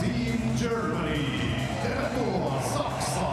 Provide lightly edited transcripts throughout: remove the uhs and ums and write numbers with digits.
Team Germany, tervetuloa Saksa.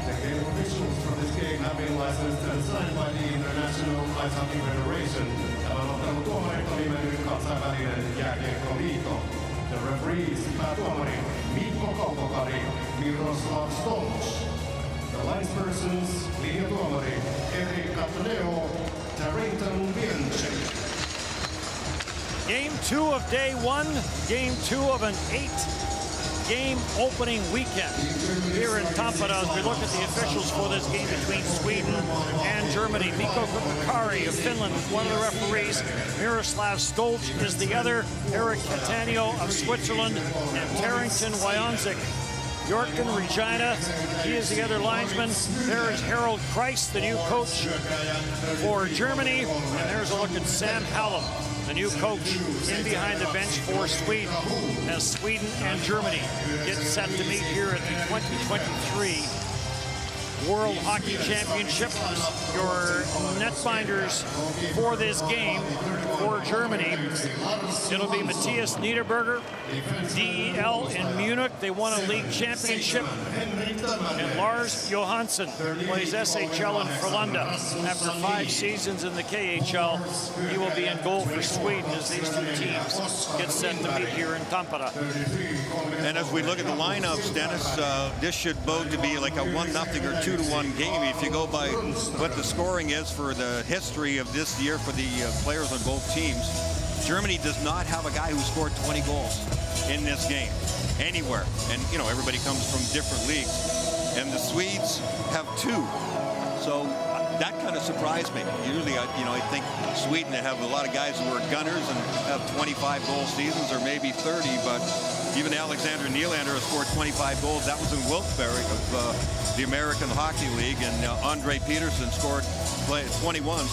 The game officials from this game have been licensed and signed by the International Ice Hockey Federation. Tämän ottelun tuomarit on nimennyt kansainvälinen jääkiekkoliitto. The referees päätuomari Mikko Kaukokari, Miroslav Stolch. The linespersons, linjatuomari Erik Katleo, Tarrington Bianchi. Game 2 of day 1, game 2 of an 8-game opening weekend here in Tampere as we look at the officials for this game between Sweden and Germany. Mikko Kaukokari of Finland is one of the referees. Miroslav Stolch is the other. Erik Cattaneo of Switzerland and Tarrington Wyonzik. Yorkin Regina, he is the other linesman. There is Harold Kreis, the new coach for Germany. And there's a look at Sam Hallam, the new coach in behind the bench for Sweden, as Sweden and Germany get set to meet here at the 2023 World Hockey Championship. Your netbinders for this game for Germany, it'll be Matthias Niederberger, DEL in Munich. They won a league championship. And Lars Johansson plays SHL in Frölunda. After 5 seasons in the KHL, he will be in goal for Sweden as these two teams get set to meet here in Tampere. And as we look at the lineups, Dennis, this should bode to be like a 1-0 or 2-1 game if you go by what the scoring is for the history of this year for the players on both teams. Germany does not have a guy who scored 20 goals in this game anywhere. And, you know, everybody comes from different leagues. And the Swedes have 2. So that kind of surprised me. Usually, I think Sweden have a lot of guys who are gunners and have 25 goal seasons or maybe 30, but even Alexander Nylander has scored 25 goals. That was in Wilkes-Barre of the American Hockey League, and Andre Peterson scored 21,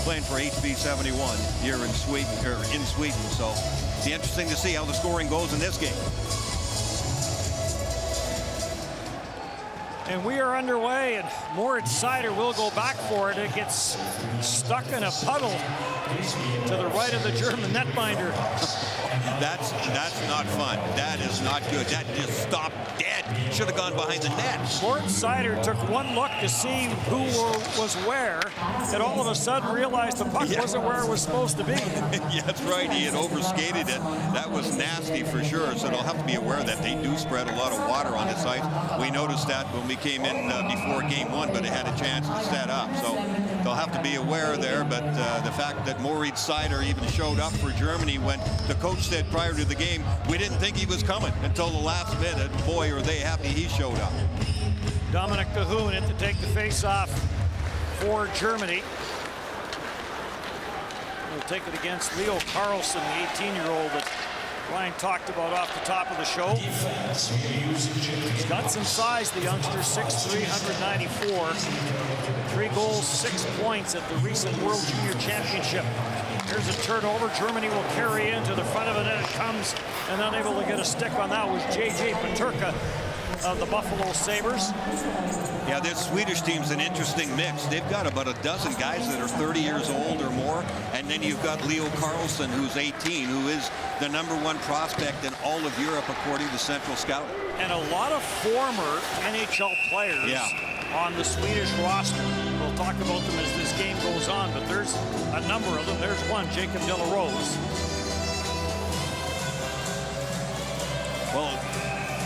playing for HV 71 here in Sweden. So it's interesting to see how the scoring goes in this game. And we are underway, and Moritz Seider will go back for it. It gets stuck in a puddle to the right of the German netminder. That's not fun. That is not good. That just stopped dead. Should have gone behind the net. Moritz Seider took one look to see who was where, and all of a sudden realized the puck wasn't where it was supposed to be. Yeah, that's right. He had overskated it. That was nasty for sure. So they'll have to be aware that they do spread a lot of water on this ice. We noticed that when we came in before game 1, but it had a chance to set up. So they'll have to be aware there. But the fact that Moritz Seider even showed up for Germany when the coach said prior to the game, we didn't think he was coming until the last minute. Boy, are they happy he showed up. Dominic Cahoon in to take the face-off for Germany. He'll take it against Leo Carlson, the 18-year-old that Ryan talked about off the top of the show. He's got some size, the youngster, 6'3", 194. 3 goals, 6 points at the recent World Junior Championship. Here's a turnover. Germany will carry into the front of it, and it comes, and unable to get a stick on that was J.J. Peterka of the Buffalo Sabres. Yeah, this Swedish team's an interesting mix. They've got about a dozen guys that are 30 years old or more, and then you've got Leo Carlson, who's 18, who is the #1 prospect in all of Europe, according to Central Scout. And a lot of former NHL players on the Swedish roster. We'll talk about them as this game goes on, but there's a number of them. There's one, Jacob De La Rose. Well,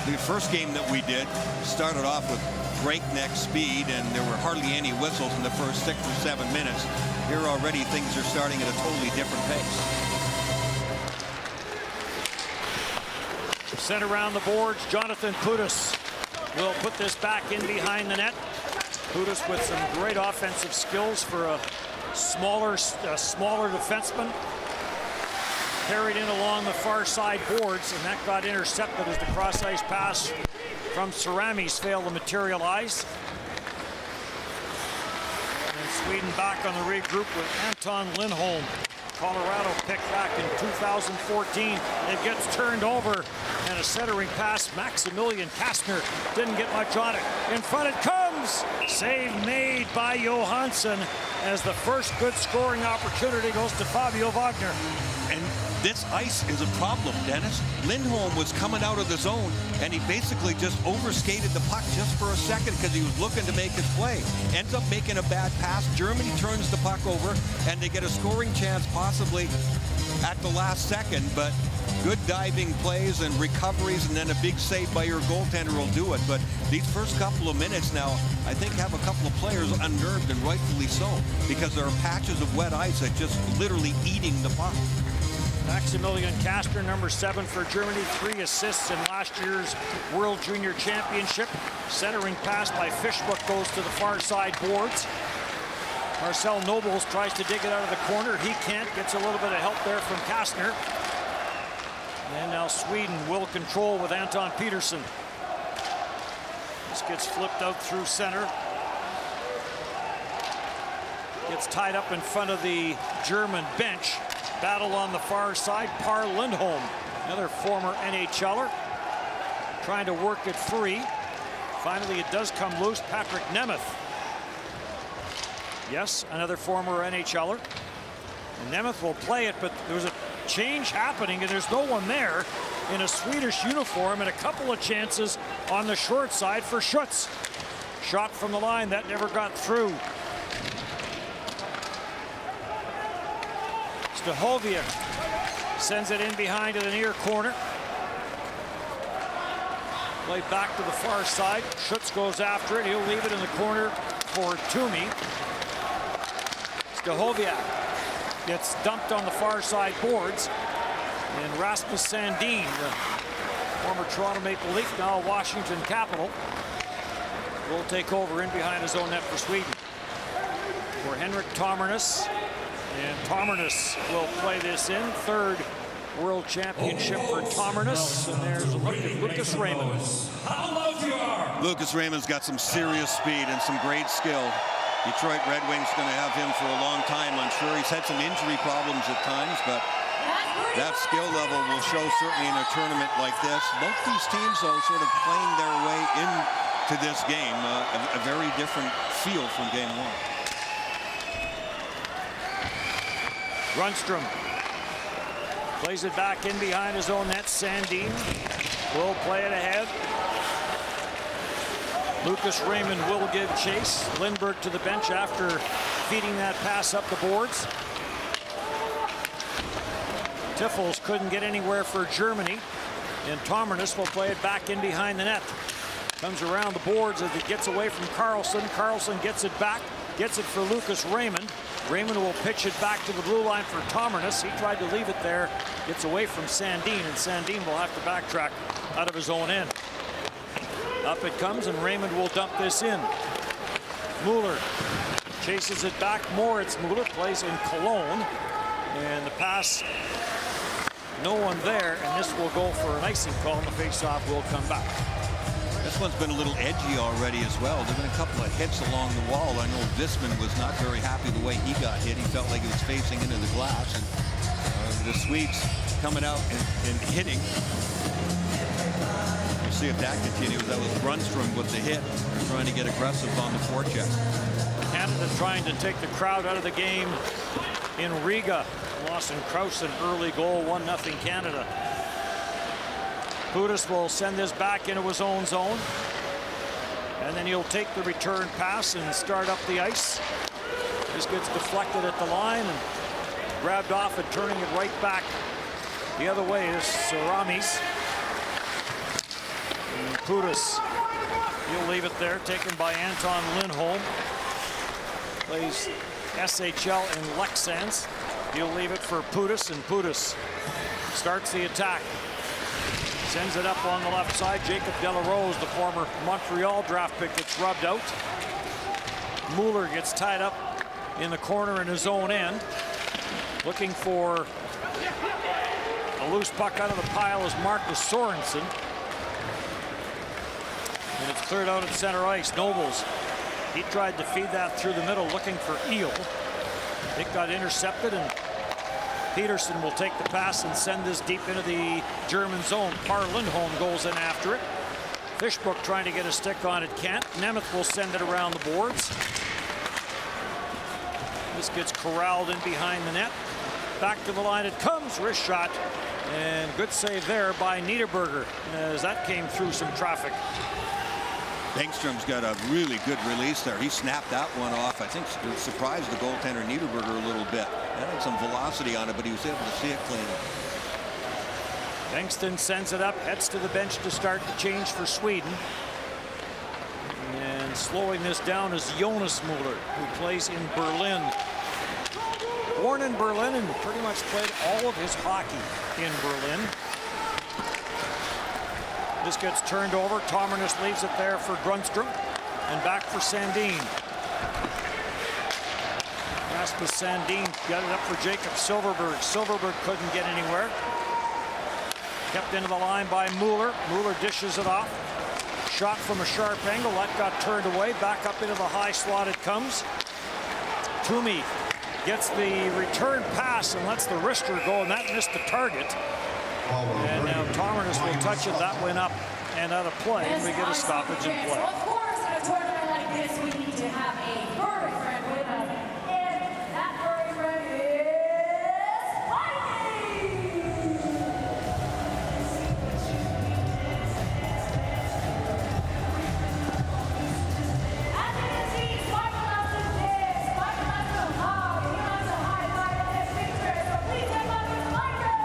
the first game that we did started off with breakneck speed, and there were hardly any whistles in the first 6 or 7 minutes. Here already things are starting at a totally different pace. Sent around the boards, Jonathan Pudas will put this back in behind the net. Pudas with some great offensive skills for a smaller defenseman. Carried in along the far side boards, and that got intercepted as the cross-ice pass from Ceramis failed to materialize. And Sweden back on the regroup with Anton Lindholm. Colorado picked back in 2014. It gets turned over, and a centering pass. Maximilian Kastner didn't get much on it. In front it comes. Save made by Johansson as the first good scoring opportunity goes to Fabio Wagner. And this ice is a problem, Dennis. Lindholm was coming out of the zone, and he basically just overskated the puck just for a second because he was looking to make his play. Ends up making a bad pass. Germany turns the puck over, and they get a scoring chance possibly at the last second, but good diving plays and recoveries, and then a big save by your goaltender will do it. But these first couple of minutes now, I think, have a couple of players unnerved, and rightfully so, because there are patches of wet ice that just literally eating the puck. Maximilian Kastner, number 7 for Germany, 3 assists in last year's World Junior Championship. Centering pass by Fishbrook goes to the far side boards. Marcel Nobles tries to dig it out of the corner. He can't. Gets a little bit of help there from Kastner. And now Sweden will control with Anton Peterson. This gets flipped out through center. Gets tied up in front of the German bench. Battle on the far side. Per Lindholm, another former NHLer, trying to work it free. Finally, it does come loose. Patrick Nemeth. Yes, another former NHLer. And Nemeth will play it, but there's a change happening, and there's no one there in a Swedish uniform, and a couple of chances on the short side for Schutz. Shot from the line, that never got through. Stahoviak sends it in behind to the near corner. Played back to the far side. Schutz goes after it. He'll leave it in the corner for Toomey. Stahoviak gets dumped on the far side boards. And Rasmus Sandin, the former Toronto Maple Leaf, now Washington Capital, will take over in behind his own net for Sweden. For Henrik Tomarnis. And Tomarnis will play this in. 3rd World Championship for Tomarnis. And there's a look at Lucas Raymond. Lucas Raymond's got some serious speed and some great skill. Detroit Red Wings going to have him for a long time, I'm sure. He's had some injury problems at times, but that skill level will show certainly in a tournament like this. Both these teams, though, sort of playing their way into this game. A very different feel from game 1. Rundstrom plays it back in behind his own net. Sandin will play it ahead. Lucas Raymond will give chase. Lindbergh to the bench after feeding that pass up the boards. Tiffels couldn't get anywhere for Germany, and Tomarnis will play it back in behind the net. Comes around the boards as it gets away from Carlson. Carlson gets it back, gets it for Lucas Raymond. Raymond will pitch it back to the blue line for Tomarnis. He tried to leave it there, gets away from Sandin, and Sandin will have to backtrack out of his own end. Up it comes, and Raymond will dump this in. Mueller chases it back. Moritz Mueller plays in Cologne, and the pass, no one there, and this will go for an icing call, and the faceoff will come back. This one's been a little edgy already as well. There have been a couple of hits along the wall. I know Visman was not very happy the way he got hit. He felt like he was facing into the glass. And the Swedes coming out and hitting. We'll see if that continues. That was Rundstrom with the hit, trying to get aggressive on the forecheck. Canada trying to take the crowd out of the game in Riga. Lawson Krause, an early goal, 1-0 Canada. Pudas will send this back into his own zone. And then he'll take the return pass and start up the ice. This gets deflected at the line and grabbed off, and turning it right back the other way is Saramis. And Pudas, he'll leave it there, taken by Anton Lindholm. Plays SHL in Leksand. He'll leave it for Pudas, and Pudas starts the attack. Sends it up on the left side. Jacob Delarose, the former Montreal draft pick, gets rubbed out. Mueller gets tied up in the corner in his own end. Looking for a loose puck out of the pile is Marcus Sorensen. And it's cleared out at center ice. Nobles, he tried to feed that through the middle, looking for Eel. It got intercepted, and Peterson will take the pass and send this deep into the German zone. Par Lindholm goes in after it. Fishbrook trying to get a stick on it, can't. Nemeth will send it around the boards. This gets corralled in behind the net. Back to the line it comes, wrist shot, and good save there by Niederberger as that came through some traffic. Bengstrom's got a really good release there. He snapped that one off. I think it surprised the goaltender Niederberger a little bit. That had some velocity on it, but he was able to see it cleanly. Bengtsson sends it up, heads to the bench to start the change for Sweden. And slowing this down is Jonas Mueller, who plays in Berlin. Born in Berlin and pretty much played all of his hockey in Berlin. This gets turned over. Tomernes leaves it there for Grundstrom. And back for Sandin. Rasmus Sandin got it up for Jacob Silverberg. Silverberg couldn't get anywhere. Kept into the line by Mueller. Mueller dishes it off. Shot from a sharp angle. That got turned away. Back up into the high slot it comes. Toomey gets the return pass and lets the wrister go, and that missed the target. And now Tomernes will touch it. That went up and out of play. And we get a stoppage in play. Of course, in a tournament like this, we need to have a furry friend with us. And that furry friend is Lightning! As you can see, Sparkle Lesson is Sparkle Lesson hard. He wants a high five in this picture, so please give up his Lightning!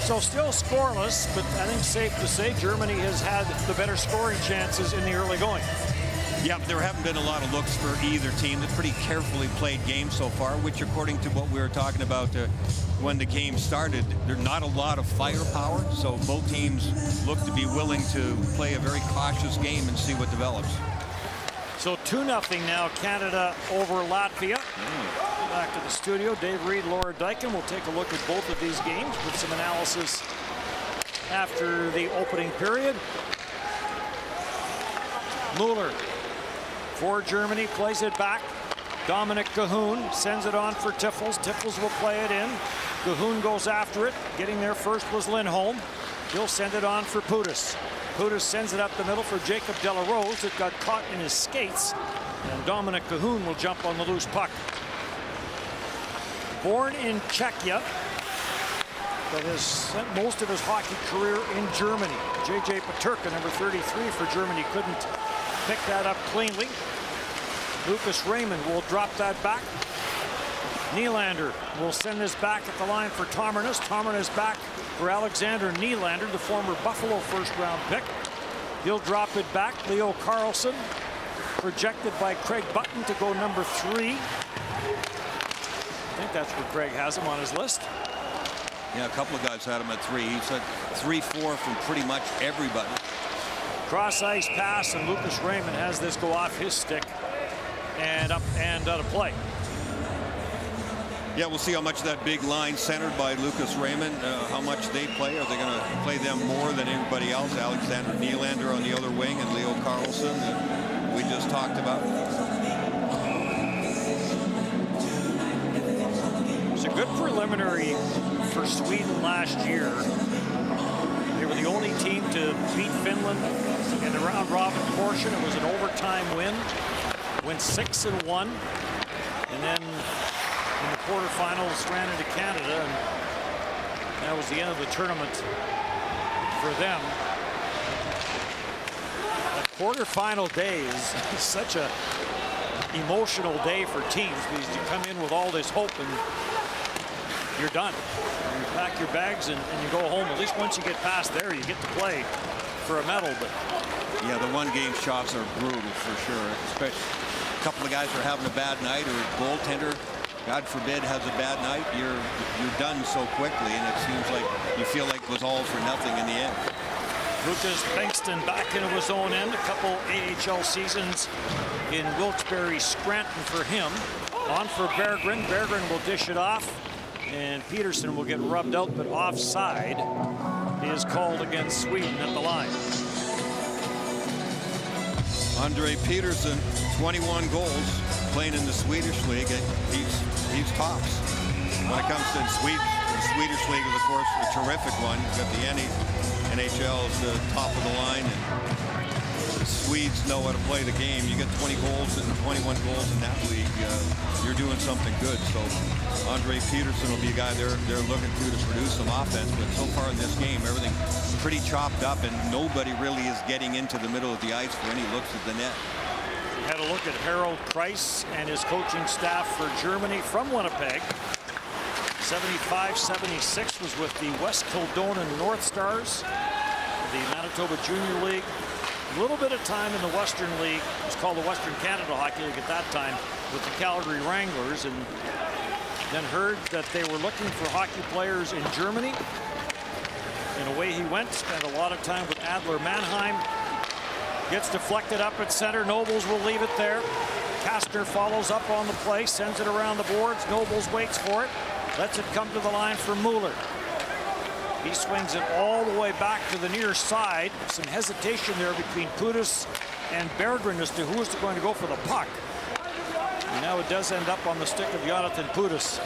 So still scoreless, but I think safe to say Germany has had the better scoring chances in the early going. Yeah, there haven't been a lot of looks for either team. They're pretty carefully played games so far, which according to what we were talking about when the game started, there's not a lot of firepower. So both teams look to be willing to play a very cautious game and see what develops. So 2-0 now, Canada over Latvia. Back to the studio. Dave Reed, Laura Dyken will take a look at both of these games with some analysis after the opening period. Mueller for Germany, plays it back. Dominic Cahoon sends it on for Tiffels. Tiffels will play it in. Cahoon goes after it. Getting there first was Lindholm. He'll send it on for Pudas. Pudas sends it up the middle for Jacob Delarose. It got caught in his skates. And Dominic Cahoon will jump on the loose puck. Born in Czechia, but has spent most of his hockey career in Germany. J.J. Peterka, number 33 for Germany, couldn't pick that up cleanly. Lucas Raymond will drop that back. Nylander will send this back at the line for Tomernes. Tomernes back for Alexander Nylander, the former Buffalo first-round pick. He'll drop it back. Leo Carlsson, projected by Craig Button to go number 3. I think that's where Craig has him on his list. Yeah, a couple of guys had him at 3. He said 3-4 from pretty much everybody. Cross ice pass, and Lucas Raymond has this go off his stick and up and out of play. Yeah, we'll see how much that big line centered by Lucas Raymond, how much they play. Are they going to play them more than anybody else? Alexander Nylander on the other wing and Leo Carlson that we just talked about. It's a good preliminary for Sweden last year. They were the only team to beat Finland in the round-robin portion. It was an overtime win. Went 6-1, and then in the quarterfinals ran into Canada, and that was the end of the tournament for them. The quarterfinal day is such a emotional day for teams because you come in with all this hope and you're done. You pack your bags and you go home. At least once you get past there, you get to play for a medal. But yeah, the one-game shots are brutal for sure. Especially a couple of guys are having a bad night, or a goaltender, God forbid, has a bad night. You're done so quickly, and it seems like you feel like it was all for nothing in the end. Lucas Bengtsson back into his own end. A couple AHL seasons in Wilkes-Barre Scranton for him. On for Berggren. Berggren will dish it off, and Peterson will get rubbed out, but offside is called against Sweden at the line. Andre Peterson, 21 goals, playing in the Swedish league. He's tops. When it comes to the Swedish league is, of course, a terrific one. You've got the NHL is the top of the line, and the Swedes know how to play the game. You get 20 goals and 21 goals in that league, you're doing something good. So Andre Peterson will be a guy they're looking to produce some offense. But so far in this game, everything pretty chopped up, and nobody really is getting into the middle of the ice for any looks at the net. Had a look at Harold Price and his coaching staff for Germany from Winnipeg. 75-76 was with the West Kildonan North Stars, the Manitoba Junior League. A little bit of time in the Western League. It was called the Western Canada Hockey League at that time with the Calgary Wranglers, and then heard that they were looking for hockey players in Germany. And away he went, spent a lot of time with Adler Mannheim. Gets deflected up at center. Nobles will leave it there. Kastner follows up on the play, sends it around the boards. Nobles waits for it, lets it come to the line for Mueller. He swings it all the way back to the near side. Some hesitation there between Pudas and Berggren as to who is going to go for the puck. And now it does end up on the stick of Jonathan Pudas.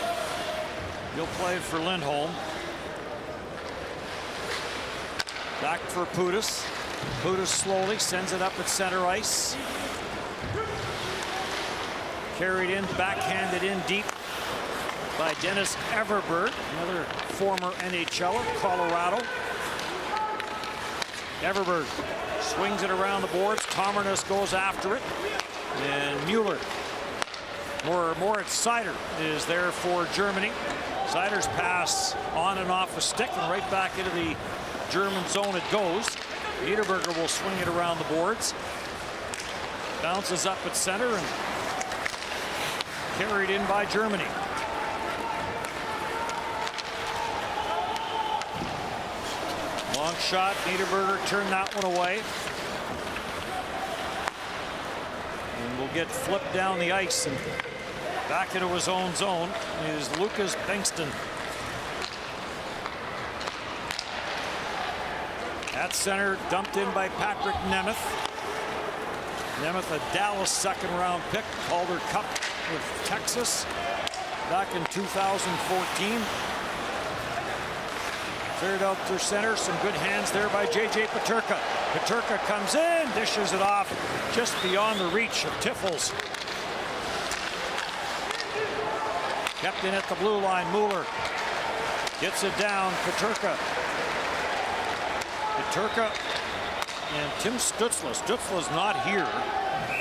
He'll play it for Lindholm. Back for Pudas. Pudas slowly sends it up at center ice. Carried in, backhanded in deep by Dennis Everberg, another former NHLer, Colorado. Everberg swings it around the boards. Tomernes goes after it. And Mueller, Moritz Seider is there for Germany. Seider's pass on and off a stick and right back into the German zone it goes. Niederberger will swing it around the boards. Bounces up at center and carried in by Germany. Long shot. Niederberger turned that one away. And will get flipped down the ice, and back into his own zone is Lucas Bengtsson. At center, dumped in by Patrick Nemeth. Nemeth, a Dallas second-round pick, Calder Cup with Texas back in 2014. Cleared out to center, some good hands there by J.J. Peterka. Peterka comes in, dishes it off just beyond the reach of Tiffels. Kept in at the blue line, Mueller gets it down, Peterka. Peterka and Tim Stützle. Stützle's not here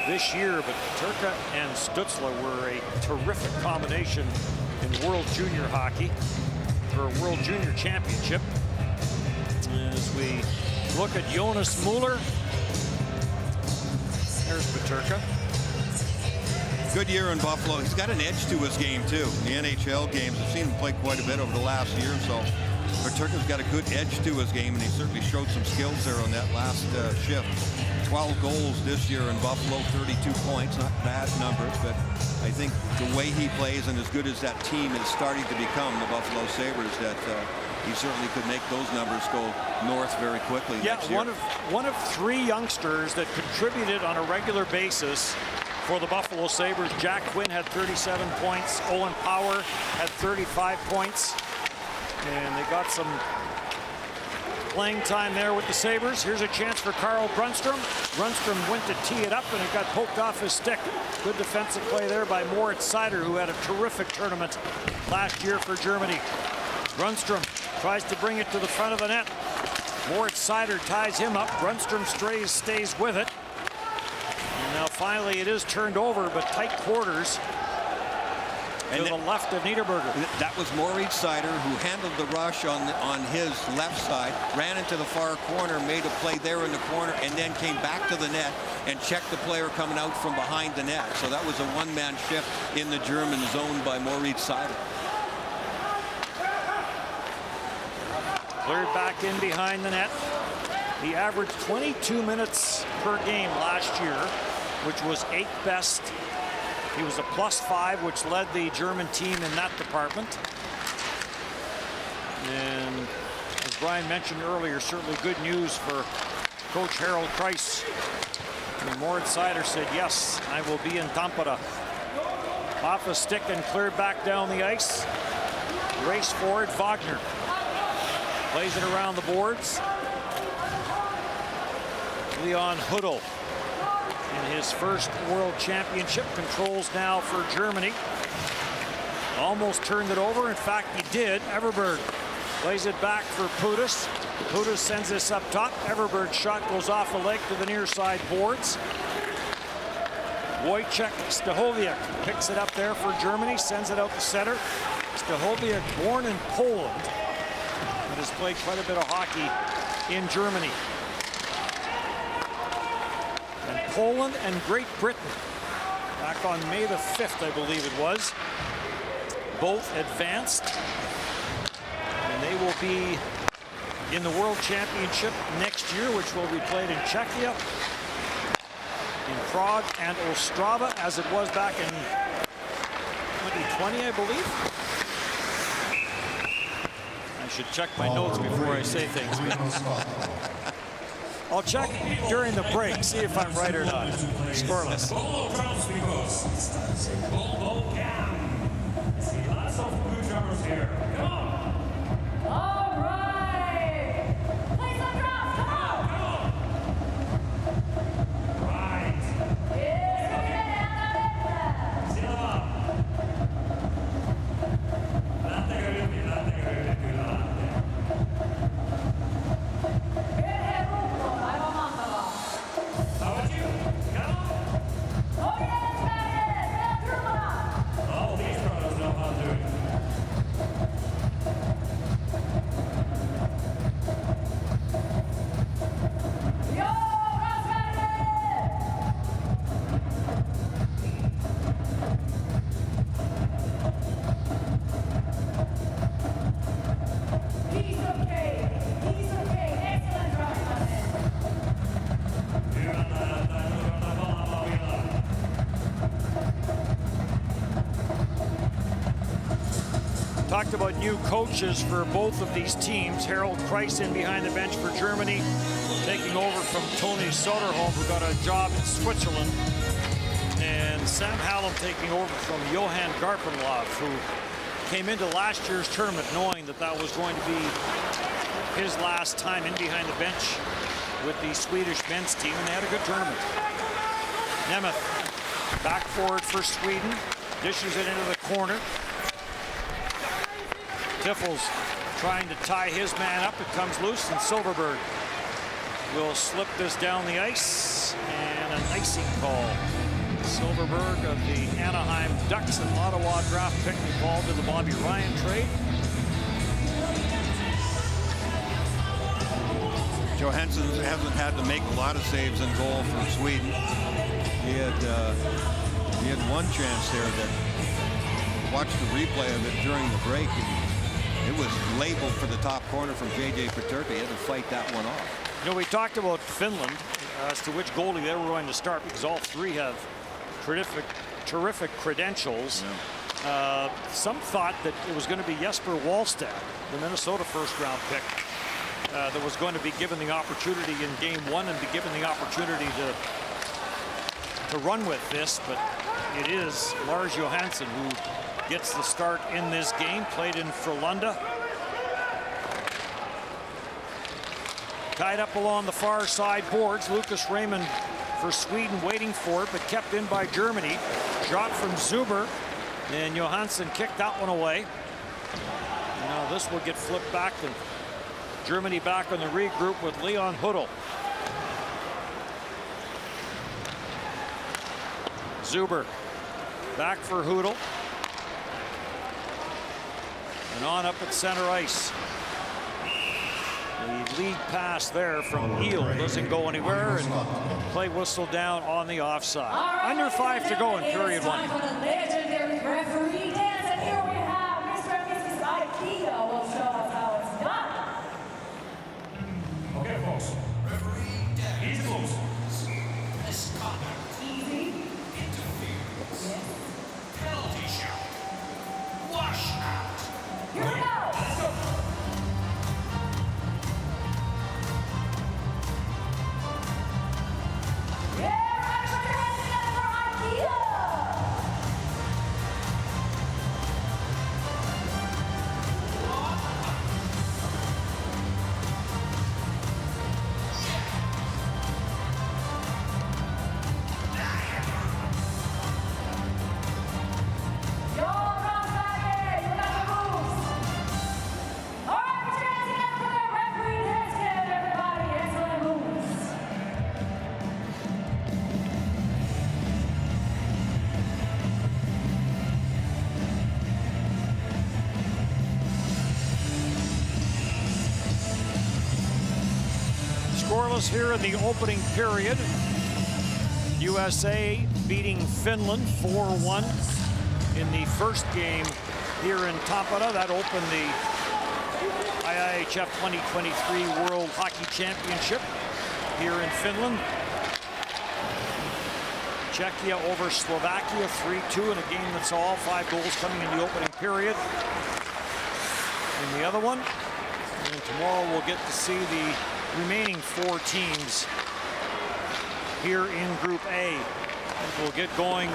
this year, but Peterka and Stützle were a terrific combination in World Junior Hockey for a World Junior Championship. As we look at Jonas Mueller, there's Peterka. Good year in Buffalo. He's got an edge to his game too. The NHL games, I've seen him play quite a bit over the last year or so. Peterka's got a good edge to his game, and he certainly showed some skills there on that last shift. 12 goals this year in Buffalo, 32 points, not bad numbers, but I think the way he plays and as good as that team is starting to become, the Buffalo Sabres, that he certainly could make those numbers go north very quickly next year. One of 3 youngsters that contributed on a regular basis for the Buffalo Sabres. Jack Quinn had 37 points. Owen Power had 35 points. And they got some playing time there with the Sabres. Here's a chance for Carl Brunstrom. Brunstrom went to tee it up, and it got poked off his stick. Good defensive play there by Moritz Seider, who had a terrific tournament last year for Germany. Brunstrom tries to bring it to the front of the net. Moritz Seider ties him up. Brunstrom stays with it. And now finally it is turned over, but tight quarters to the left of Niederberger. That was Moritz Seider, who handled the rush on his left side, ran into the far corner, made a play there in the corner, and then came back to the net and checked the player coming out from behind the net. So that was a one-man shift in the German zone by Moritz Seider. Cleared back in behind the net. He averaged 22 minutes per game last year, which was 8th best. He was a +5, which led the German team in that department. And as Brian mentioned earlier, certainly good news for Coach Harold Kreis. And Moritz Seider said, yes, I will be in Tampere. Off a stick and cleared back down the ice. Race forward, Wagner. Plays it around the boards. Leon Hudel, in his first World Championship, controls now for Germany. Almost turned it over. In fact, he did. Everberg plays it back for Pudas. Pudas sends this up top. Everberg's shot goes off the leg to the near side boards. Wojciech Stachowiak picks it up there for Germany, sends it out the center. Stachowiak, born in Poland, but has played quite a bit of hockey in Germany. And Poland and Great Britain, back on May the 5th, I believe it was, both advanced. And they will be in the World Championship next year, which will be played in Czechia, in Prague and Ostrava, as it was back in 2020, I believe. I should check my notes before I say things. I'll check during the break, see if I'm right or not. Scoreless. Lots of good drummers here. Come on. All right. Play some drums. Come on. Right. How about you? Come on. Oh, yes, oh, these brothers know how to do it. Yo, he's okay. He's okay. Excellent drum, Talked about new coaches for both of these teams. Harold Kreis in behind the bench for Germany, taking over from Tony Soderholm, who got a job in Switzerland. And Sam Hallam taking over from Johan Garpenlov, who came into last year's tournament knowing that that was going to be his last time in behind the bench with the Swedish men's team, and they had a good tournament. Nemeth back forward for Sweden, dishes it into the corner. Tiffels trying to tie his man up. It comes loose, and Silverberg will slip this down the ice, and an icing call. Silverberg of the Anaheim Ducks and Ottawa draft pick involved in the Bobby Ryan trade. Johansson hasn't had to make a lot of saves in goal from Sweden. He had one chance there that watched the replay of it during the break. And It was labeled for the top corner from J.J. Paterka. He had to fight that one off. You know, we talked about Finland as to which goalie they were going to start because all three have terrific credentials. Yeah. Some thought that it was going to be Jesper Wallstedt, the Minnesota first-round pick, that was going to be given the opportunity in game one and be given the opportunity to run with this, but it is Lars Johansson who gets the start in this game. Played in Frölunda. Tied up along the far side boards. Lucas Raymond for Sweden waiting for it, but kept in by Germany. Shot from Zuber, and Johansson kicked that one away. Now this will get flipped back, and Germany back on the regroup with Leon Hudel. Zuber back for Hudel. And on up at center ice. The lead pass there from Eel doesn't go anywhere, and play whistle down on the offside. Right, Under 5 to go in period one. For the legendary referee dance, and here we have Mr. and Mrs. IKEA will show us how it's done. Okay, folks. Referee dance. Easy, folks. Misconduct. Easy. Interference. Yes. Penalty shot. Wash out. Here we go. Let's go. Scoreless here in the opening period. USA beating Finland 4-1 in the first game here in Tampere. That opened the IIHF 2023 World Hockey Championship here in Finland. Czechia over Slovakia 3-2 in a game that saw all 5 goals coming in the opening period. In the other one, and tomorrow we'll get to see the remaining 4 teams here in Group A. And we'll get going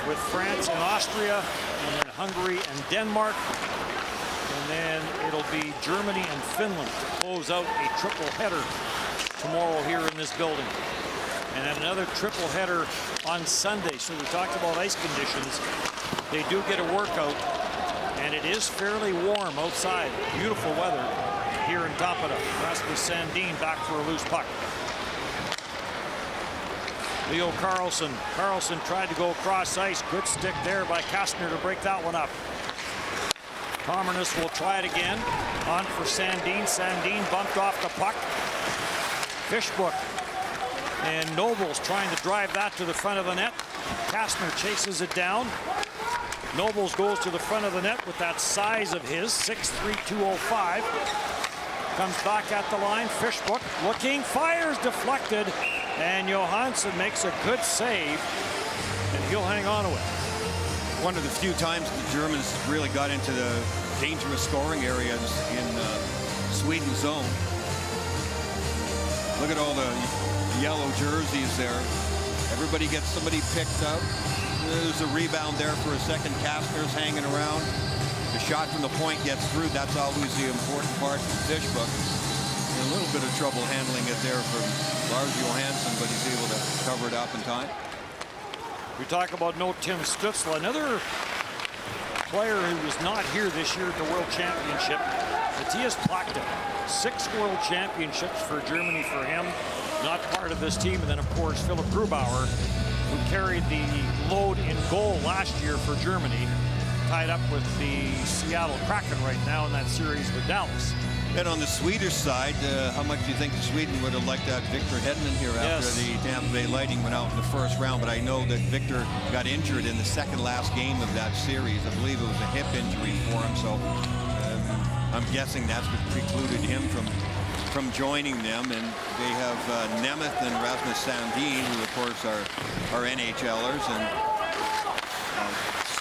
with France and Austria, and then Hungary and Denmark. And then it'll be Germany and Finland to close out a triple header tomorrow here in this building. And then another triple header on Sunday. So we talked about ice conditions. They do get a workout, and it is fairly warm outside. Beautiful weather here in Tampere. Rasmus Sandin back for a loose puck. Leo Carlson. Carlson tried to go across ice. Good stick there by Kastner to break that one up. Commernis will try it again. On for Sandin. Sandin bumped off the puck. Fishbrook and Nobles trying to drive that to the front of the net. Kastner chases it down. Nobles goes to the front of the net with that size of his, 6'3", 205. Comes back at the line. Fishbrook looking, fires, deflected, and Johansson makes a good save, and he'll hang on to it. One of the few times the Germans really got into the dangerous scoring areas in Sweden's zone. Look at all the yellow jerseys there. Everybody gets somebody picked up. There's a rebound there for a second. Kastner's hanging around. The shot from the point gets through. That's always the important part for Fishbrook. A little bit of trouble handling it there from Lars Johansson, but he's able to cover it up in time. We talk about no Tim Stützle, another player who was not here this year at the World Championship. Matthias Plachta, 6 World Championships for Germany for him. Not part of this team. And then, of course, Philip Grubauer, who carried the load in goal last year for Germany, tied up with the Seattle Kraken right now in that series with Dallas. And on the Swedish side, how much do you think Sweden would have liked to have Victor Hedman here after the Tampa Bay Lightning went out in the first round? But I know that Victor got injured in the second last game of that series. I believe it was a hip injury for him. So I'm guessing that's what precluded him from joining them. And they have Nemeth and Rasmus Sandin, who of course are NHLers, and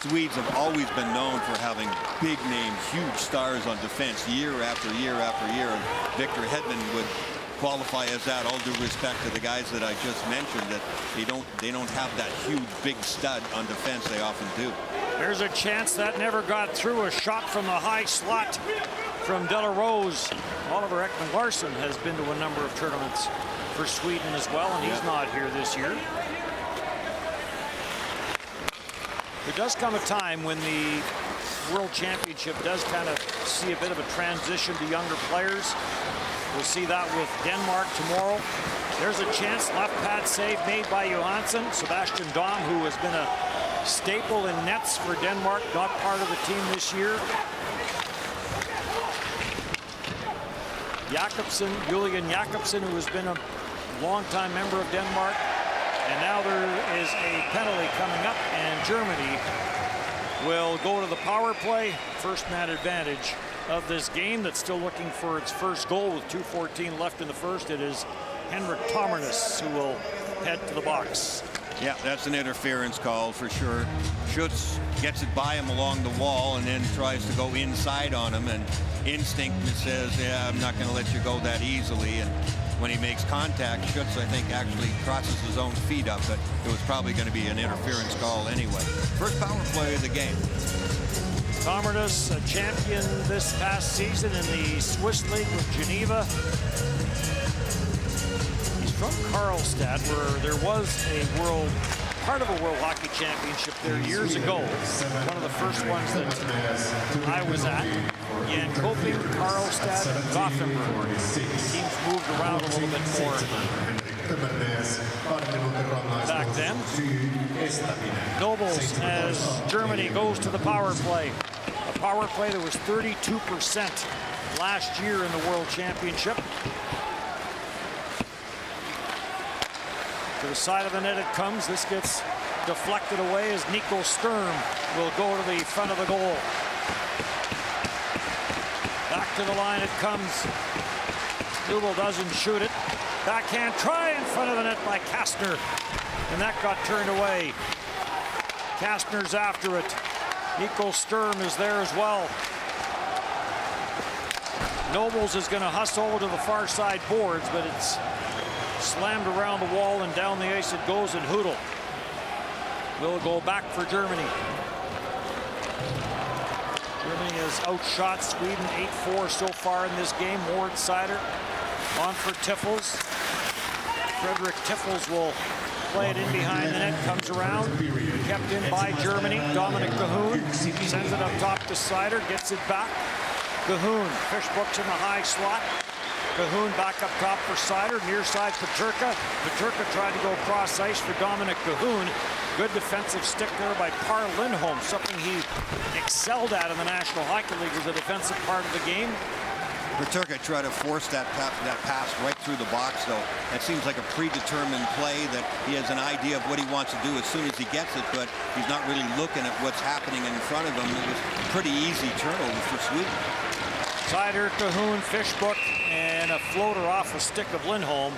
Swedes have always been known for having big name, huge stars on defense year after year after year. And Victor Hedman would qualify as that, all due respect to the guys that I just mentioned, that they don't have that huge big stud on defense they often do. There's a chance that never got through. A shot from the high slot from De La Rose. Oliver Ekman-Larsson has been to a number of tournaments for Sweden as well, and he's not here this year. There does come a time when the World Championship does kind of see a bit of a transition to younger players. We'll see that with Denmark tomorrow. There's a chance, left pad save made by Johansson. Sebastian Dahm, who has been a staple in nets for Denmark, not part of the team this year. Jakobsen, Julian Jakobsen, who has been a longtime member of Denmark. And now there is a penalty coming up, and Germany will go to the power play. First man advantage of this game that's still looking for its first goal with 2:14 left in the first. It is Henrik Tomernes who will head to the box. Yeah, that's an interference call for sure. Schutz gets it by him along the wall and then tries to go inside on him, and instinct says, yeah, I'm not going to let you go that easily. And when he makes contact, Schutz, I think, actually crosses his own feet up, but it was probably going to be an interference call anyway. First power play of the game. Tomernes, a champion this past season in the Swiss League with Geneva. He's from Karlstad, where there was part of a World Hockey Championship there years ago. One of the first ones that I was at. Jönköping, Karlstad, and Gothenburg. Teams moved around a little bit more back then. Nobles as Germany goes to the power play. A power play that was 32% last year in the World Championship. To the side of the net it comes. This gets deflected away as Nico Sturm will go to the front of the goal. Back to the line it comes. Nubel doesn't shoot it. Backhand try in front of the net by Kastner, and that got turned away. Kastner's after it. Nico Sturm is there as well. Nobles is going to hustle to the far side boards, but it's slammed around the wall and down the ice it goes, and Hudel will go back for Germany. Germany has outshot Sweden 8-4 so far in this game. Moritz Seider on for Tiffels. Frederick Tiffels will play it in behind the net, comes around, kept in by Germany. Dominic Cahoon sends it up top to Seider, gets it back. Cahoon, Fishbooks in the high slot. Cahoon back up top for Seider, near side Peterka. Peterka tried to go cross ice for Dominic Cahoon. Good defensive stick there by Par Lindholm, something he excelled at in the National Hockey League was the defensive part of the game. Peterka tried to force that pass right through the box, though. That seems like a predetermined play that he has an idea of what he wants to do as soon as he gets it, but he's not really looking at what's happening in front of him. It was a pretty easy turnover for Sweden. Seider, Cahoon, Fishbook, and a floater off a stick of Lindholm,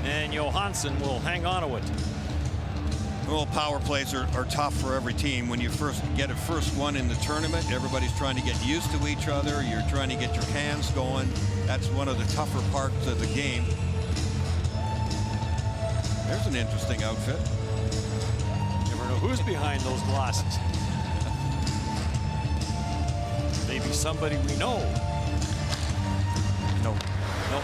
and Johansson will hang on to it. Well, power plays are tough for every team. When you first get a first one in the tournament, everybody's trying to get used to each other. You're trying to get your hands going. That's one of the tougher parts of the game. There's an interesting outfit. Never know who's behind those glasses. Maybe somebody we know. No. Nope.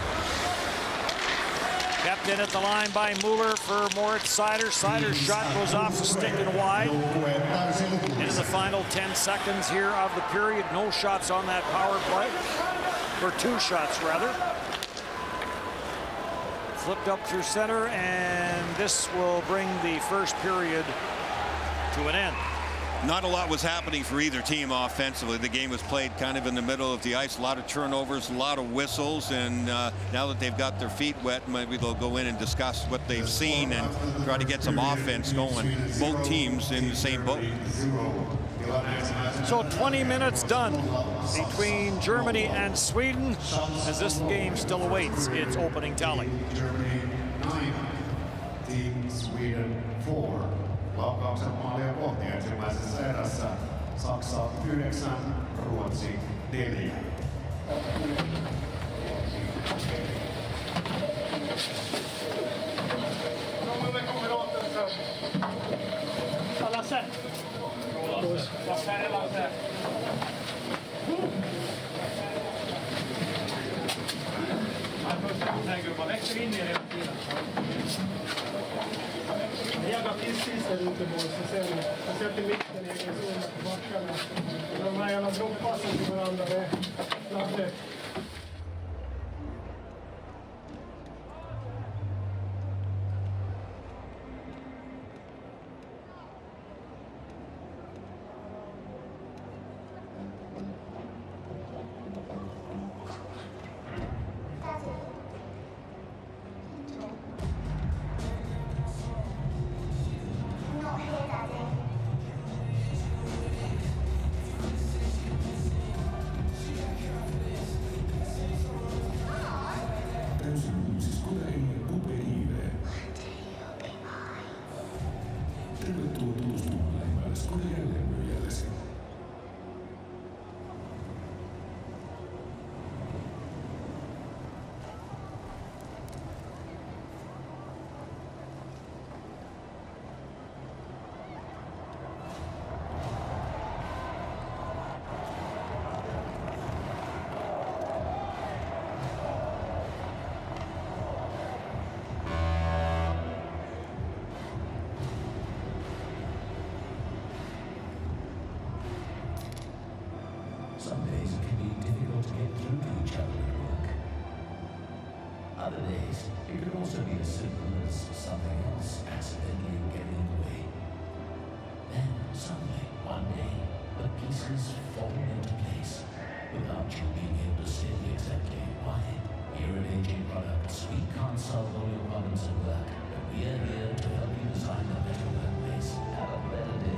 Kept in at the line by Mueller for Moritz Seider. Seider's shot goes off the stick and wide. Into the final 10 seconds here of the period. No shots on that power play. Or 2 shots, rather. Flipped up through center, and this will bring the first period to an end. Not a lot was happening for either team offensively. The game was played kind of in the middle of the ice. A lot of turnovers, a lot of whistles, and now that they've got their feet wet, maybe they'll go in and discuss what they've seen and try to get some offense going. Both teams in the same boat. So 20 minutes done between Germany and Sweden as this game still awaits its opening tally. Germany 9, Team Sweden 4. Laukaukset maalia kohti ensimmäisessä erässä. Saksa 9, Ruotsi 4. Lasse. Lasse är Lasse. Man växer in i det hela tiden. Jävla pissisar ute på oss och sen sätter mitten i egen zon på backarna. De här jävla dropppassen till varandra, det är fladdret. Tervetuloa tutustumaan lähimmälle Skoda jälleenmyyjällesi. Some days it can be difficult to get through to each other at work. Other days, it could also be as simple as something else accidentally getting in the way. Then, suddenly, one day, the pieces fall into place without you being able to say exactly why. Here at AJ Products, we can't solve all your problems at work, but we are here to help you design a better workplace. Have a better day.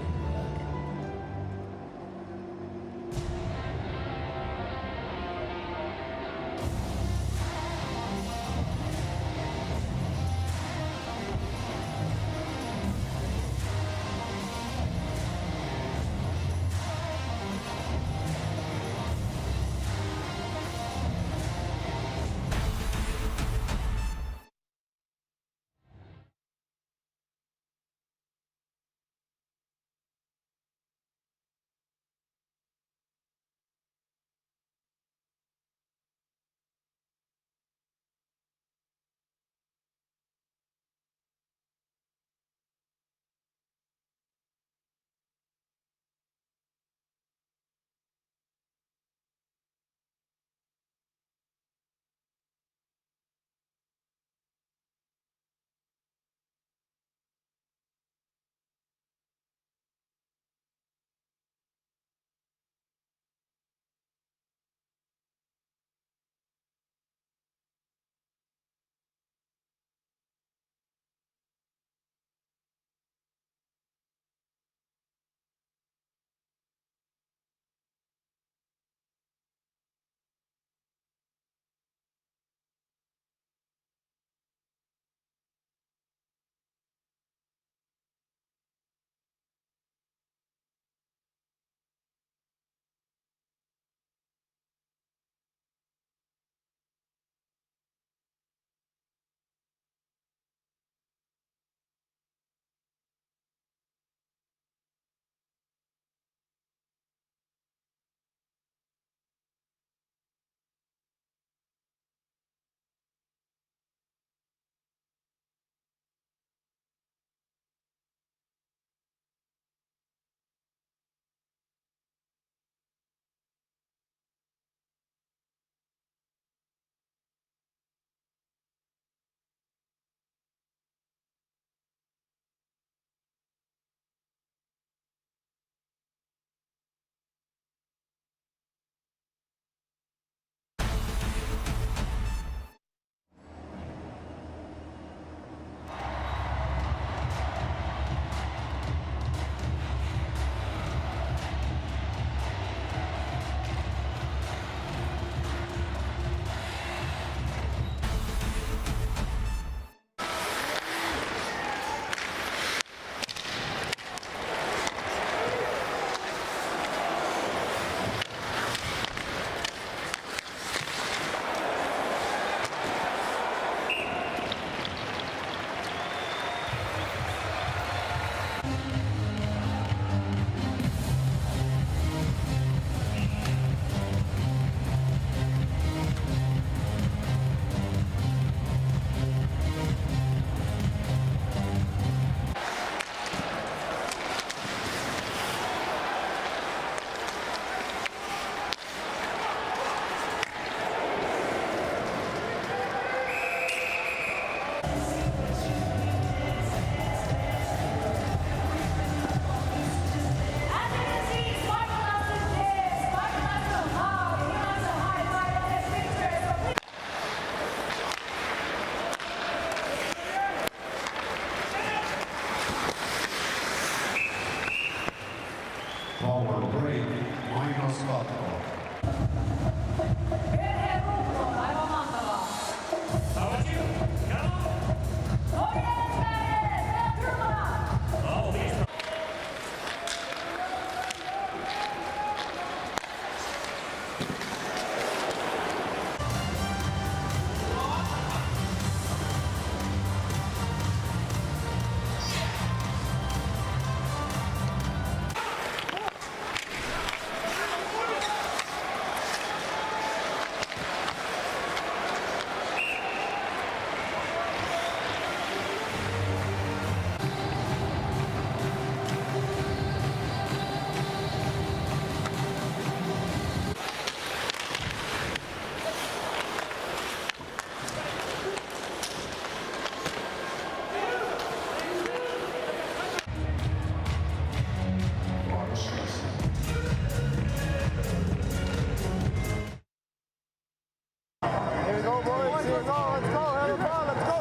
Here we go, boys. Here we go. Let's go. Here we go. Let's go.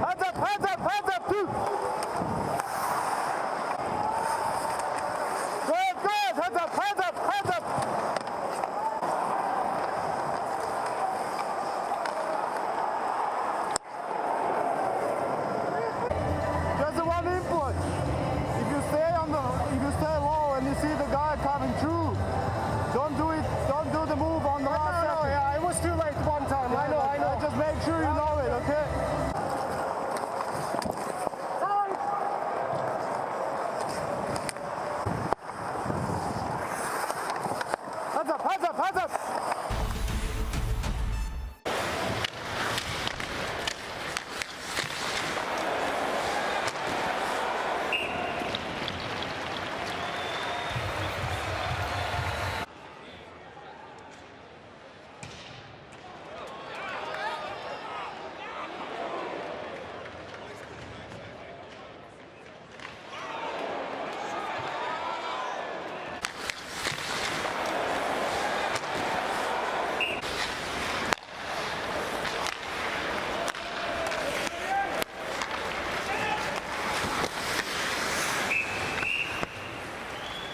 Hands up, hands up, hands up, dude. Good, good. Hands up, hands up, hands up. Just one input. If you stay low and you see the guy coming through, don't do the move on the last second. Yeah, it was too late one time. I know. Just make sure you know it, okay? Hands up, hands up, hands up!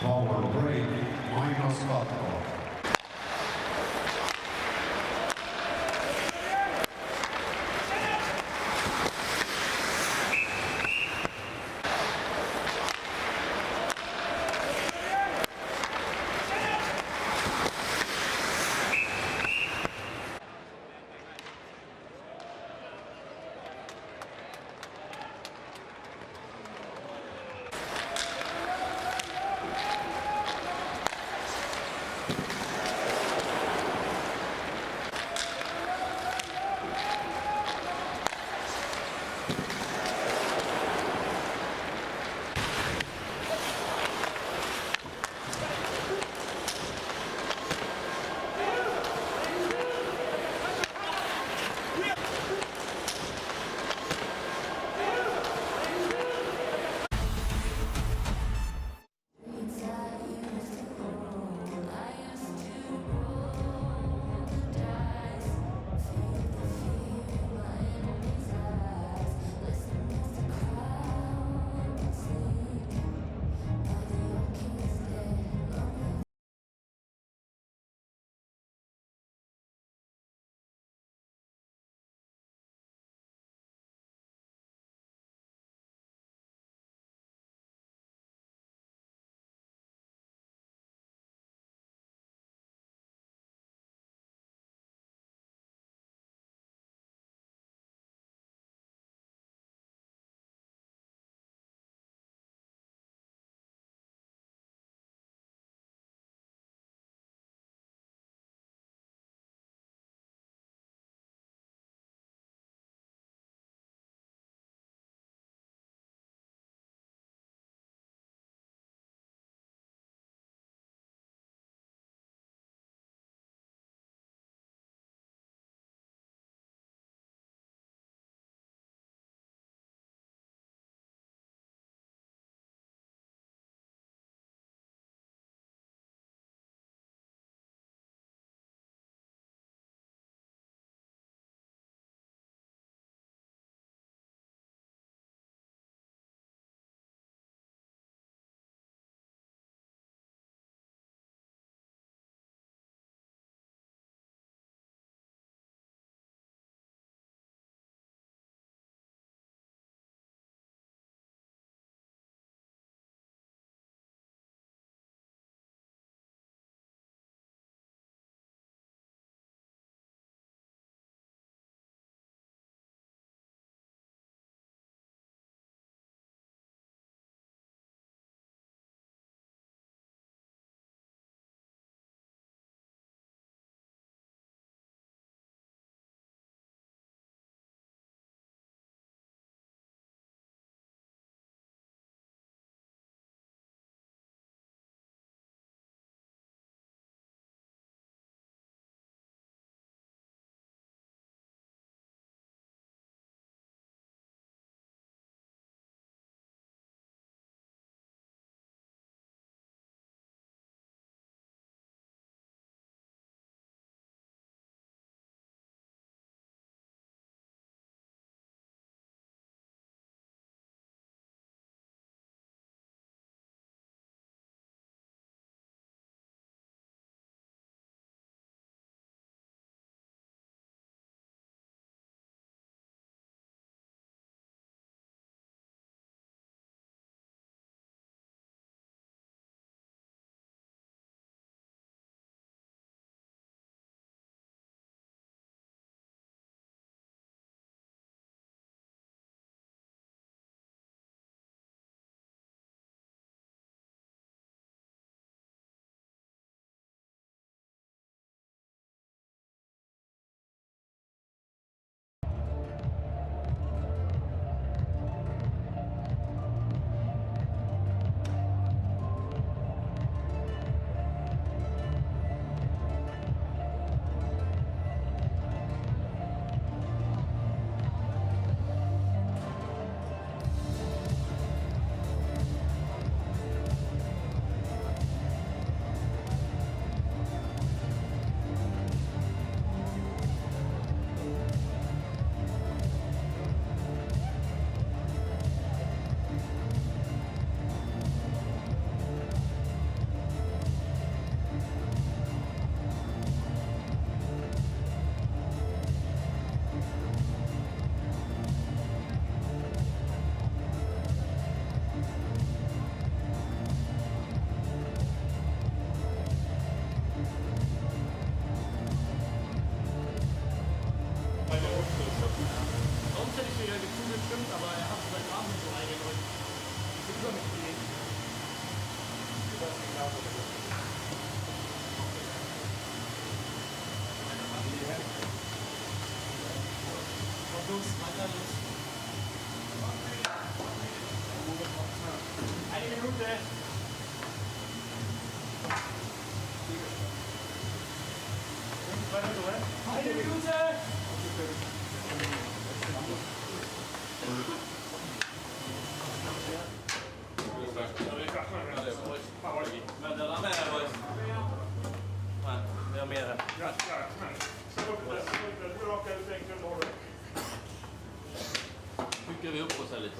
Forward break, minus Vatko. Trycker vi upp oss här lite.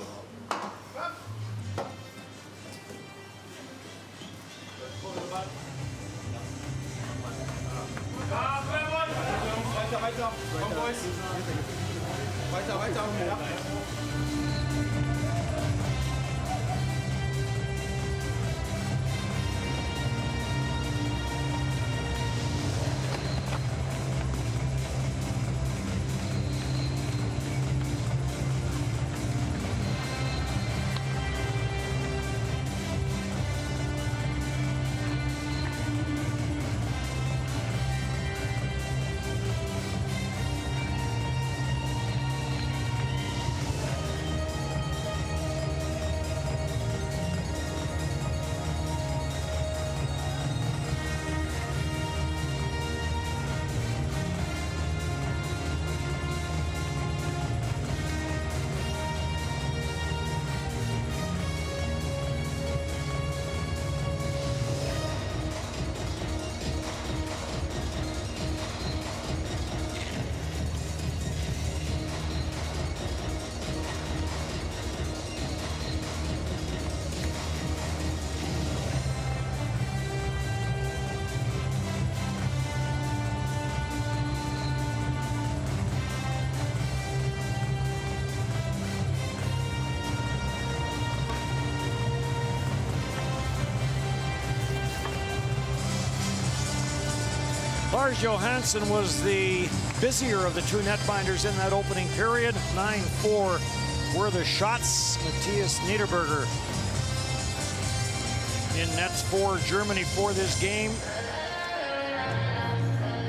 Lars Johansson was the busier of the two netbinders in that opening period. 9-4 were the shots. Matthias Niederberger in nets for Germany for this game.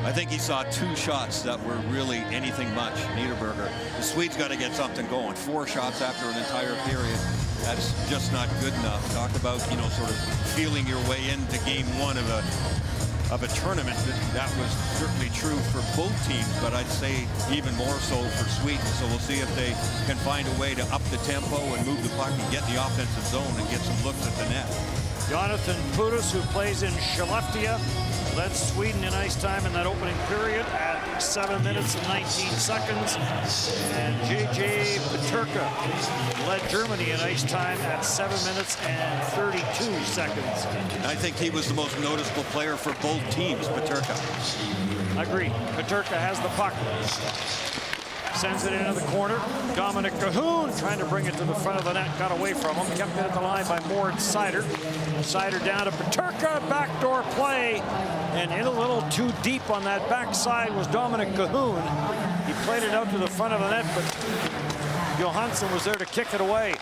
I think he saw two shots that were really anything much. Niederberger. The Swedes got to get something going. 4 shots after an entire period. That's just not good enough. Talk about, you know, sort of feeling your way into game one of a tournament. That was certainly true for both teams, but I'd say even more so for Sweden. So we'll see if they can find a way to up the tempo and move the puck and get the offensive zone and get some looks at the net. Jonathan Pudas, who plays in Skellefteå, led Sweden in ice time in that opening period at 7 minutes and 19 seconds. And JJ Peterka led Germany in ice time at 7 minutes and 32 seconds. I think he was the most noticeable player for both teams, Peterka. I agree. Peterka has the puck. Sends it into the corner. Dominic Cahoon trying to bring it to the front of the net. Got away from him. Kept it at the line by Mort Seider. Seider down to Peterka. Backdoor play. And in a little too deep on that backside was Dominic Cahoon. He played it out to the front of the net, but Johansson was there to kick it away.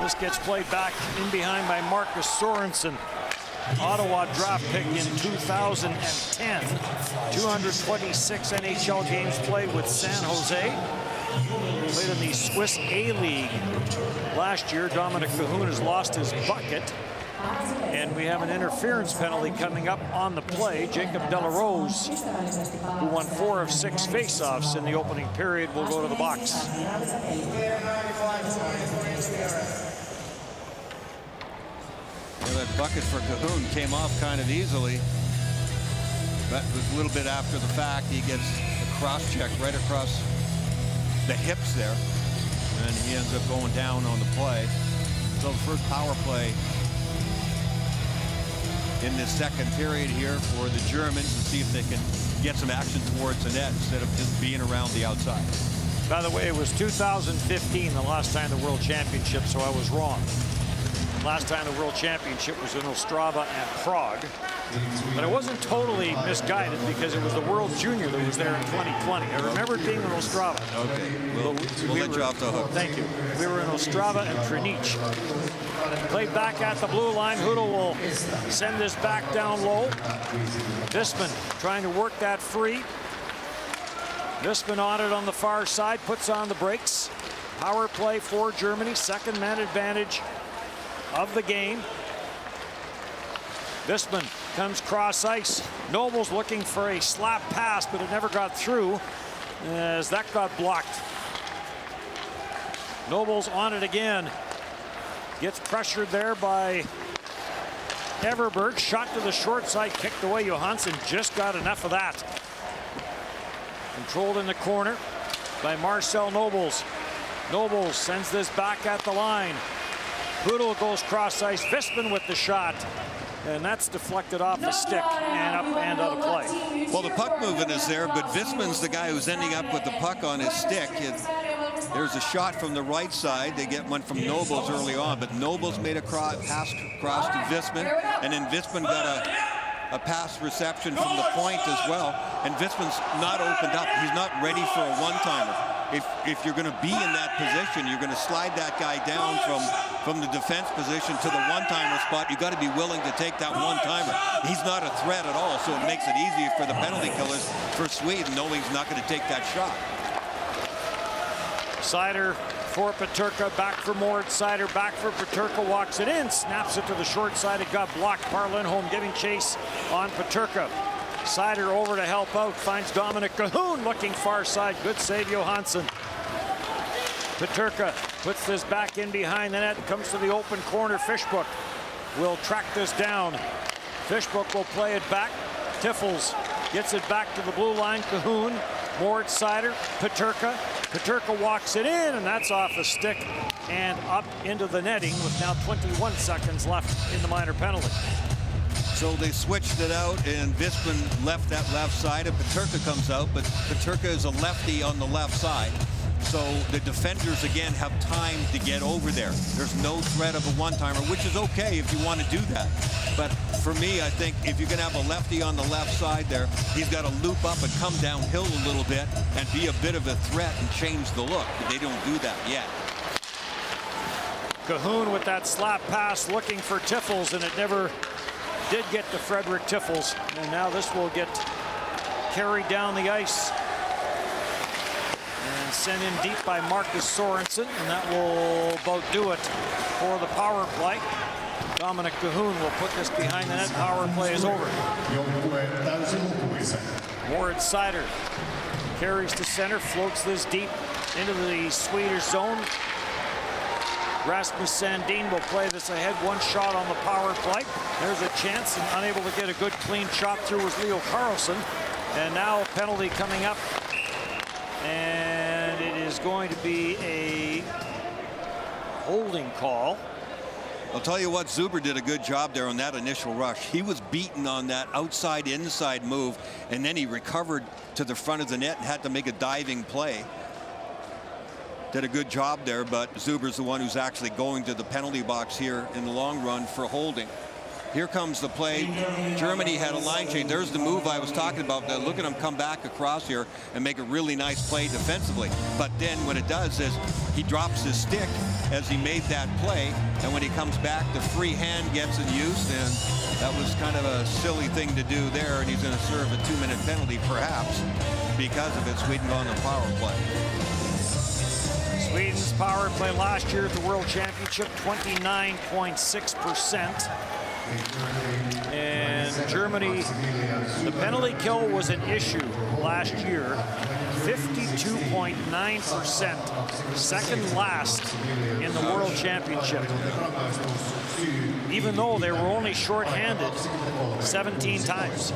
This gets played back in behind by Marcus Sorensen. Ottawa draft pick in 2010. 226 NHL games played with San Jose. Played in the Swiss A-League last year. Dominic Cahoon has lost his bucket. And we have an interference penalty coming up on the play. Jacob Delarose, who won 4 of 6 faceoffs in the opening period, will go to the box. That bucket for Cahoon came off kind of easily. That was a little bit after the fact. He gets a cross check right across the hips there, and he ends up going down on the play. So the first power play in this second period here for the Germans to see if they can get some action towards the net instead of just being around the outside. By the way, it was 2015, the last time the World Championship, so I was wrong. Last time the World Championship was in Ostrava and Prague. But I wasn't totally misguided because it was the World Junior that was there in 2020. I remember it being in Ostrava. Okay, we'll let you off the hook. Thank you. We were in Ostrava and Trinich. Played back at the blue line. Hudl will send this back down low. Visman trying to work that free. Visman on it on the far side, puts on the brakes. Power play for Germany. Second man advantage of the game. Visman comes cross ice. Nobles looking for a slap pass, but it never got through as that got blocked. Nobles on it again. Gets pressured there by Everberg. Shot to the short side, kicked away. Johansson just got enough of that. Controlled in the corner by Marcel Nobles. Nobles sends this back at the line. Poodle goes cross ice. Visman with the shot. And that's deflected off the stick and up and out of play. Well, the puck movement is there, but Visman's the guy who's ending up with the puck on his stick. There's a shot from the right side. They get one from Nobles early on, but Nobles made a pass across to Visman, and then Visman got a pass reception from the point as well. And Visman's not opened up. He's not ready for a one-timer. If you're going to be in that position, you're going to slide that guy down from the defense position to the one-timer spot. You got to be willing to take that one-timer. He's not a threat at all, so it makes it easier for the penalty killers for Sweden, knowing he's not going to take that shot. Seider for Peterka, back for Moritz Seider, back for Peterka, walks it in, snaps it to the short side. It got blocked. Par Lindholm giving chase on Peterka. Seider over to help out, finds Dominic Cahoon looking far side. Good save, Johansson. Peterka puts this back in behind the net, comes to the open corner. Fishbook will track this down. Fishbook will play it back. Tiffels gets it back to the blue line. Cahoon, Moritz Seider, Peterka. Peterka walks it in, and that's off the stick and up into the netting with now 21 seconds left in the minor penalty. So they switched it out, and Visman left that left side, and Peterka comes out, but Peterka is a lefty on the left side. So the defenders, again, have time to get over there. There's no threat of a one-timer, which is okay if you want to do that. But for me, I think if you're going to have a lefty on the left side there, he's got to loop up and come downhill a little bit and be a bit of a threat and change the look. But they don't do that yet. Cahoon with that slap pass looking for Tiffels, and it never did get to Frederick Tiffels. And now this will get carried down the ice and sent in deep by Marcus Sorensen, and that will about do it for the power play. Dominic Cahoon will put this behind the net. Power play is over. Moritz Seider carries to center, floats this deep into the Swedish zone. Rasmus Sandin will play this ahead. One shot on the power play. There's a chance, and unable to get a good clean shot through was Leo Carlson. And now a penalty coming up. And it is going to be a holding call. I'll tell you what, Zuber did a good job there on that initial rush. He was beaten on that outside-inside move, and then he recovered to the front of the net and had to make a diving play. Did a good job there, but Zuber's the one who's actually going to the penalty box here in the long run for holding. Here comes the play. Germany had a line change. There's the move I was talking about. Look at him come back across here and make a really nice play defensively. But then what it does is he drops his stick as he made that play, and when he comes back, the free hand gets in use, and that was kind of a silly thing to do there, and he's going to serve a 2-minute penalty perhaps because of it. Sweden on the power play. Sweden's power play last year at the World Championship, 29.6%. And Germany, the penalty kill was an issue last year, 52.9%, second last in the World Championship. Even though they were only shorthanded 17 times.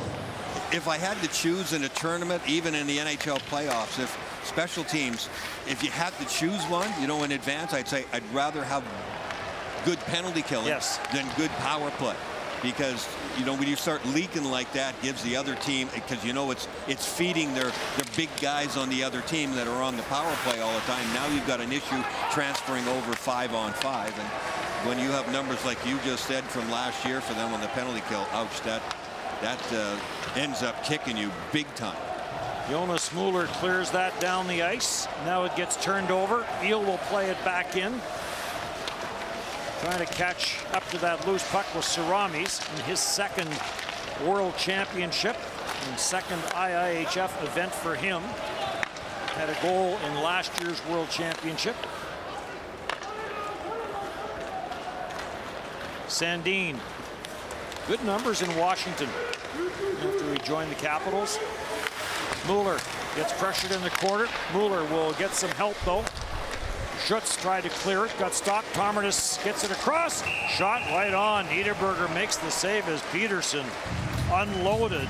If I had to choose in a tournament, even in the NHL playoffs, if special teams, if you had to choose one, you know, in advance, I'd say I'd rather have good penalty killing than good power play, because you know when you start leaking like that, gives the other team, because you know it's feeding their big guys on the other team that are on the power play all the time. Now you've got an issue transferring over 5-on-5, and when you have numbers like you just said from last year for them on the penalty kill, ouch, that ends up kicking you big time. Jonas Mueller clears that down the ice. Now it gets turned over. Eel will play it back in. Trying to catch up to that loose puck was Saramis in his second World Championship and second IIHF event for him. Had a goal in last year's World Championship. Sandin. Good numbers in Washington after he joined the Capitals. Mueller gets pressured in the corner. Mueller will get some help though. Schutz tried to clear it, got stopped. Tomertis gets it across. Shot right on. Niederberger makes the save as Peterson unloaded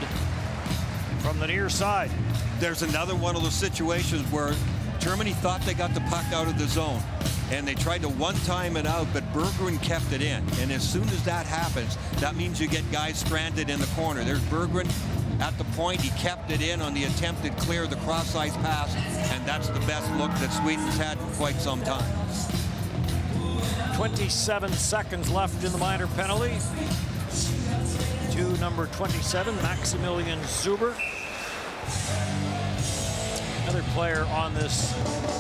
from the near side. There's another one of those situations where Germany thought they got the puck out of the zone, and they tried to one-time it out, but Berggren kept it in. And as soon as that happens, that means you get guys stranded in the corner. There's Berggren at the point. He kept it in on the attempted clear, the cross-ice pass, and that's the best look that Sweden's had in quite some time. 27 seconds left in the minor penalty. To number 27, Maximilian Zuber. Another player on this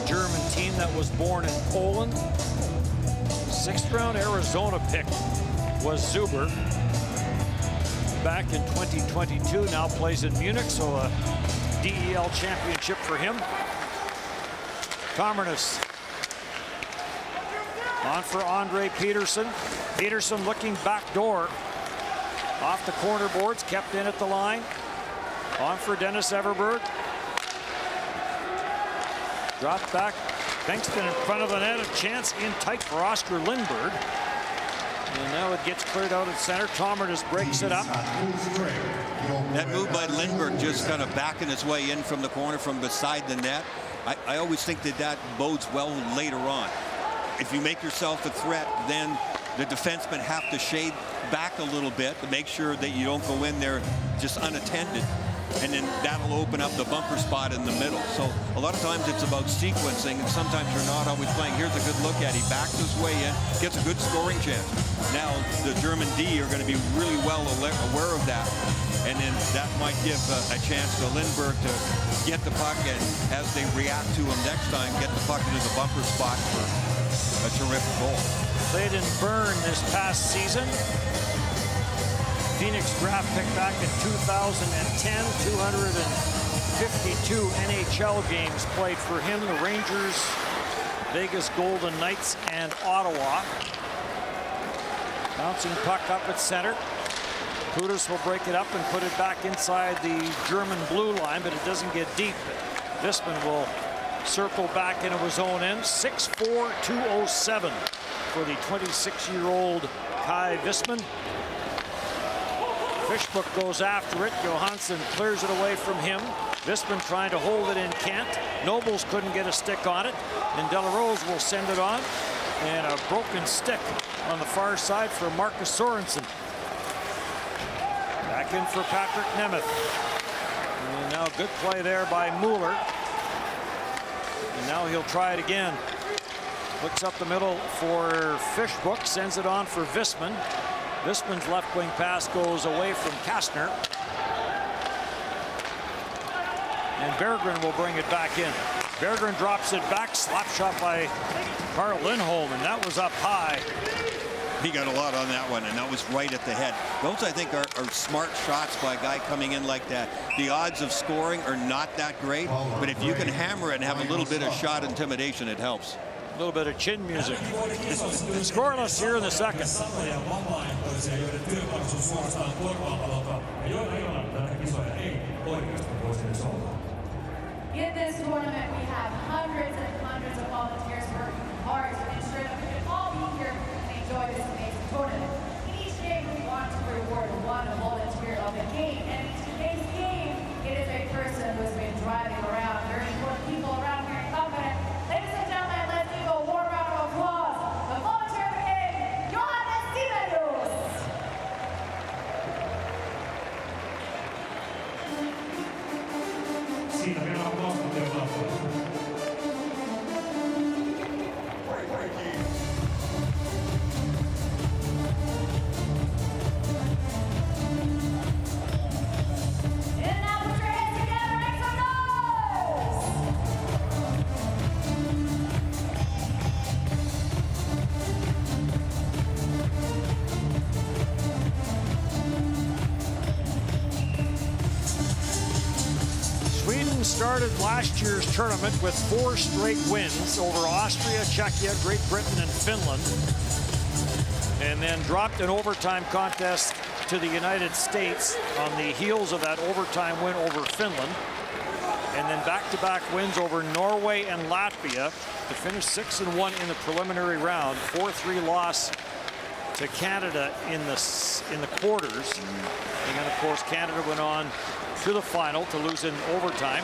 German team that was born in Poland. 6th round Arizona pick was Zuber. Back in 2022, now plays in Munich, so a DEL championship for him. Tomertis on for Andre Peterson. Peterson looking back door. Off the corner boards, kept in at the line. On for Dennis Everberg. Dropped back. Bankston in front of the net. A chance in tight for Oscar Lindberg. And now it gets cleared out at center. Tomertis breaks it up. That move by Lindberg, just kind of backing his way in from the corner from beside the net. I always think that that bodes well later on. If you make yourself a threat, then the defensemen have to shade back a little bit to make sure that you don't go in there just unattended. And then that'll open up the bumper spot in the middle. So a lot of times it's about sequencing, and sometimes you're not always playing. Here's a good look at it. He backs his way in, gets a good scoring chance. Now the German D are going to be really well aware of that. And then that might give a chance to Lindberg to get the puck, and as they react to him next time, get the puck into the bumper spot for a terrific goal. Played in Bern this past season. Phoenix draft pick back in 2010. 252 NHL games played for him. The Rangers, Vegas Golden Knights, and Ottawa. Bouncing puck up at center. Kudus will break it up and put it back inside the German blue line, but it doesn't get deep. Visman will circle back into his own end. 6'4", 207 for the 26-year-old Kai Visman. Fishbook goes after it. Johansson clears it away from him. Visman trying to hold it in Kent. Nobles couldn't get a stick on it. And Delarose will send it on. And a broken stick on the far side for Marcus Sorensen. Back in for Patrick Nemeth. And now good play there by Mueller. And now he'll try it again. Looks up the middle for Fishbook. Sends it on for Visman. Visman's left wing pass goes away from Kastner. And Berggren will bring it back in. Berggren drops it back. Slap shot by Carl Lindholm, and that was up high. He got a lot on that one, and that was right at the head. Those, I think, are smart shots by a guy coming in like that. The odds of scoring are not that great, but if you can hammer it and have a little bit of shot intimidation, it helps. A little bit of chin music. Scoreless here in the second. In this tournament, we have hundreds and hundreds of volunteers working hard to ensure that we can all be here and enjoy this amazing tournament. In each game, we want to reward one volunteer of the game, and in today's game, it is a person who has been driving around, very important people around here in Confident. Ladies and gentlemen, let's give a warm round of applause. The volunteer of the game, Johannes Sibelius. Siitä vielä on vastuutelua. And now put your hands together, make some noise! Sweden started last year's tournament with 4 straight wins over Austria, Czechia, Great Britain, and Finland. and then dropped an overtime contest to the United States on the heels of that overtime win over Finland. And then back-to-back wins over Norway and Latvia to finish 6-1 in the preliminary round. 4-3 loss to Canada in the quarters. And then, of course, Canada went on to the final to lose in overtime.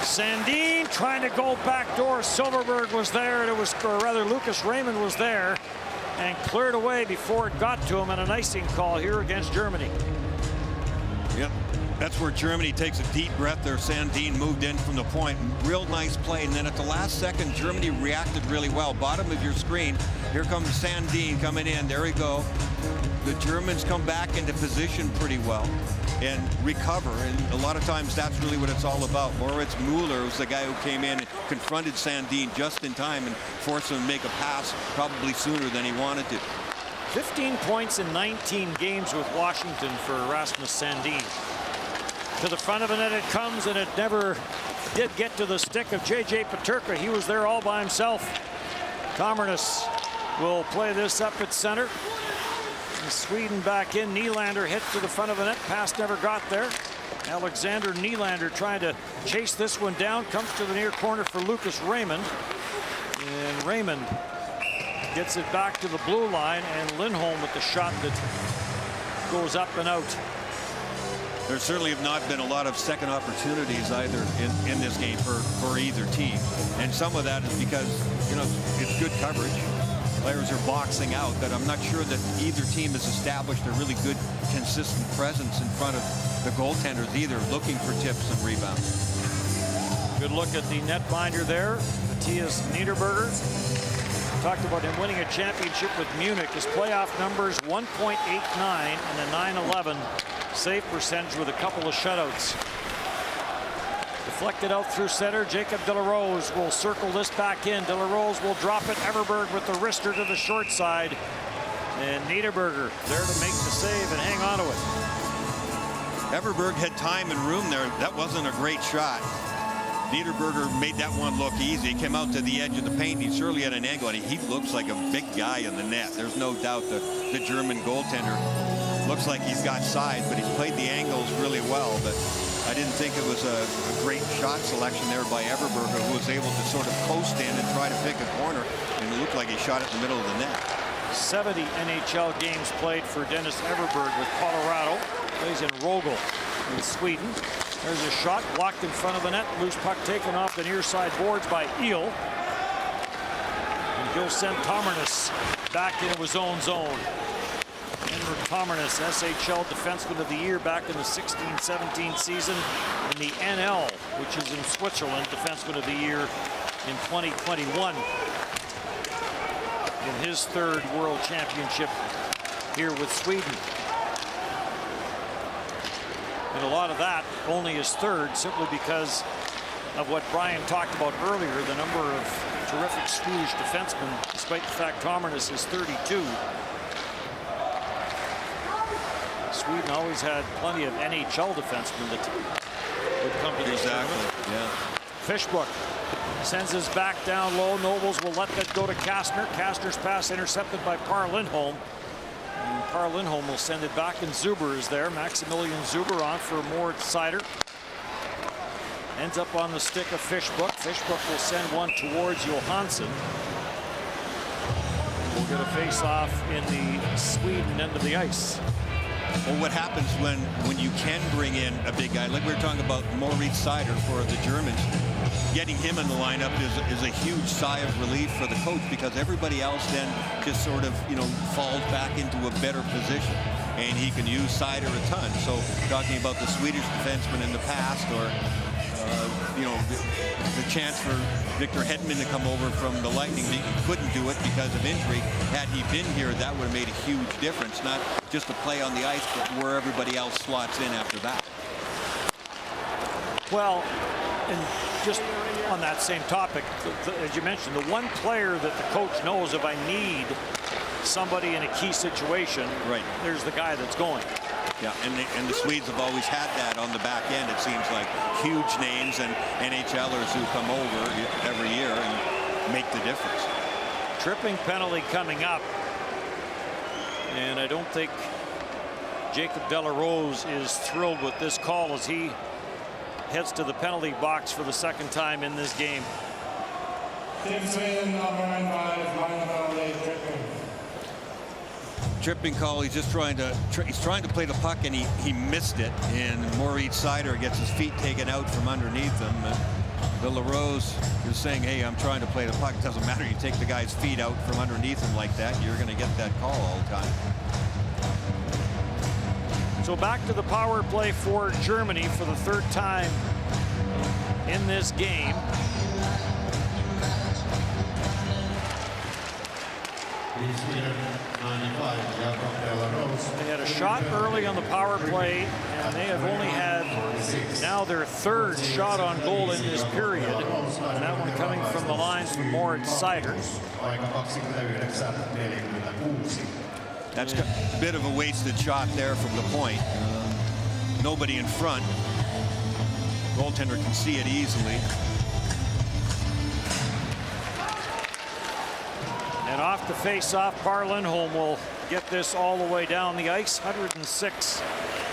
Sandin trying to go backdoor. Silverberg was there, and it was, or rather, Lucas Raymond was there and cleared away before it got to him, and an icing call here against Germany. Yep. That's where Germany takes a deep breath there. Sandin moved in from the point. Real nice play. And then at the last second, Germany reacted really well. Bottom of your screen, here comes Sandin coming in. There we go. The Germans come back into position pretty well and recover. And a lot of times that's really what it's all about. Moritz Mueller was the guy who came in and confronted Sandin just in time and forced him to make a pass probably sooner than he wanted to. 15 points in 19 games with Washington for Rasmus Sandin. To the front of the net it comes, and it never did get to the stick of J.J. Peterka. He was there all by himself. Tomarnis will play this up at center. And Sweden back in. Nylander hit to the front of the net. Pass never got there. Alexander Nylander trying to chase this one down. Comes to the near corner for Lucas Raymond. And Raymond gets it back to the blue line, and Lindholm with the shot that goes up and out. There certainly have not been a lot of second opportunities either in this game for either team. And some of that is because, you know, it's good coverage. Players are boxing out, but I'm not sure that either team has established a really good, consistent presence in front of the goaltenders either, looking for tips and rebounds. Good look at the netminder there, Matthias Niederberger. Talked about him winning a championship with Munich. His playoff numbers 1.89 and a .911 save percentage with a couple of shutouts. Deflected out through center. Jacob De La Rose will circle this back in. De La Rose will drop it. Everberg with the wrister to the short side. And Niederberger there to make the save and hang on to it. Everberg had time and room there. That wasn't a great shot. Niederberger made that one look easy. He came out to the edge of the paint. He surely had an angle, and he looks like a big guy in the net. There's no doubt the German goaltender looks like he's got size, but he's played the angles really well. But I didn't think it was a great shot selection there by Everberger, who was able to sort of coast in and try to pick a corner, and it looked like he shot it in the middle of the net. 70 NHL games played for Dennis Everberg with Colorado. Plays in Rögle in Sweden. There's a shot blocked in front of the net. Loose puck taken off the near side boards by Eel. And he'll send Tomarnis back into his own zone. Henrik Tomarnis, SHL Defenseman of the Year back in the 16-17 season. In the NL, which is in Switzerland, Defenseman of the Year in 2021. In his third World Championship here with Sweden. And a lot of that only his third, simply because of what Brian talked about earlier, the number of terrific Swedish defensemen, despite the fact Tomarnis is 32. Sweden always had plenty of NHL defensemen that would come to this tournament. Yeah. Fishbrook sends his back down low. Nobles will let that go to Kastner. Kastner's pass intercepted by Par Lindholm. And Par Lindholm will send it back, and Zuber is there. Maximilian Zuber on for Moritz Seider. Ends up on the stick of Fishbrook. Fishbrook will send one towards Johansson. We'll get a face-off in the Sweden end of the ice. Well, what happens when you can bring in a big guy, like we were talking about Moritz Seider for the Germans, getting him in the lineup is a huge sigh of relief for the coach, because everybody else then just sort of, you know, falls back into a better position, and he can use Seider a ton. So talking about the Swedish defenseman in the past, or you know, the chance for Victor Hedman to come over from the Lightning, he couldn't do it because of injury. Had he been here, that would have made a huge difference, not just a play on the ice, but where everybody else slots in after that. Well, and just on that same topic, as you mentioned, the one player that the coach knows, if I need somebody in a key situation, right, there's the guy that's going. Yeah, and the Swedes have always had that on the back end. It seems like huge names and NHLers who come over every year and make the difference. Tripping penalty coming up. And I don't think Jacob Delarose is thrilled with this call as he heads to the penalty box for the second time in this game. Team Sweden, number 95, minor penalty, tripping. Tripping call. He's just trying to play the puck, and he missed it. And Maurice Seider gets his feet taken out from underneath him. Delarose is saying, "Hey, I'm trying to play the puck. It doesn't matter. You take the guy's feet out from underneath him like that, you're going to get that call all the time." So back to the power play for Germany for the third time in this game. They had a shot early on the power play, and they have only had now their third shot on goal in this period. And that one coming from the lines from Moritz Seider. That's a bit of a wasted shot there from the point. Nobody in front. Goaltender can see it easily. And off the face-off, Par Lindholm will get this all the way down the ice. 106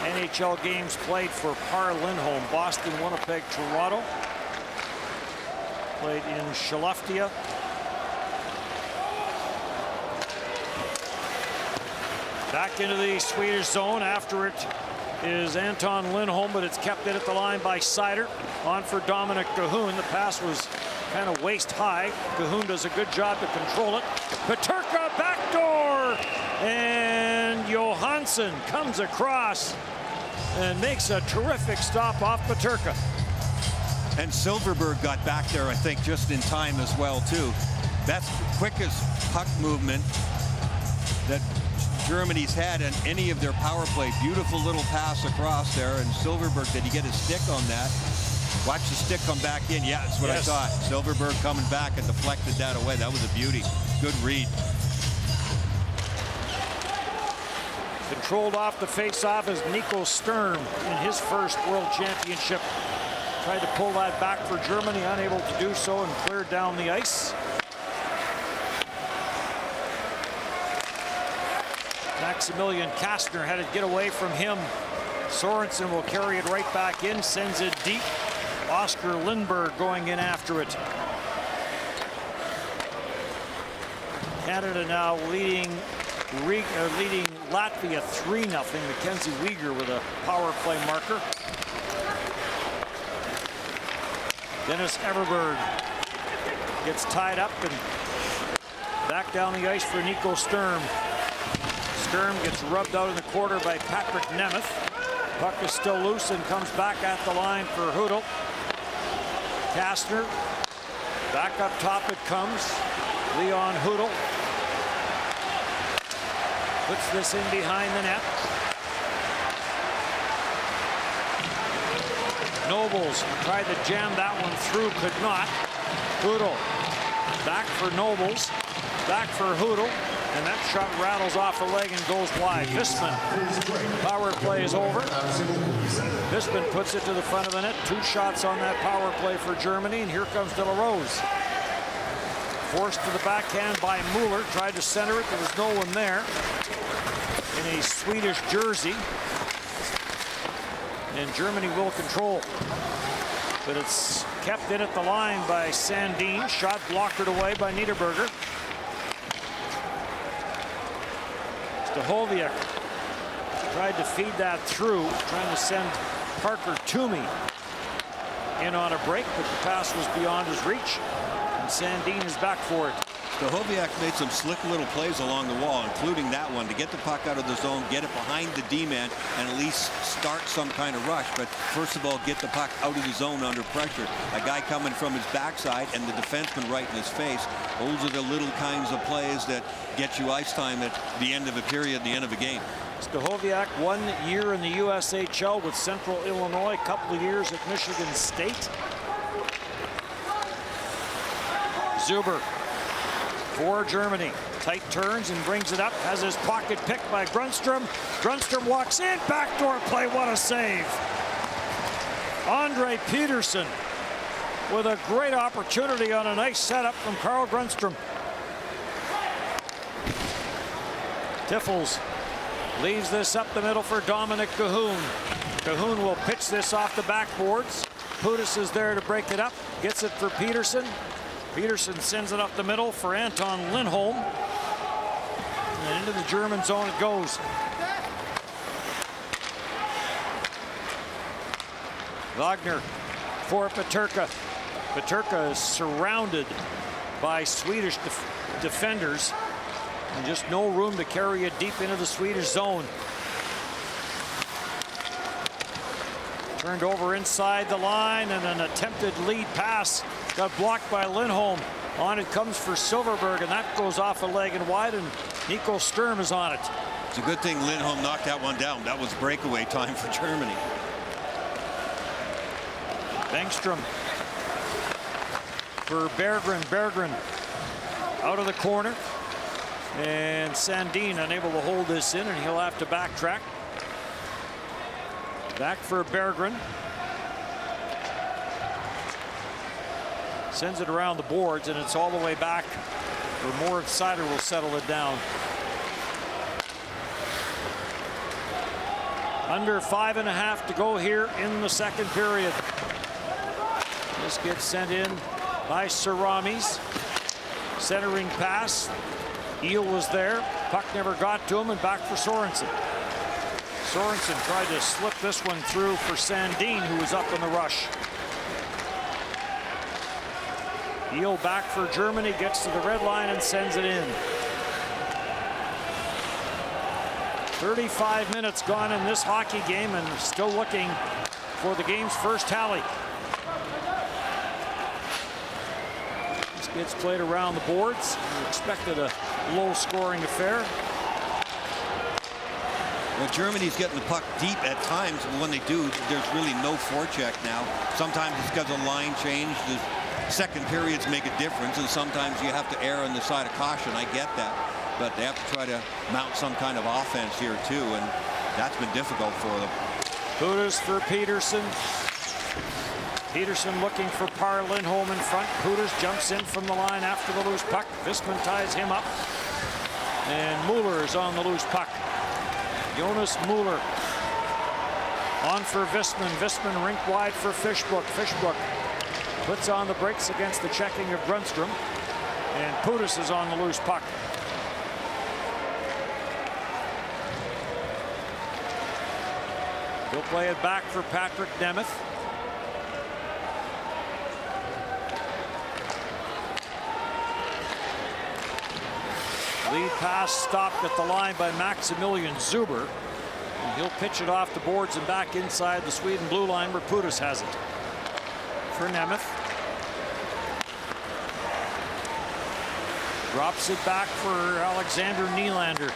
NHL games played for Par Lindholm. Boston, Winnipeg, Toronto. Played in Skellefteå. Back into the Swedish zone. After it is Anton Lindholm, but it's kept in at the line by Seider. On for Dominic Cahoon. The pass was kind of waist high. Cahoon does a good job to control it. Peterka backdoor, and Johansson comes across and makes a terrific stop off Peterka. And Silverberg got back there, I think, just in time as well, too. That's the quickest puck movement that Germany's had in any of their power play. Beautiful little pass across there, and Silverberg, did he get his stick on that? Watch the stick come back in. Yeah, that's what I thought. Silverberg coming back and deflected that away. That was a beauty. Good read. Controlled off the face-off is Nico Sturm in his first World Championship. Tried to pull that back for Germany, unable to do so, and cleared down the ice. Maximilian Kastner had to get away from him. Sorensen will carry it right back in, sends it deep. Oscar Lindberg going in after it. Canada now leading Latvia 3-0. Mackenzie Weegar with a power play marker. Dennis Everberg gets tied up and back down the ice for Nico Sturm. Sturm gets rubbed out in the quarter by Patrick Nemeth. Puck is still loose and comes back at the line for Hudel. Kastner, back up top it comes. Leon Hudel puts this in behind the net. Nobles tried to jam that one through, could not. Hudel back for Nobles, back for Hudel, and that shot rattles off the leg and goes wide. Visman, power play is over. Visman puts it to the front of the net. 2 shots on that power play for Germany, and here comes Delarose. Forced to the backhand by Mueller, tried to center it, there was no one there. In a Swedish jersey. And Germany will control. But it's kept in at the line by Sandin. Shot blockered away by Niederberger. Stahoviak tried to feed that through, trying to send Parker Toomey in on a break, but the pass was beyond his reach. And Sandin is back for it. Stahoviak made some slick little plays along the wall, including that one, to get the puck out of the zone, get it behind the D-man, and at least start some kind of rush. But first of all, get the puck out of the zone under pressure. A guy coming from his backside and the defenseman right in his face. Those are the little kinds of plays that get you ice time at the end of a period, the end of a game. Stahoviak 1 year in the USHL with Central Illinois, a couple of years at Michigan State. Zuber for Germany. Tight turns and brings it up. Has his pocket picked by Grundstrom. Grundstrom walks in. Backdoor play. What a save. Andre Peterson with a great opportunity on a nice setup from Carl Grundstrom. Tiffels Leaves this up the middle for Dominic Cahoon. Cahoon will pitch this off the backboards. Putis is there to break it up. Gets it for Peterson. Peterson sends it up the middle for Anton Lindholm. And into the German zone it goes. Wagner for Peterka. Peterka is surrounded by Swedish defenders. And just no room to carry it deep into the Swedish zone. Turned over inside the line, and an attempted lead pass got blocked by Lindholm. On it comes for Silverberg, and that goes off a leg and wide, and Nico Sturm is on it. It's a good thing Lindholm knocked that one down. That was breakaway time for Germany. Bengstrom for Berggren. Berggren out of the corner. And Sandin unable to hold this in, and he'll have to backtrack. Back for Berggren. Sends it around the boards, and it's all the way back where Moritz Seider will settle it down. Under 5.5 to go here in the second period. This gets sent in by Saramis. Centering pass. Eel was there. Puck never got to him, and back for Sorensen. Sorensen tried to slip this one through for Sandin, who was up in the rush. Eel back for Germany, gets to the red line and sends it in. 35 minutes gone in this hockey game, and still looking for the game's first tally. This gets played around the boards. We expected a low-scoring affair. Well, Germany's getting the puck deep at times, and when they do, there's really no forecheck now. Sometimes it's because of line change. The second periods make a difference, and sometimes you have to err on the side of caution. I get that. But they have to try to mount some kind of offense here, too, and that's been difficult for them. Putis for Peterson. Peterson looking for Par Lindholm in front. Putis jumps in from the line after the loose puck. Visman ties him up. And Mueller is on the loose puck. Jonas Mueller on for Visman. Visman rink wide for Fishbrook. Fishbrook puts on the brakes against the checking of Grundstrom. And Putis is on the loose puck. He'll play it back for Patrick Nemeth. Lead pass stopped at the line by Maximilian Zuber. And he'll pitch it off the boards and back inside the Sweden blue line where Putis has it. For Nemeth. Drops it back for Alexander Nylander.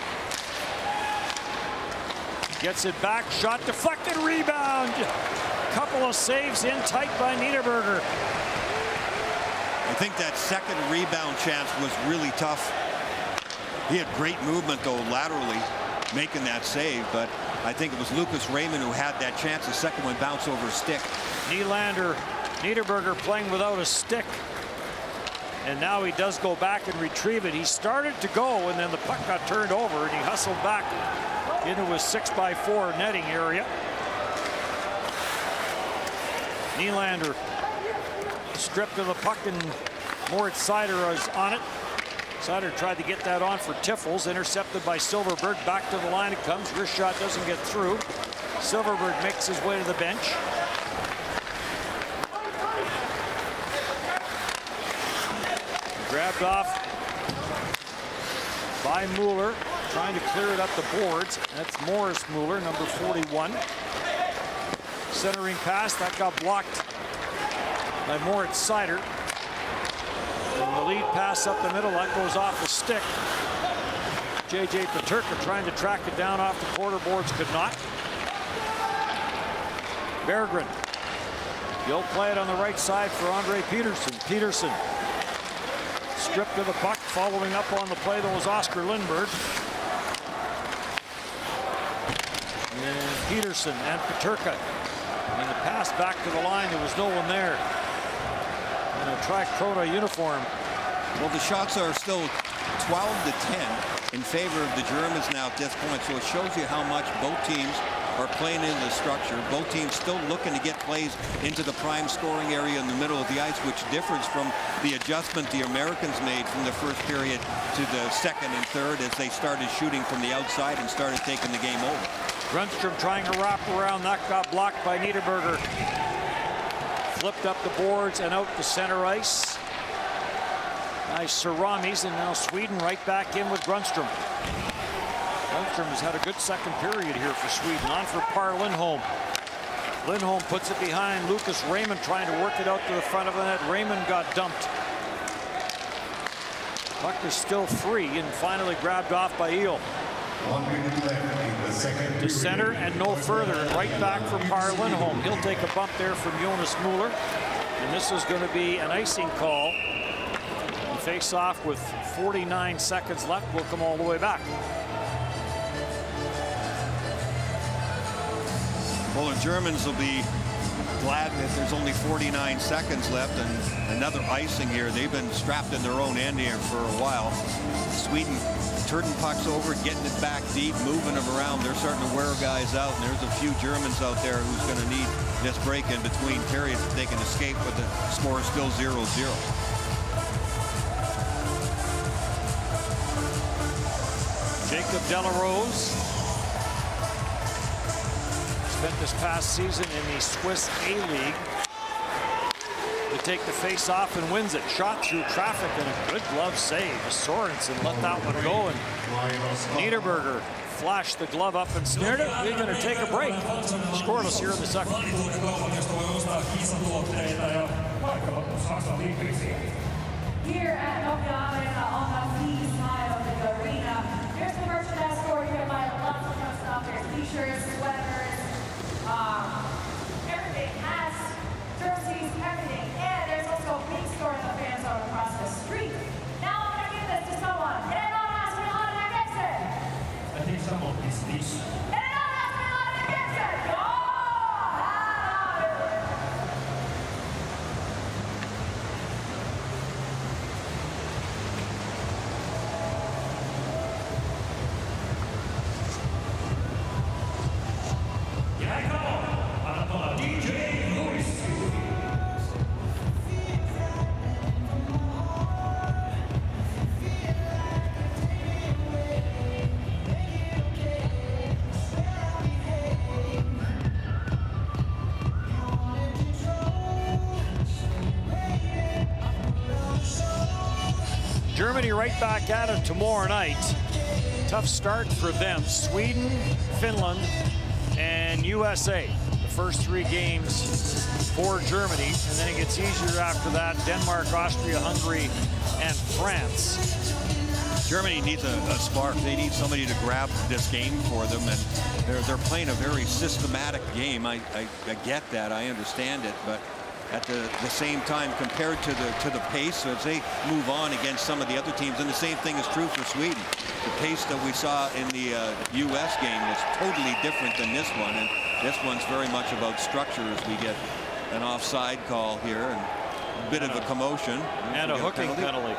Gets it back, shot deflected, rebound. Couple of saves in tight by Niederberger. I think that second rebound chance was really tough. He had great movement, though, laterally, making that save, but I think it was Lucas Raymond who had that chance. The second one bounced over a stick. Nylander, Niederberger playing without a stick. And now he does go back and retrieve it. He started to go, and then the puck got turned over, and he hustled back into his 6x4 netting area. Nylander stripped of the puck, and Moritz Seider is on it. Seider tried to get that on for Tiffels, intercepted by Silverberg. Back to the line it comes. Wrist shot doesn't get through. Silverberg makes his way to the bench. Grabbed off by Mueller, trying to clear it up the boards. That's Morris Mueller, number 41. Centering pass, that got blocked by Moritz Seider. And the lead pass up the middle, that goes off the stick. J.J. Peterka trying to track it down off the quarter boards, could not. Berggren. He'll play it on the right side for Andre Peterson. Peterson stripped of the puck, following up on the play that was Oscar Lindberg. And Peterson and Peterka. And the pass back to the line, there was no one there. In a Tricrona uniform. Well, the shots are still 12-10 in favor of the Germans now at this point. So it shows you how much both teams are playing into the structure. Both teams still looking to get plays into the prime scoring area in the middle of the ice, which differs from the adjustment the Americans made from the first period to the second and third as they started shooting from the outside and started taking the game over. Grundstrom trying to wrap around. That got blocked by Niederberger. Flipped up the boards and out to center ice. Nice Saramis, and now Sweden right back in with Grundstrom. Grundstrom has had a good second period here for Sweden. On for Par Lindholm. Lindholm puts it behind Lucas Raymond, trying to work it out to the front of the net. Raymond got dumped. Puck is still free and finally grabbed off by Eel. 1 minute left in the second To center and no further, and right back for Par Lindholm. He'll take a bump there from Jonas Mueller, and this is going to be an icing call. The face-off with 49 seconds left will come all the way back. Well, the Germans will be glad that there's only 49 seconds left and another icing here. They've been strapped in their own end here for a while. Sweden turning pucks over, getting it back deep, moving them around. They're starting to wear guys out, and there's a few Germans out there who's going to need this break in between periods if they can escape with the score still 0-0. Jacob Delarose spent this past season in the Swiss A-League to take the face-off and wins it. Shot through traffic and a good glove save. Sorensen let that one go, and Niederberger flashed the glove up and snared it. We're going to take a break. Scoreless here in the second. Here at Nokia Arena on the east side of the arena, here's the merchandise store. You can buy lots of fun stuff. There's t-shirts, sweaters, everything has jerseys, everything. And there's also a big store in the fan zone across the street. Now I'm going to give this to someone. And I don't ask me how to get it. I think someone is this. And I don't ask me how to get it. Oh, Germany right back at it tomorrow night. Tough start for them. Sweden, Finland, and USA. The first 3 games for Germany, and then it gets easier after that. Denmark, Austria, Hungary, and France. Germany needs a spark. They need somebody to grab this game for them, and they're playing a very systematic game. I get that. I understand it, but at the same time, compared to the pace as they move on against some of the other teams, and the same thing is true for Sweden. The pace that we saw in the U.S. game was totally different than this one, and this one's very much about structure as we get an offside call here and a bit of a commotion. And a hooking penalty.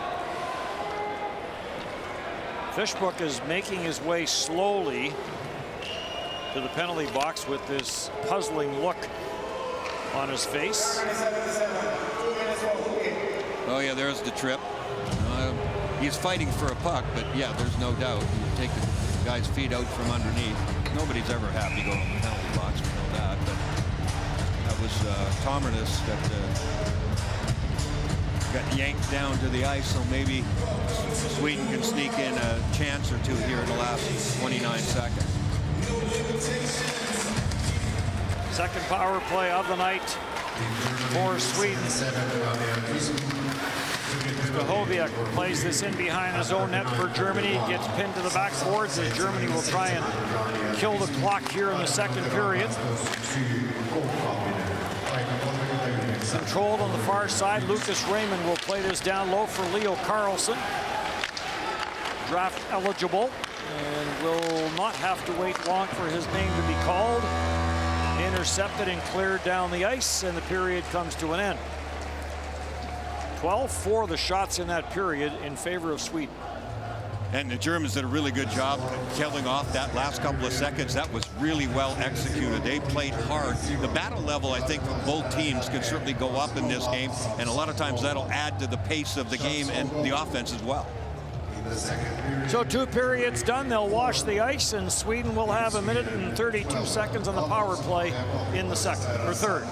Fishbook is making his way slowly to the penalty box with this puzzling look on his face. Oh yeah, there's the trip. He's fighting for a puck, but yeah, there's no doubt. You take the guy's feet out from underneath. Nobody's ever happy going in the penalty box, we know that. But that was Tomernes that got yanked down to the ice, so maybe Sweden can sneak in a chance or two here in the last 29 seconds. Second power play of the night for Sweden. Stahoviak plays this in behind his own net for Germany. Gets pinned to the backboards as Germany will try and kill the clock here in the second period. Controlled on the far side. Lucas Raymond will play this down low for Leo Carlson. Draft eligible and will not have to wait long for his name to be called. Intercepted and cleared down the ice, and the period comes to an end. 12 for the shots in that period in favor of Sweden. And the Germans did a really good job killing off that last couple of seconds. That was really well executed. They played hard. The battle level, I think, of both teams can certainly go up in this game, and a lot of times that'll add to the pace of the game and the offense as well. So 2 periods done. They'll wash the ice, and Sweden will have 1 minute and 32 seconds on the power play in the second, or third.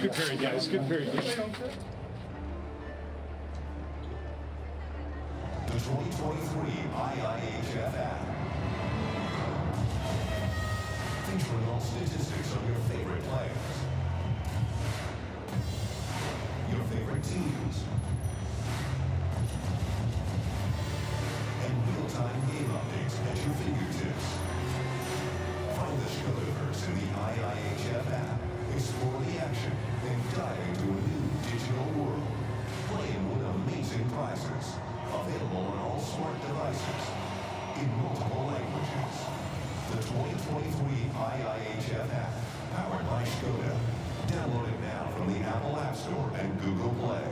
Good period, guys. Good period. The 2023 IIHF app. Featuring all statistics on your favorite players, your favorite teams, and real-time game updates at your fingertips. Find the Showverse in the IIHF app. Explore the action and dive into a new digital world. Play and win amazing prizes. Available on all smart devices in multiple languages. The 2023 IIHF app, powered by Skoda. Download it now from the Apple App Store and Google Play.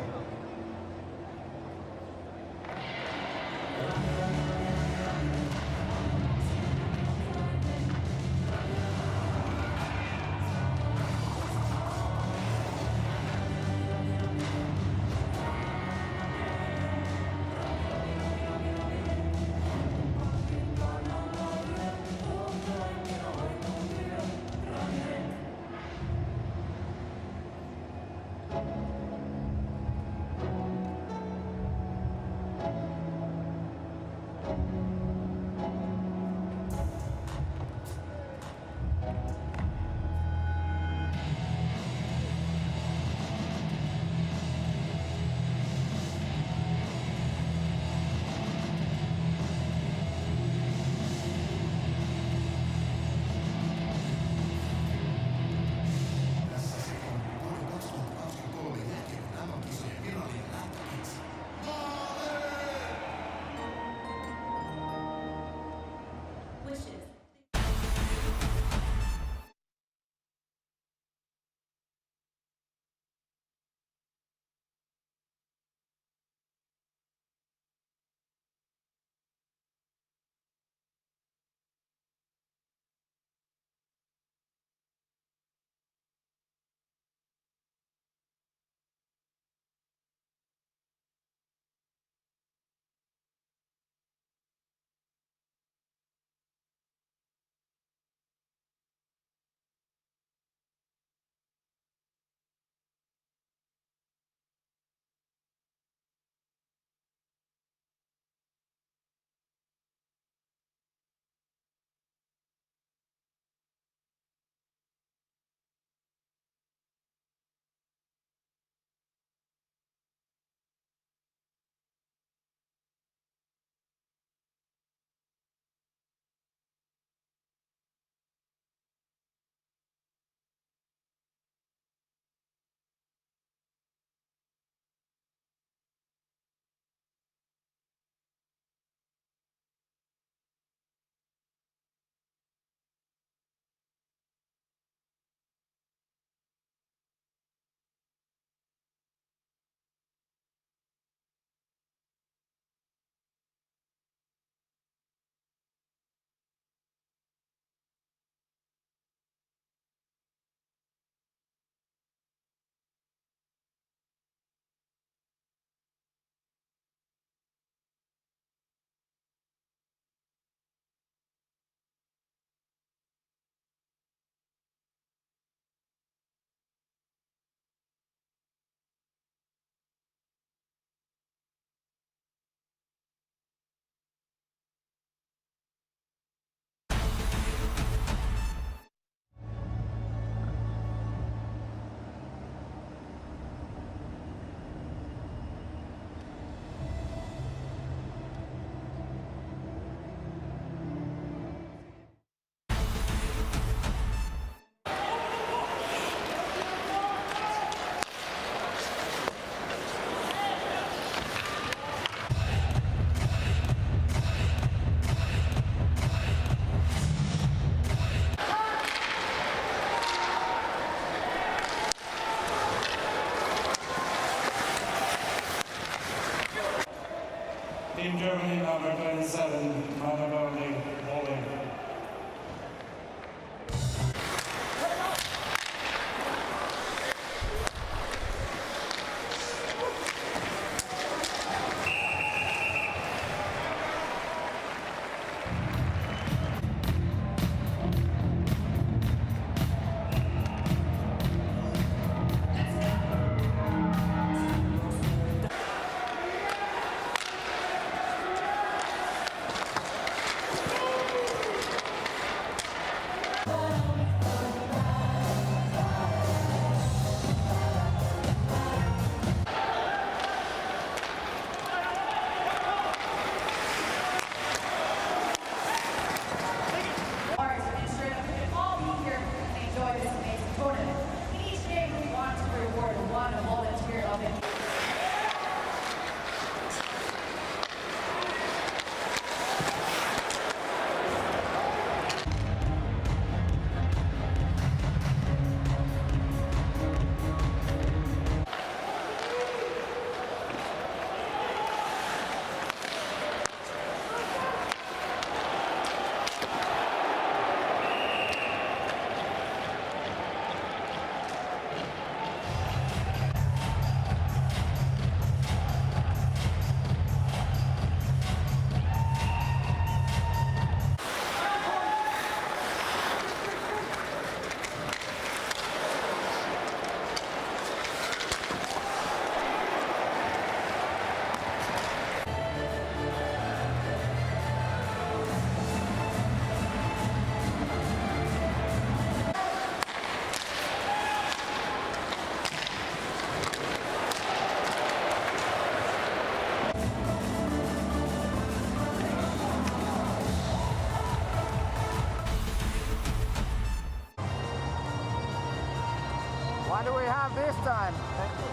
What do we have this time? Thank you.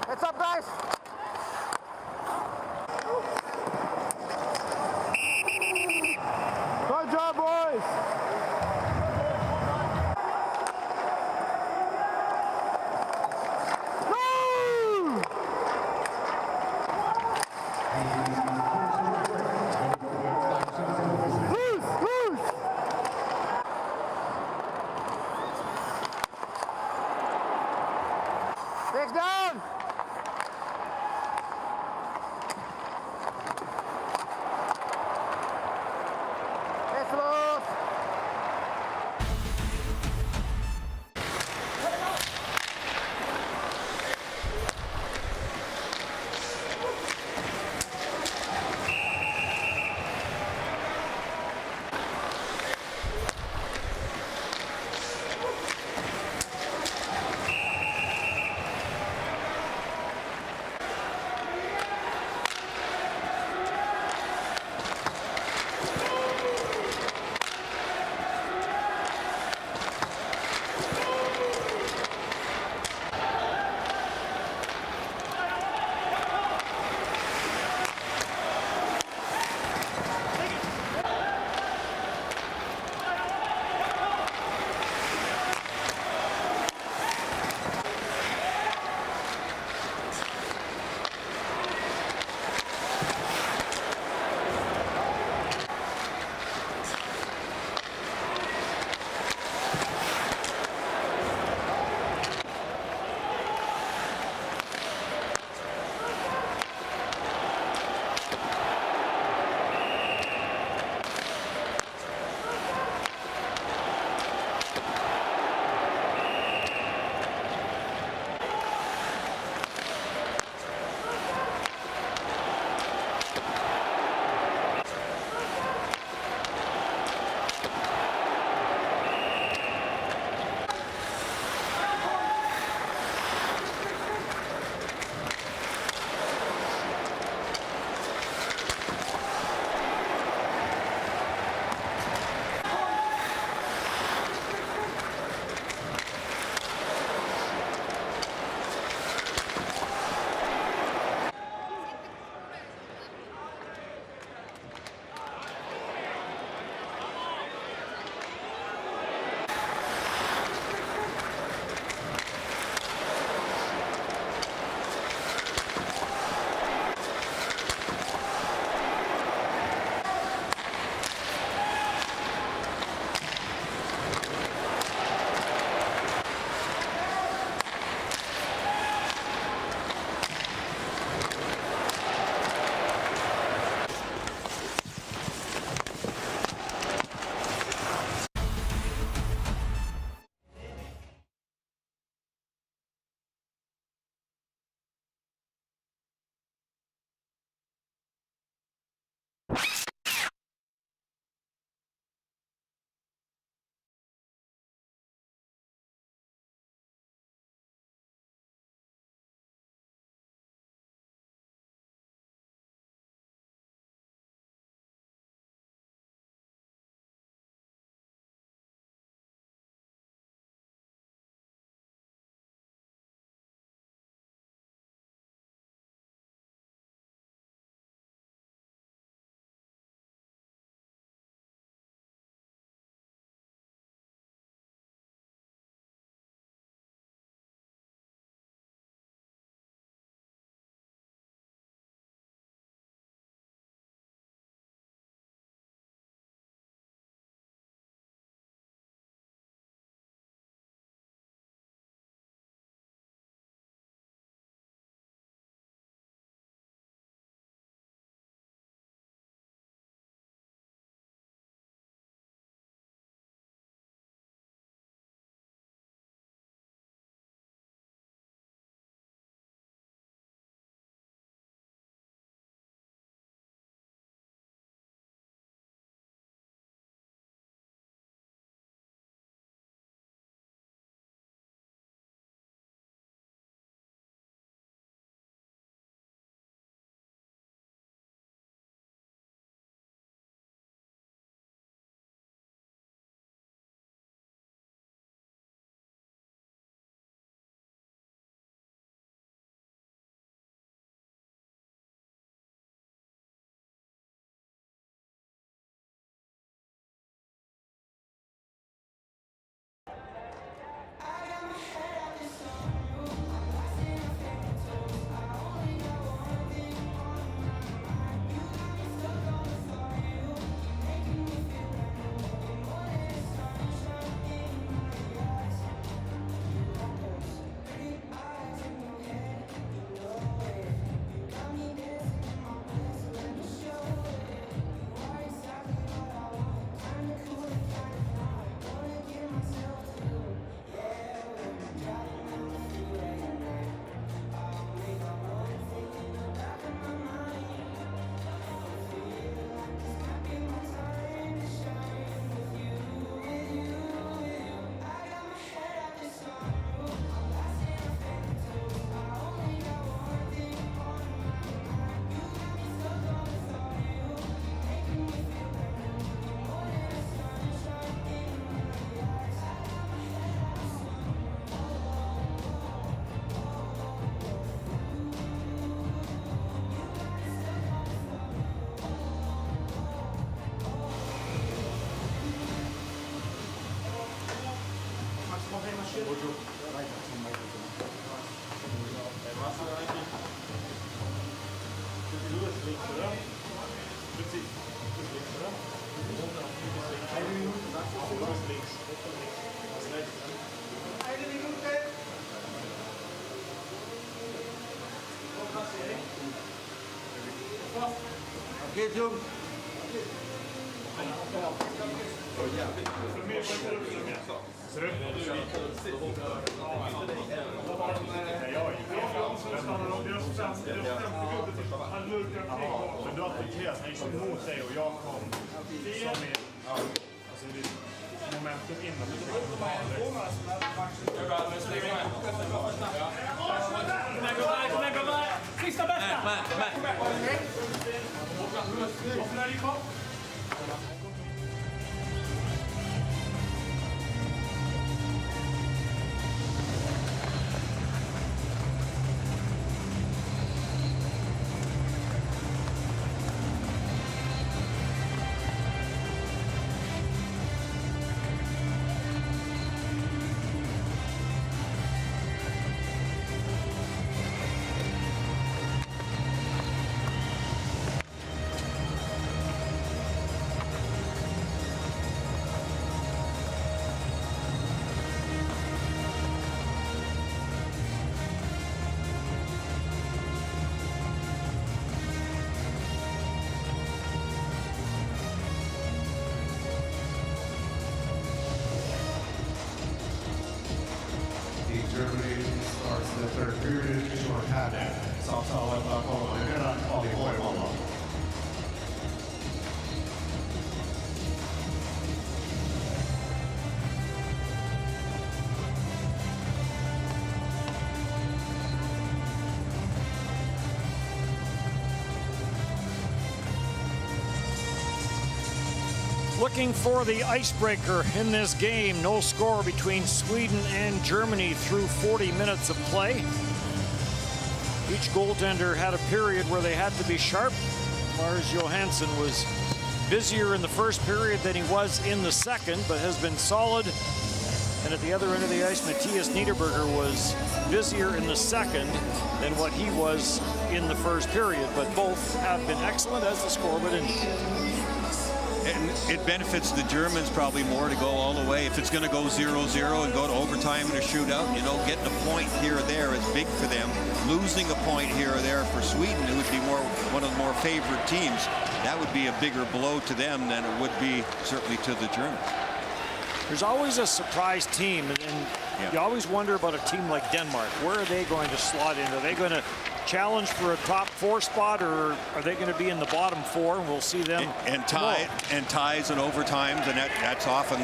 What's up, guys? Good job, boys. Woo! Loose! Six down! It's loose! Men då attackeras han liksom mot dig och jag kom som är momentum innan sista bästa! Germany starts the third period, short-handed. Saksa aloittaa kolmannen erän alivoimalla. Looking for the icebreaker in this game. No score between Sweden and Germany through 40 minutes of play. Each goaltender had a period where they had to be sharp. Lars Johansson was busier in the first period than he was in the second, but has been solid. And at the other end of the ice, Matthias Niederberger was busier in the second than what he was in the first period. But both have been excellent, as the score would indicate. And it benefits the Germans probably more to go all the way. If it's going to go 0-0 and go to overtime and a shootout, you know, getting a point here or there is big for them. Losing a point here or there for Sweden, who would be one of the more favored teams, that would be a bigger blow to them than it would be certainly to the Germans. There's always a surprise team, and you always wonder about a team like Denmark. Where are they going to slot in? Are they going to challenge for a top 4 spot, or are they going to be in the bottom 4? And we'll see them. And ties and overtimes, and that's often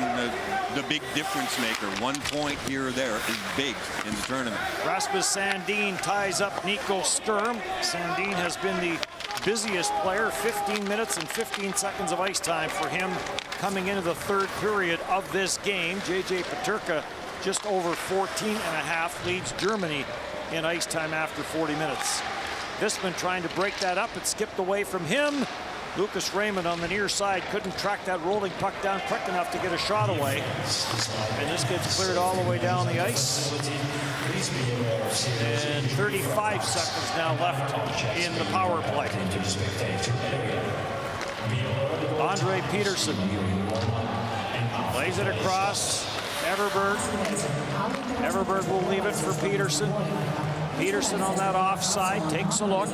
the big difference maker. 1 point here or there is big in the tournament. Rasmus Sandin ties up Nico Sturm. Sandin has been the busiest player. 15 minutes and 15 seconds of ice time for him coming into the third period of this game. J.J. Peterka just over 14.5 leads Germany in ice time after 40 minutes. Visman trying to break that up. It skipped away from him. Lucas Raymond on the near side couldn't track that rolling puck down quick enough to get a shot away. And this gets cleared all the way down the ice. And 35 seconds now left in the power play. Andre Peterson plays it across. Everberg. Everberg will leave it for Peterson. Peterson on that offside, takes a look.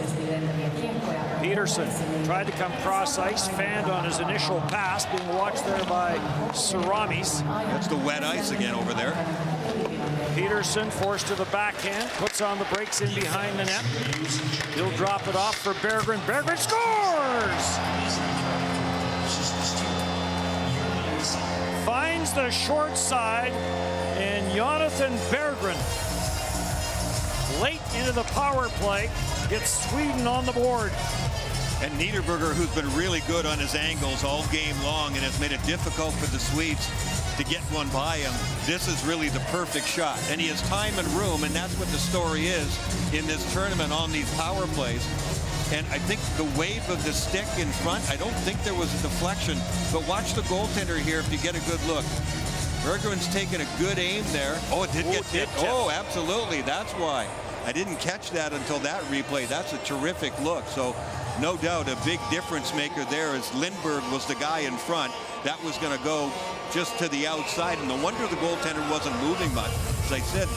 Peterson tried to come cross ice, fanned on his initial pass, being watched there by Saramis. That's the wet ice again over there. Peterson forced to the backhand, puts on the brakes in behind the net. He'll drop it off for Berggren. Berggren scores! Finds the short side, and Jonathan Berggren, late into the power play, gets Sweden on the board. And Niederberger, who's been really good on his angles all game long and has made it difficult for the Swedes to get one by him. This is really the perfect shot. And he has time and room, and that's what the story is in this tournament on these power plays. And I think the wave of the stick in front, I don't think there was a deflection. But watch the goaltender here if you get a good look. Berggren's taken a good aim there. Oh, it did get tipped. Oh, absolutely. That's why. I didn't catch that until that replay. That's a terrific look. So no doubt a big difference maker there as Lindberg was the guy in front. That was going to go just to the outside. And no wonder the goaltender wasn't moving much. As I said,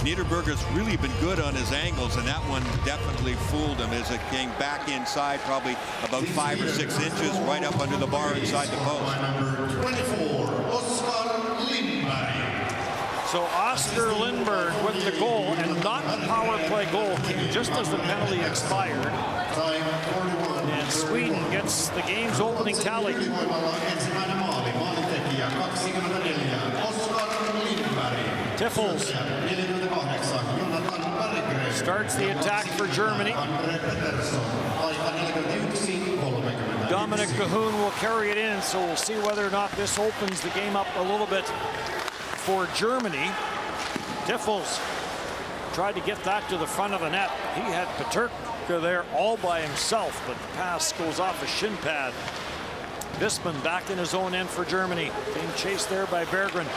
Niederberger's really been good on his angles, and that one definitely fooled him as it came back inside, probably about 5 or 6 inches, right up under the bar inside the post. Number 24, Oskar Lindberg. So Oskar Lindberg with the goal, and not a power play goal, came just as the penalty expired. And Sweden gets the game's opening tally. Tiffels starts the attack for Germany. Dominic Cahoon will carry it in, so we'll see whether or not this opens the game up a little bit for Germany. Tiffels tried to get that to the front of the net. He had Peterka there all by himself, but the pass goes off a shin pad. Wisman back in his own end for Germany. Being chased there by Berggren.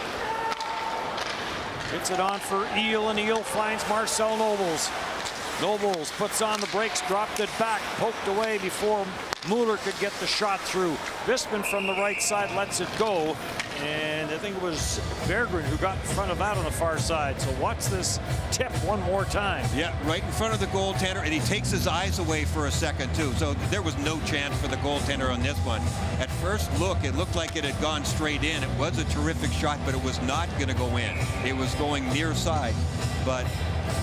Hits it on for Eel, and Eel finds Marcel Nobles. Nobles puts on the brakes, dropped it back, poked away before Mueller could get the shot through. Wisman from the right side lets it go. And I think it was Berggren who got in front of that on the far side. So watch this tip one more time. Yeah, right in front of the goaltender, and he takes his eyes away for a second, too. So there was no chance for the goaltender on this one. At first look, it looked like it had gone straight in. It was a terrific shot, but it was not going to go in. It was going near side. But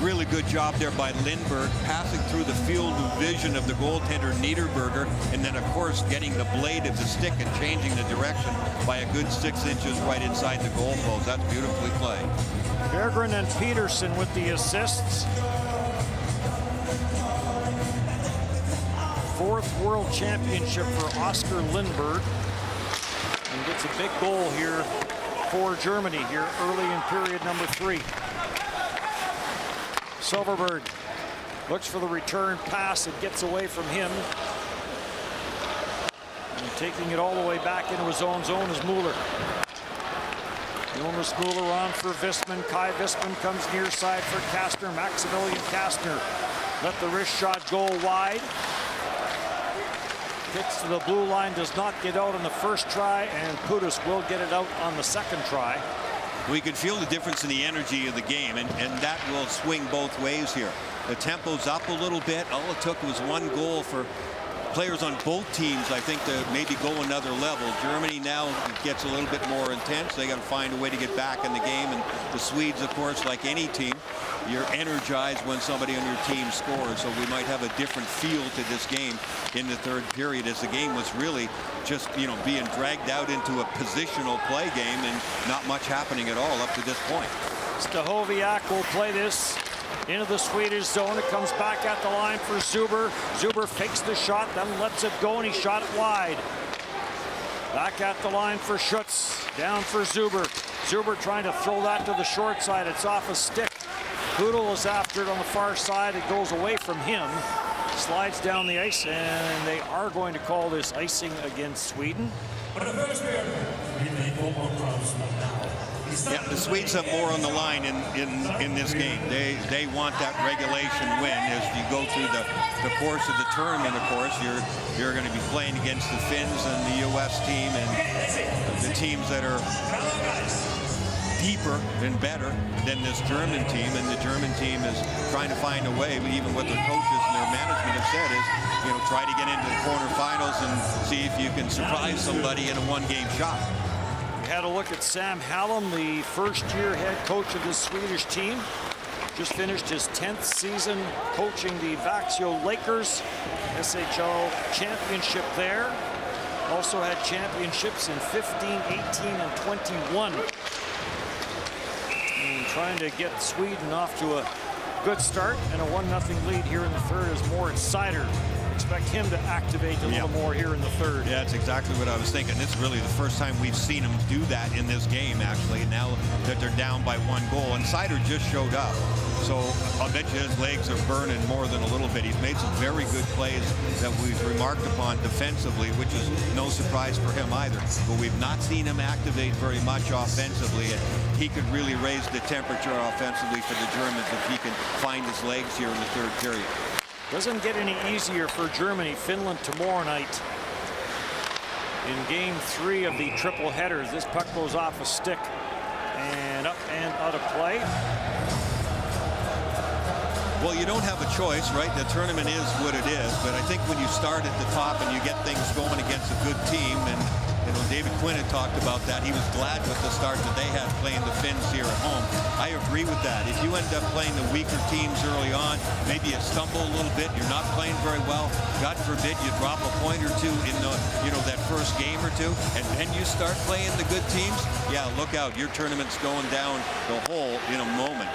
really good job there by Lindberg, passing through the field of vision of the goaltender Niederberger, and then of course getting the blade of the stick and changing the direction by a good 6 inches right inside the goal post. That's beautifully played. Berggren and Peterson with the assists. 4th World Championship for Oskar Lindberg, and gets a big goal here for Germany here early in period number 3. Silverberg looks for the return pass. It gets away from him. And taking it all the way back into his own zone is Mueller. Jonas Mueller on for Wisman. Kai Wisman comes near side for Kastner. Maximilian Kastner let the wrist shot go wide. Hits to the blue line, does not get out on the first try, and Pudas will get it out on the second try. We could feel the difference in the energy of the game, and that will swing both ways here. The tempo's up a little bit. All it took was one goal for players on both teams, I think, to maybe go another level. Germany now gets a little bit more intense. They got to find a way to get back in the game. And the Swedes, of course, like any team, you're energized when somebody on your team scores. So we might have a different feel to this game in the third period, as the game was really just, being dragged out into a positional play game and not much happening at all up to this point. Stahoviak will play this into the Swedish zone. It comes back at the line for Zuber. Zuber fakes the shot, then lets it go, and he shot it wide. Back at the line for Schutz. Down for Zuber. Zuber trying to throw that to the short side. It's off a stick. Kudel is after it on the far side. It goes away from him. Slides down the ice, and they are going to call this icing against Sweden. Yeah, the Swedes have more on the line in this game. They want that regulation win. As you go through the course of the tournament, of course, you're going to be playing against the Finns and the U.S. team and the teams that are deeper and better than this German team. And the German team is trying to find a way, even what their coaches and their management have said is, try to get into the quarterfinals and see if you can surprise somebody in a one-game shot. We had a look at Sam Hallam, the first-year head coach of the Swedish team. Just finished his 10th season coaching the Vaxio Lakers. SHL championship there. Also had championships in 15, 18, and 21. And trying to get Sweden off to a good start, and a 1-0 lead here in the third as Moritz Seider expect him to activate a little more here in the third. Yeah, that's exactly what I was thinking. This is really the first time we've seen him do that in this game, actually. Now that they're down by 1 goal, and Sider just showed up. So I'll bet you his legs are burning more than a little bit. He's made some very good plays that we've remarked upon defensively, which is no surprise for him either. But we've not seen him activate very much offensively, and he could really raise the temperature offensively for the Germans if he can find his legs here in the third period. Doesn't get any easier for Germany. Finland tomorrow night in game 3 of the triple headers. This puck goes off a stick and up and out of play. Well, you don't have a choice, right? The tournament is what it is, but I think when you start at the top and you get things going against a good team, and you know, David Quinn had talked about that. He was glad with the start that they had playing the Finns here at home. I agree with that. If you end up playing the weaker teams early on, maybe you stumble a little bit, you're not playing very well, God forbid you drop a point or two in the, you know, that first game or two, and then you start playing the good teams, yeah, look out. Your tournament's going down the hole in a moment.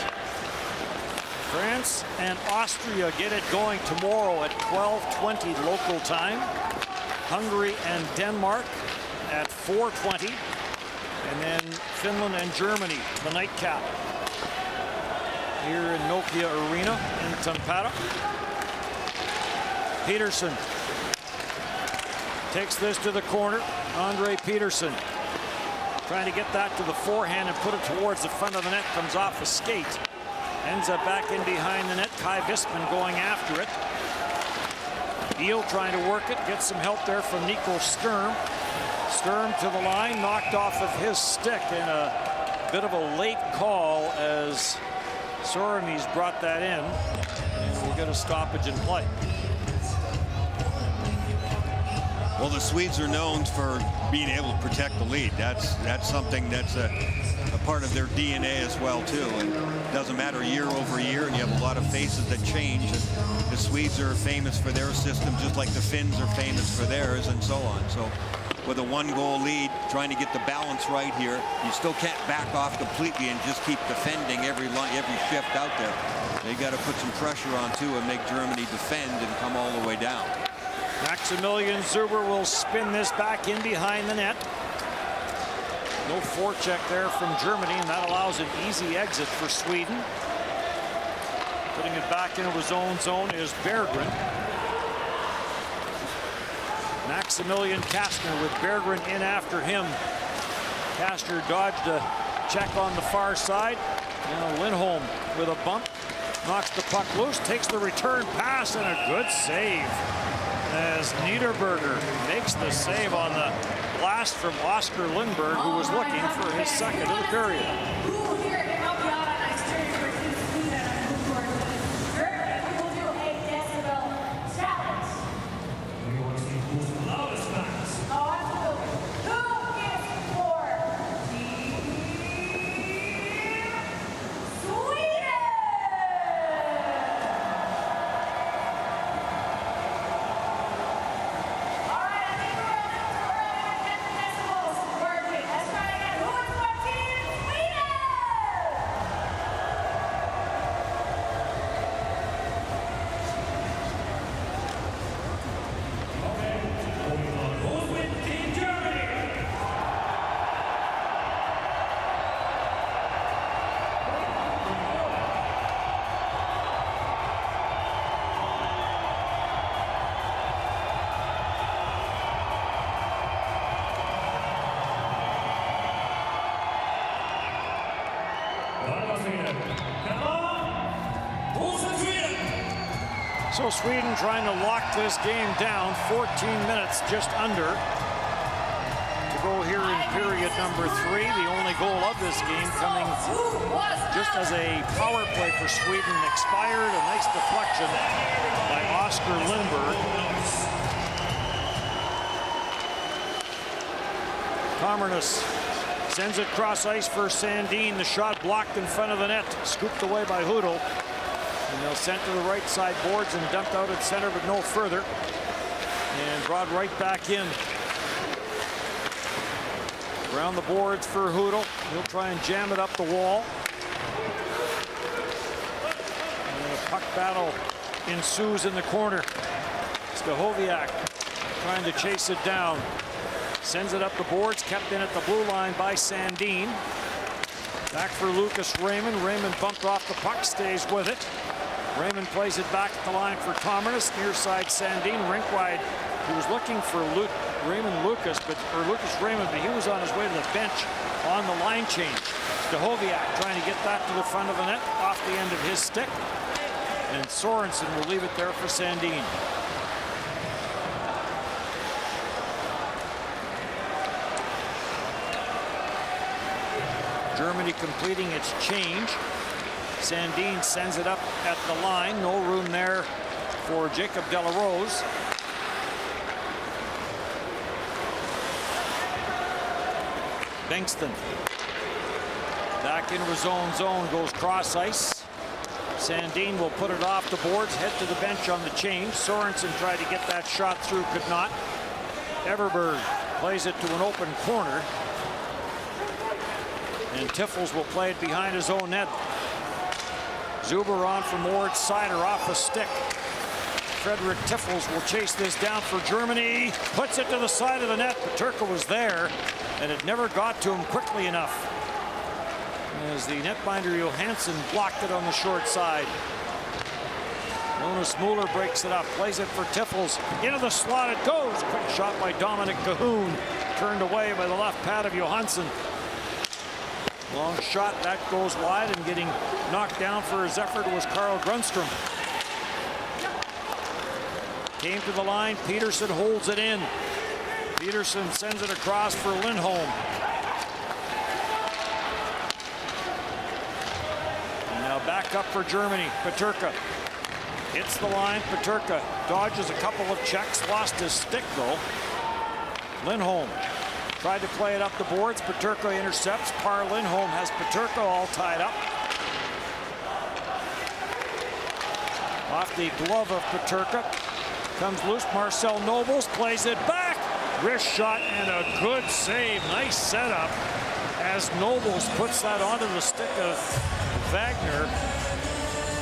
France and Austria get it going tomorrow at 12:20 local time. Hungary and Denmark at 4:20. And then Finland and Germany, the nightcap, here in Nokia Arena in Tampere. Peterson takes this to the corner. Andre Peterson trying to get that to the forehand and put it towards the front of the net. Comes off a skate. Ends up back in behind the net. Kai Visman going after it. Eel trying to work it. Gets some help there from Nico Sturm. Sturm to the line. Knocked off of his stick. And a bit of a late call as Soremis brought that in. And we'll get a stoppage in play. Well, the Swedes are known for being able to protect the lead. That's something that's a part of their DNA as well, too. And it doesn't matter year over year, and you have a lot of faces that change. And the Swedes are famous for their system, just like the Finns are famous for theirs, and so on. So with a 1-goal lead, trying to get the balance right here, you still can't back off completely and just keep defending every shift out there. You got to put some pressure on, too, and make Germany defend and come all the way down. Maximilian Zuber will spin this back in behind the net. No forecheck there from Germany, and that allows an easy exit for Sweden. Putting it back into his own zone is Berggren. Maximilian Kastner with Berggren in after him. Kastner dodged a check on the far side. Now Lindholm with a bump. Knocks the puck loose, takes the return pass, and a good save as Niederberger makes the save on the blast from Oscar Lindberg, who was looking for his second of the period. So Sweden trying to lock this game down. 14 minutes just under to go here in period number 3. The only goal of this game coming just as a power play for Sweden expired. A nice deflection by Oscar Lindberg. Kammernes sends it cross ice for Sandin. The shot blocked in front of the net. Scooped away by Hudel. And they'll send to the right side boards and dumped out at center, but no further. And brought right back in. Around the boards for Hudel. He'll try and jam it up the wall. And a puck battle ensues in the corner. Stahoviak trying to chase it down. Sends it up the boards, kept in at the blue line by Sandin. Back for Lucas Raymond. Raymond bumped off the puck, stays with it. Raymond plays it back at the line for Tomarnis. Near side Sandin, rink wide. He was looking for Raymond Lucas, Lucas Raymond, but he was on his way to the bench on the line change. Stahoviak trying to get that to the front of the net, off the end of his stick. And Sorensen will leave it there for Sandin. Germany completing its change. Sandin sends it up at the line. No room there for Jacob Delarose. Bengtsson back into his own zone, goes cross ice. Sandin will put it off the boards, head to the bench on the change. Sorensen tried to get that shot through, could not. Everberg plays it to an open corner. And Tiffels will play it behind his own net. Zuber on from Ward Sider off a stick. Frederick Tiffels will chase this down for Germany. Puts it to the side of the net. Peterka was there, and it never got to him quickly enough, as the netminder Johansson blocked it on the short side. Jonas Mueller breaks it up, plays it for Tiffels. Into the slot it goes. Quick shot by Dominic Cahoon. Turned away by the left pad of Johansson. Long shot, that goes wide, and getting knocked down for his effort was Carl Grundstrom. Came to the line, Peterson holds it in. Peterson sends it across for Lindholm. And now back up for Germany, Peterka. Hits the line, Peterka dodges a couple of checks, lost his stick though. Lindholm tried to play it up the boards. Peterka intercepts. Par Lindholm has Peterka all tied up. Off the glove of Peterka. Comes loose. Marcel Nobles plays it back. Wrist shot and a good save. Nice setup as Nobles puts that onto the stick of Wagner.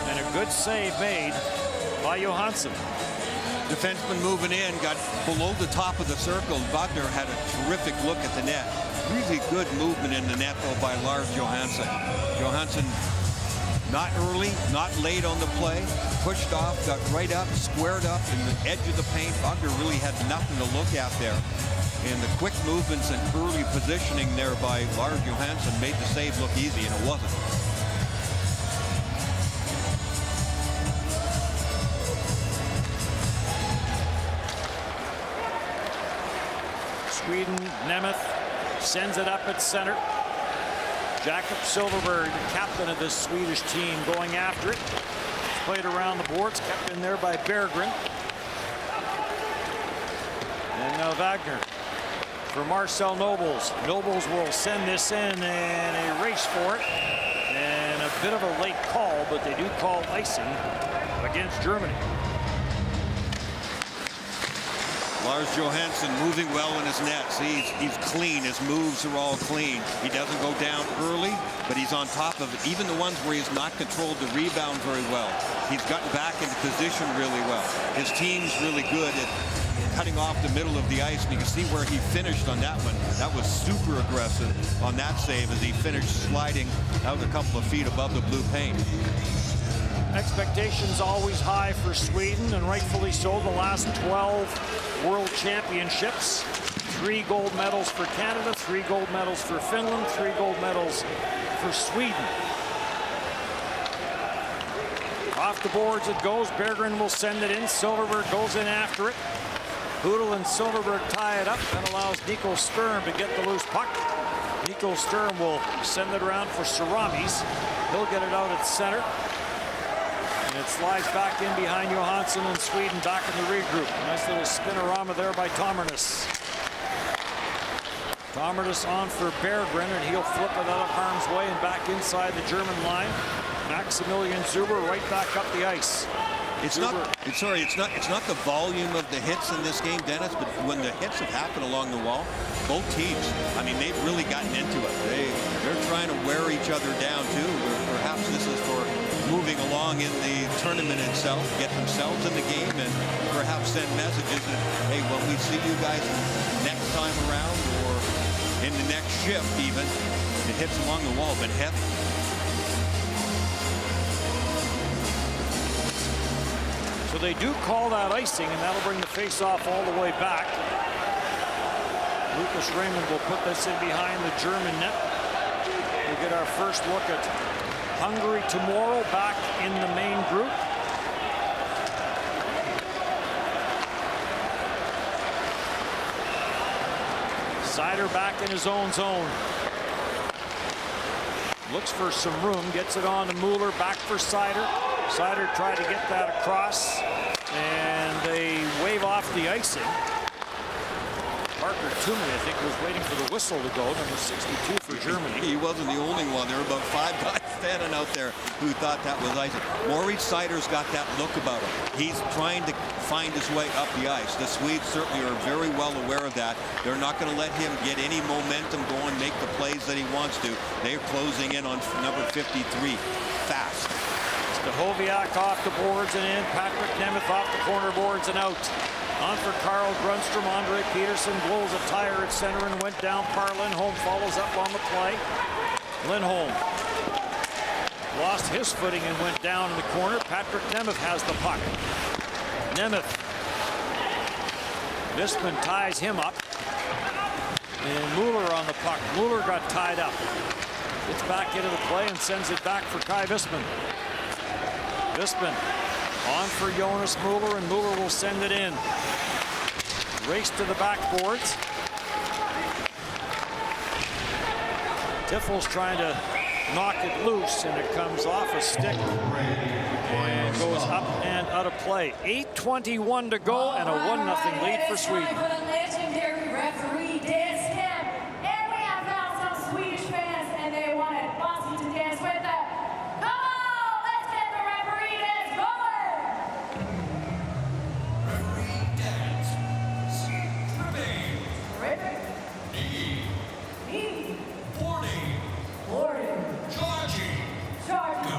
And a good save made by Johansson. Defenseman moving in, got below the top of the circle. Wagner had a terrific look at the net. Really good movement in the net, though, by Lars Johansson. Johansson, not early, not late on the play. Pushed off, got right up, squared up in the edge of the paint. Wagner really had nothing to look at there. And the quick movements and early positioning there by Lars Johansson made the save look easy, and it wasn't. Sweden, Nemeth sends it up at center. Jakob Silfverberg, the captain of this Swedish team, going after it. It's played around the boards, kept in there by Berggren. And now Wagner for Marcel Nobles. Nobles will send this in and a race for it. And a bit of a late call, but they do call icing against Germany. Lars Johansson moving well in his nets. He's clean. His moves are all clean. He doesn't go down early, but he's on top of it. Even the ones where he's not controlled the rebound very well. He's gotten back into position really well. His team's really good at cutting off the middle of the ice. And you can see where he finished on that one. That was super aggressive on that save as he finished sliding out a couple of feet above the blue paint. Expectations always high for Sweden, and rightfully so. The last 12 World Championships, 3 gold medals for Canada, 3 gold medals for Finland, 3 gold medals for Sweden. Off the boards it goes. Berggren will send it in. Silfverberg goes in after it. Hudel and Silfverberg tie it up. That allows Nico Sturm to get the loose puck. Nico Sturm will send it around for Saramis. He'll get it out at center. And it slides back in behind Johansson and Sweden back in the regroup. Nice little spinorama there by Tomarnis. Tomarnis on for Berggren, and he'll flip it out of harm's way and back inside the German line. Maximilian Zuber right back up the ice. It's not the volume of the hits in this game, Dennis, but when the hits have happened along the wall, both teams, I mean, they've really gotten into it. They're trying to wear each other down too. Perhaps this is for moving along along in the tournament itself, get themselves in the game, and perhaps send messages that, hey, when we see you guys next time around or in the next shift even, the hits along the wall have been heavy. So they do call that icing, and that'll bring the face-off all the way back. Lucas Raymond will put this in behind the German net. We'll get our first look at Hungary tomorrow back in the main group. Seider back in his own zone. Looks for some room, gets it on to Mueller, back for Seider. Seider tried to get that across, and they wave off the icing. Parker Toomey, I think, was waiting for the whistle to go, number 62 for Germany. He wasn't the only one. There were about 5 guys standing out there who thought that was icing. Moritz Seider's got that look about him. He's trying to find his way up the ice. The Swedes certainly are very well aware of that. They're not going to let him get any momentum going, make the plays that he wants to. They're closing in on number 53 fast. Stahoviak off the boards and in. Patrick Nemeth off the corner boards and out. On for Carl Grundstrom. Andre Peterson blows a tire at center and went down. Par Lindholm follows up on the play. Lindholm lost his footing and went down in the corner. Patrick Nemeth has the puck. Nemeth. Visman ties him up. And Mueller on the puck. Mueller got tied up. Gets back into the play and sends it back for Kai Visman. Visman on for Jonas Mueller, and Mueller will send it in. Race to the backboards. Tiffel's trying to knock it loose, and it comes off a stick and goes up and out of play. 8:21 to go, and a 1-0 lead for Sweden. Legendary referee Dan Stem. And we have now some Swedish fans, and they wanted Boston to dance with them. Come on, let's get the referee dance going. Referee dance. Stripping. Ready? Knee. Warning. Warning. Charging. Charge. Go.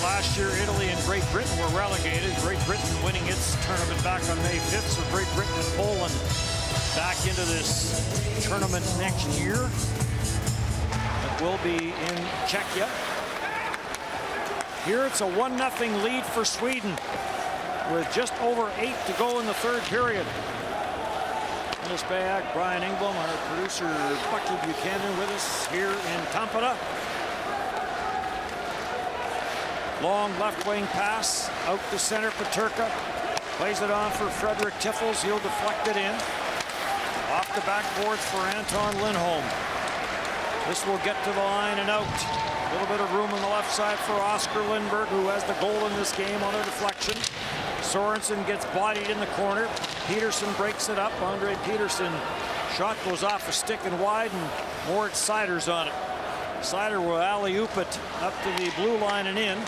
Last year, Italy and Great Britain were relegated. Great Britain winning its tournament back on May 5th. So Great Britain and Poland back into this tournament next year. It will be in Czechia. Here it's a 1-0 lead for Sweden with just over 8 to go in the third period. Dennis Bayak, Brian Engblom, our producer Bucky Buchanan with us here in Tampere. Long left wing pass out to center. Peterka plays it on for Frederick Tiffels. He'll deflect it in. Off the backboards for Anton Lindholm. This will get to the line and out. A little bit of room on the left side for Oscar Lindberg, who has the goal in this game on a deflection. Sorensen gets bodied in the corner. Peterson breaks it up. Andre Peterson shot goes off a stick and wide, and Moritz Seider's on it. Seider will alley-oop it up to the blue line and in.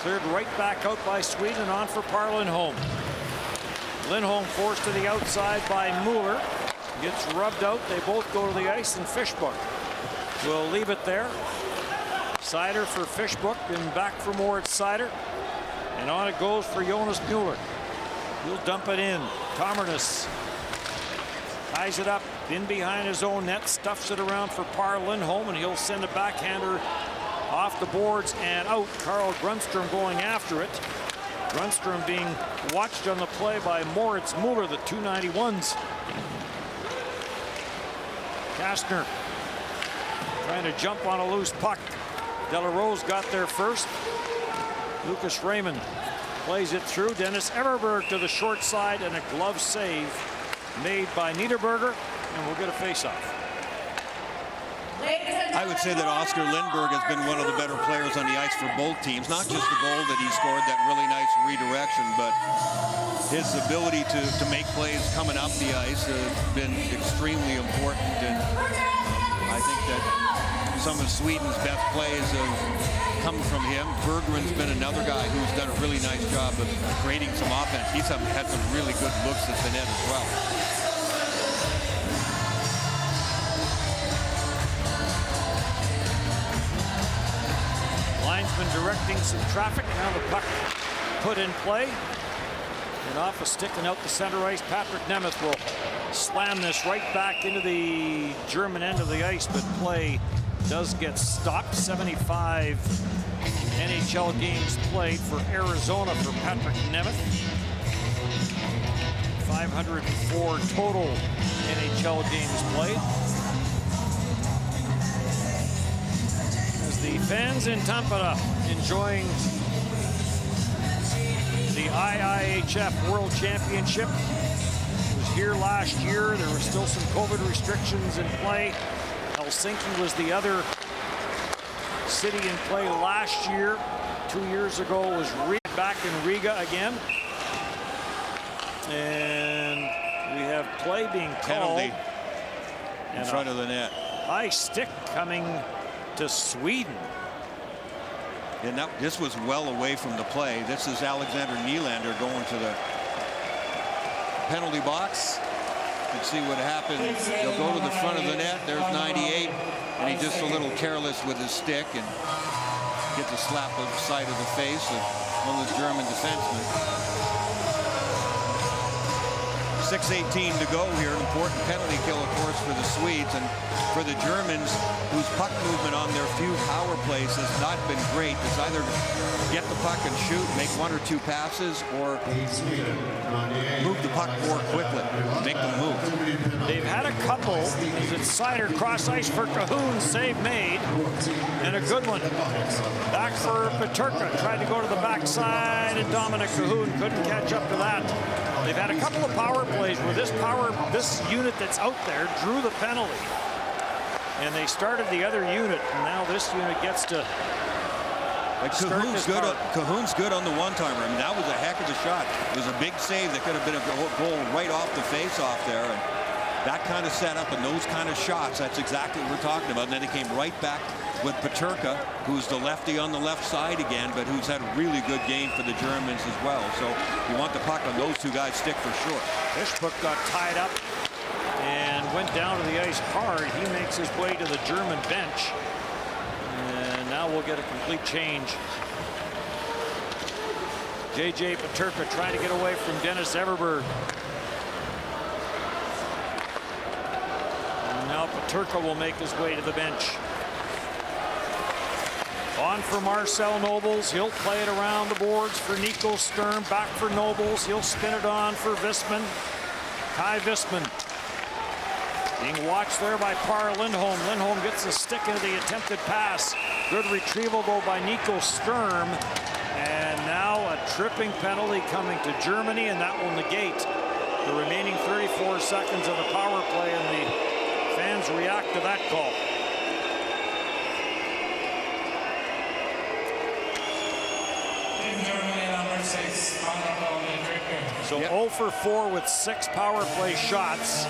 Cleared right back out by Sweden and on for Par Lindholm. Lindholm forced to the outside by Mueller. Gets rubbed out. They both go to the ice, and Fishbook will leave it there. Seider for Fishbook and back for Moritz Seider. And on it goes for Jonas Mueller. He'll dump it in. Tomernes ties it up in behind his own net, stuffs it around for Par Lindholm, and he'll send a backhander off the boards and out. Carl Grundstrom going after it. Grundstrom being watched on the play by Moritz Mueller, the 291s. Kastner trying to jump on a loose puck. De La Rose got there first. Lucas Raymond Plays it through. Dennis Everberg to the short side, and a glove save made by Niederberger, and we'll get a face-off. I would say that Oscar Lindberg has been one of the better players on the ice for both teams. Not just the goal that he scored, that really nice redirection, but his ability to make plays coming up the ice has been extremely important. And I think that some of Sweden's best plays have come from him. Berggren's been another guy who's done a really nice job of creating some offense. He's had some really good looks at the net as well. Linesman directing some traffic. Now the puck put in play. And off a stick and out the center ice. Patrick Nemeth will slam this right back into the German end of the ice, but play does get stopped. 75 NHL games played for Arizona for Patrick Nemeth. 504 total NHL games played. As the fans in Tampere enjoying the IIHF World Championship. It was here last year. There were still some COVID restrictions in play. Helsinki was the other city in play last year. 2 years ago was Riga, back in Riga again. And we have play being called. Penalty in front of the net. High stick coming to Sweden. And this was well away from the play. This is Alexander Nylander going to the penalty box. Let's see what happens. He'll go to the front of the net. There's 98. And he's just a little careless with his stick and gets a slap on the side of the face of one of the German defensemen. 6:18 to go here. An important penalty kill, of course, for the Swedes and for the Germans, whose puck movement on their few power plays has not been great. It's either get the puck and shoot, make 1 or 2 passes, or move the puck more quickly, make them move. They've had a couple. It's Seider cross ice for Cahoon, save made, and a good one. Back for Peterka, tried to go to the backside, and Dominic Cahoon couldn't catch up to that. They've had a couple of power plays where this unit that's out there drew the penalty, and they started the other unit, and now this unit gets to. Cahoon's good on the one-timer. I mean, that was a heck of a shot. It was a big save that could have been a goal right off the face-off there, and that kind of setup and those kind of shots, that's exactly what we're talking about. And then he came right back with Peterka, who's the lefty on the left side again, but who's had a really good game for the Germans as well. So you want the puck on those two guys stick for sure. Fishbook got tied up and went down to the ice hard. He makes his way to the German bench. And now we'll get a complete change. J.J. Peterka trying to get away from Dennis Everberg. And now Peterka will make his way to the bench. On for Marcel Nobles. He'll play it around the boards for Nico Sturm. Back for Nobles. He'll spin it on for Visman. Kai Visman being watched there by Par Lindholm. Lindholm gets a stick into the attempted pass. Good retrieval though by Nico Sturm. And now a tripping penalty coming to Germany, and that will negate the remaining 34 seconds of the power play, and the fans react to that call. So 0 for 4 with 6 power play shots.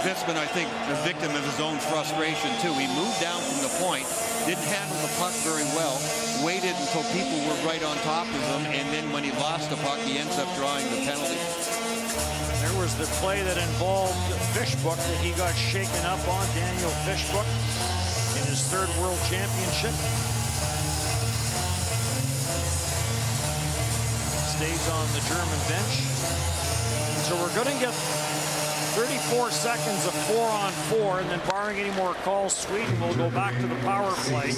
Visman, I think, the victim of his own frustration, too. He moved down from the point, didn't handle the puck very well, waited until people were right on top of him, and then when he lost the puck, he ends up drawing the penalty. There was the play that involved Fishbook that he got shaken up on, Daniel Fishbook, in his 3rd World Championship. Stays on the German bench. So we're going to get 34 seconds of 4-on-4, and then barring any more calls, Sweden will go back to the power play.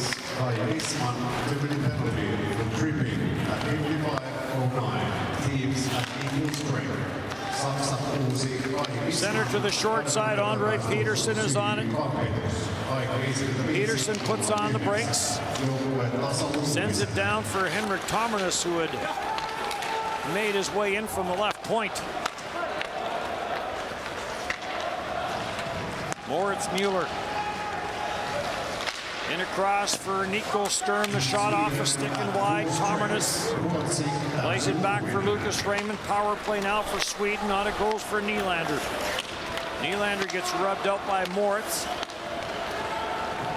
Center to the short side. Andre Peterson is on it. Peterson puts on the brakes, sends it down for Henrik Tomernes, who had made his way in from the left point. Moritz Mueller in across for Nico Sturm. The shot off a stick and wide. Tomernes plays it back for Lucas Raymond. Power play now for Sweden. On it goes for Nylander. Nylander gets rubbed out by Moritz.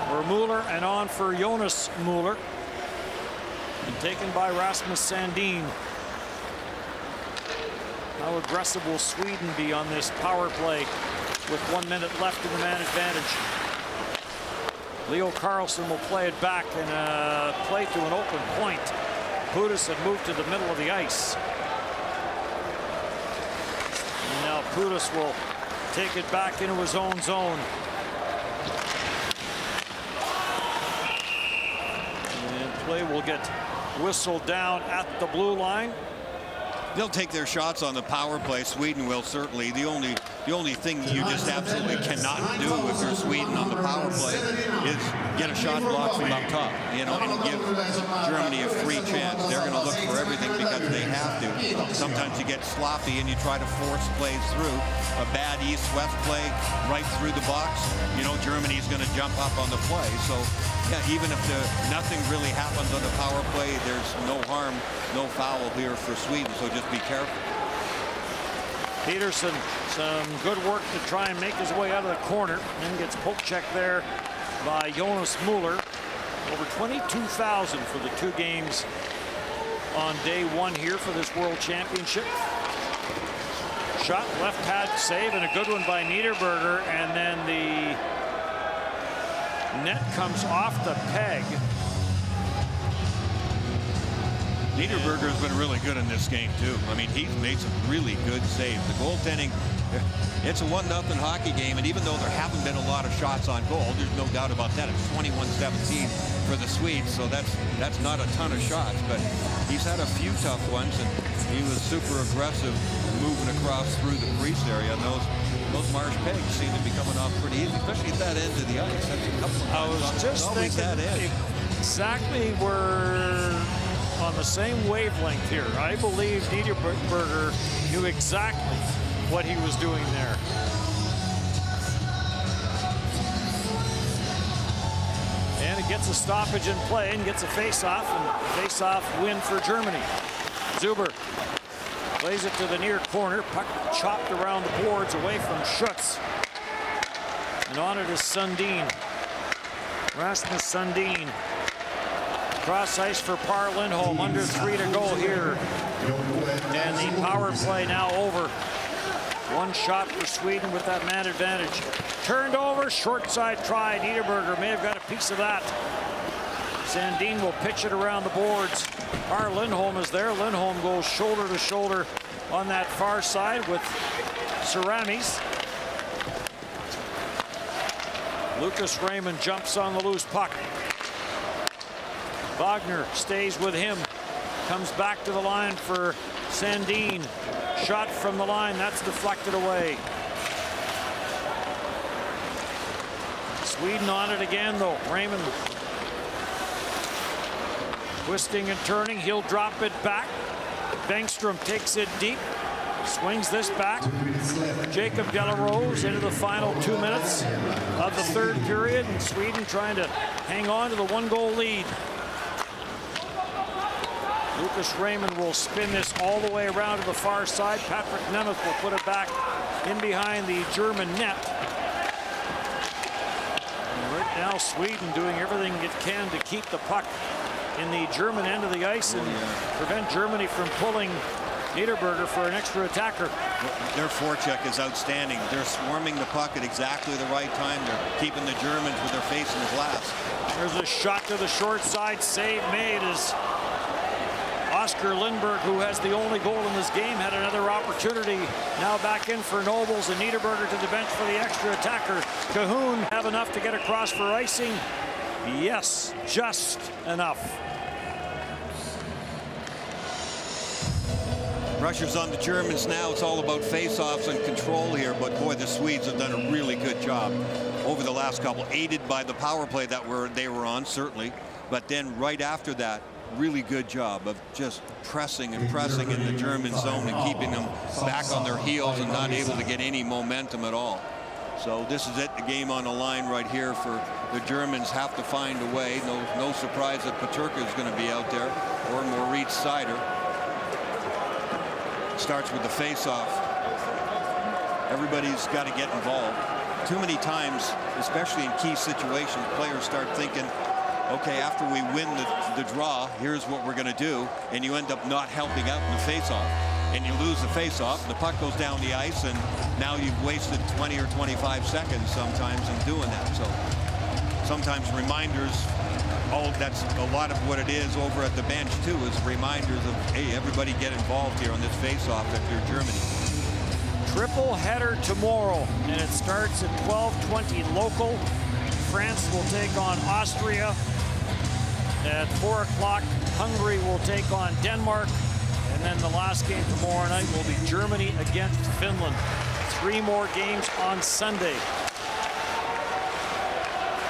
For Mueller and on for Jonas Mueller. And taken by Rasmus Sandin. How aggressive will Sweden be on this power play with 1 minute left in the man advantage? Leo Carlsson will play it back and play to an open point. Pudas had moved to the middle of the ice. And now Pudas will take it back into his own zone. And play will get whistled down at the blue line. They'll take their shots on the power play. Sweden will certainly. The only thing you just absolutely cannot do if you're Sweden on the power play is get a shot block from up top, you know, and give Germany a free chance. They're going to look for everything because they have to. Sometimes you get sloppy and you try to force plays through. A bad east-west play right through the box, you know, Germany's going to jump up on the play. So, yeah, even if nothing really happens on the power play, there's no harm, no foul here for Sweden. So just be careful. Peterson, some good work to try and make his way out of the corner, and gets poke checked there by Jonas Mueller. Over 22,000 for the 2 games on day 1 here for this World Championship. Shot left hand save and a good one by Niederberger, and then the net comes off the peg. Niederberger's been really good in this game, too. I mean, he's made some really good saves. The goaltending, it's a 1-0 hockey game, and even though there haven't been a lot of shots on goal, there's no doubt about that. It's 21-17 for the Swedes, so that's not a ton of shots, but he's had a few tough ones, and he was super aggressive moving across through the crease area, and those marsh pegs seem to be coming off pretty easy, especially at that end of the ice. That's a couple of I was just thinking exactly we're on the same wavelength here. I believe Niederberger knew exactly what he was doing there. And it gets a stoppage in play and gets a face-off, and face-off win for Germany. Zuber plays it to the near corner. Puck chopped around the boards away from Schutz. And on it is Sundin. Rasmus Sundin. Cross ice for Par Lindholm. Under 3 to go here. And the power play now over. 1 shot for Sweden with that man advantage. Turned over, short side try. Niederberger may have got a piece of that. Sandin will pitch it around the boards. Par Lindholm is there. Lindholm goes shoulder to shoulder on that far side with Ceramis. Lucas Raymond jumps on the loose puck. Wagner stays with him. Comes back to the line for Sandin. Shot from the line, that's deflected away. Sweden on it again, though. Raymond twisting and turning. He'll drop it back. Bengstrom takes it deep. Swings this back. Jacob Delarose into the final 2 minutes of the 3rd period. And Sweden trying to hang on to the 1-goal lead. Lucas Raymond will spin this all the way around to the far side. Patrick Nemeth will put it back in behind the German net. And right now, Sweden doing everything it can to keep the puck in the German end of the ice and prevent Germany from pulling Niederberger for an extra attacker. Their forecheck is outstanding. They're swarming the puck at exactly the right time. They're keeping the Germans with their face in the glass. There's a shot to the short side. Save made as Oscar Lindberg, who has the only goal in this game, had another opportunity. Now back in for Nobles, and Niederberger to the bench for the extra attacker. Cahoon have enough to get across for icing. Yes, just enough. Pressure's on the Germans now. It's all about face-offs and control here, but boy, the Swedes have done a really good job over the last couple, aided by the power play that they were on, certainly. But then right after that, really good job of just pressing and pressing in the German zone and keeping them back on their heels and not able to get any momentum at all. So this is it, the game on the line right here for the Germans. Have to find a way. No surprise that Peterka is going to be out there, or Moritz Seider. Starts with the face-off. Everybody's got to get involved. Too many times, especially in key situations, players start thinking, okay, after we win the draw, here's what we're going to do, and you end up not helping out in the face-off, and you lose the face-off, the puck goes down the ice, and now you've wasted 20 or 25 seconds sometimes in doing that. So sometimes reminders, that's a lot of what it is over at the bench too, is reminders of, hey, everybody get involved here on this face-off if you're Germany. Triple header tomorrow, and it starts at 12:20 local. France will take on Austria. At 4 o'clock, Hungary will take on Denmark. And then the last game tomorrow night will be Germany against Finland. 3 more games on Sunday.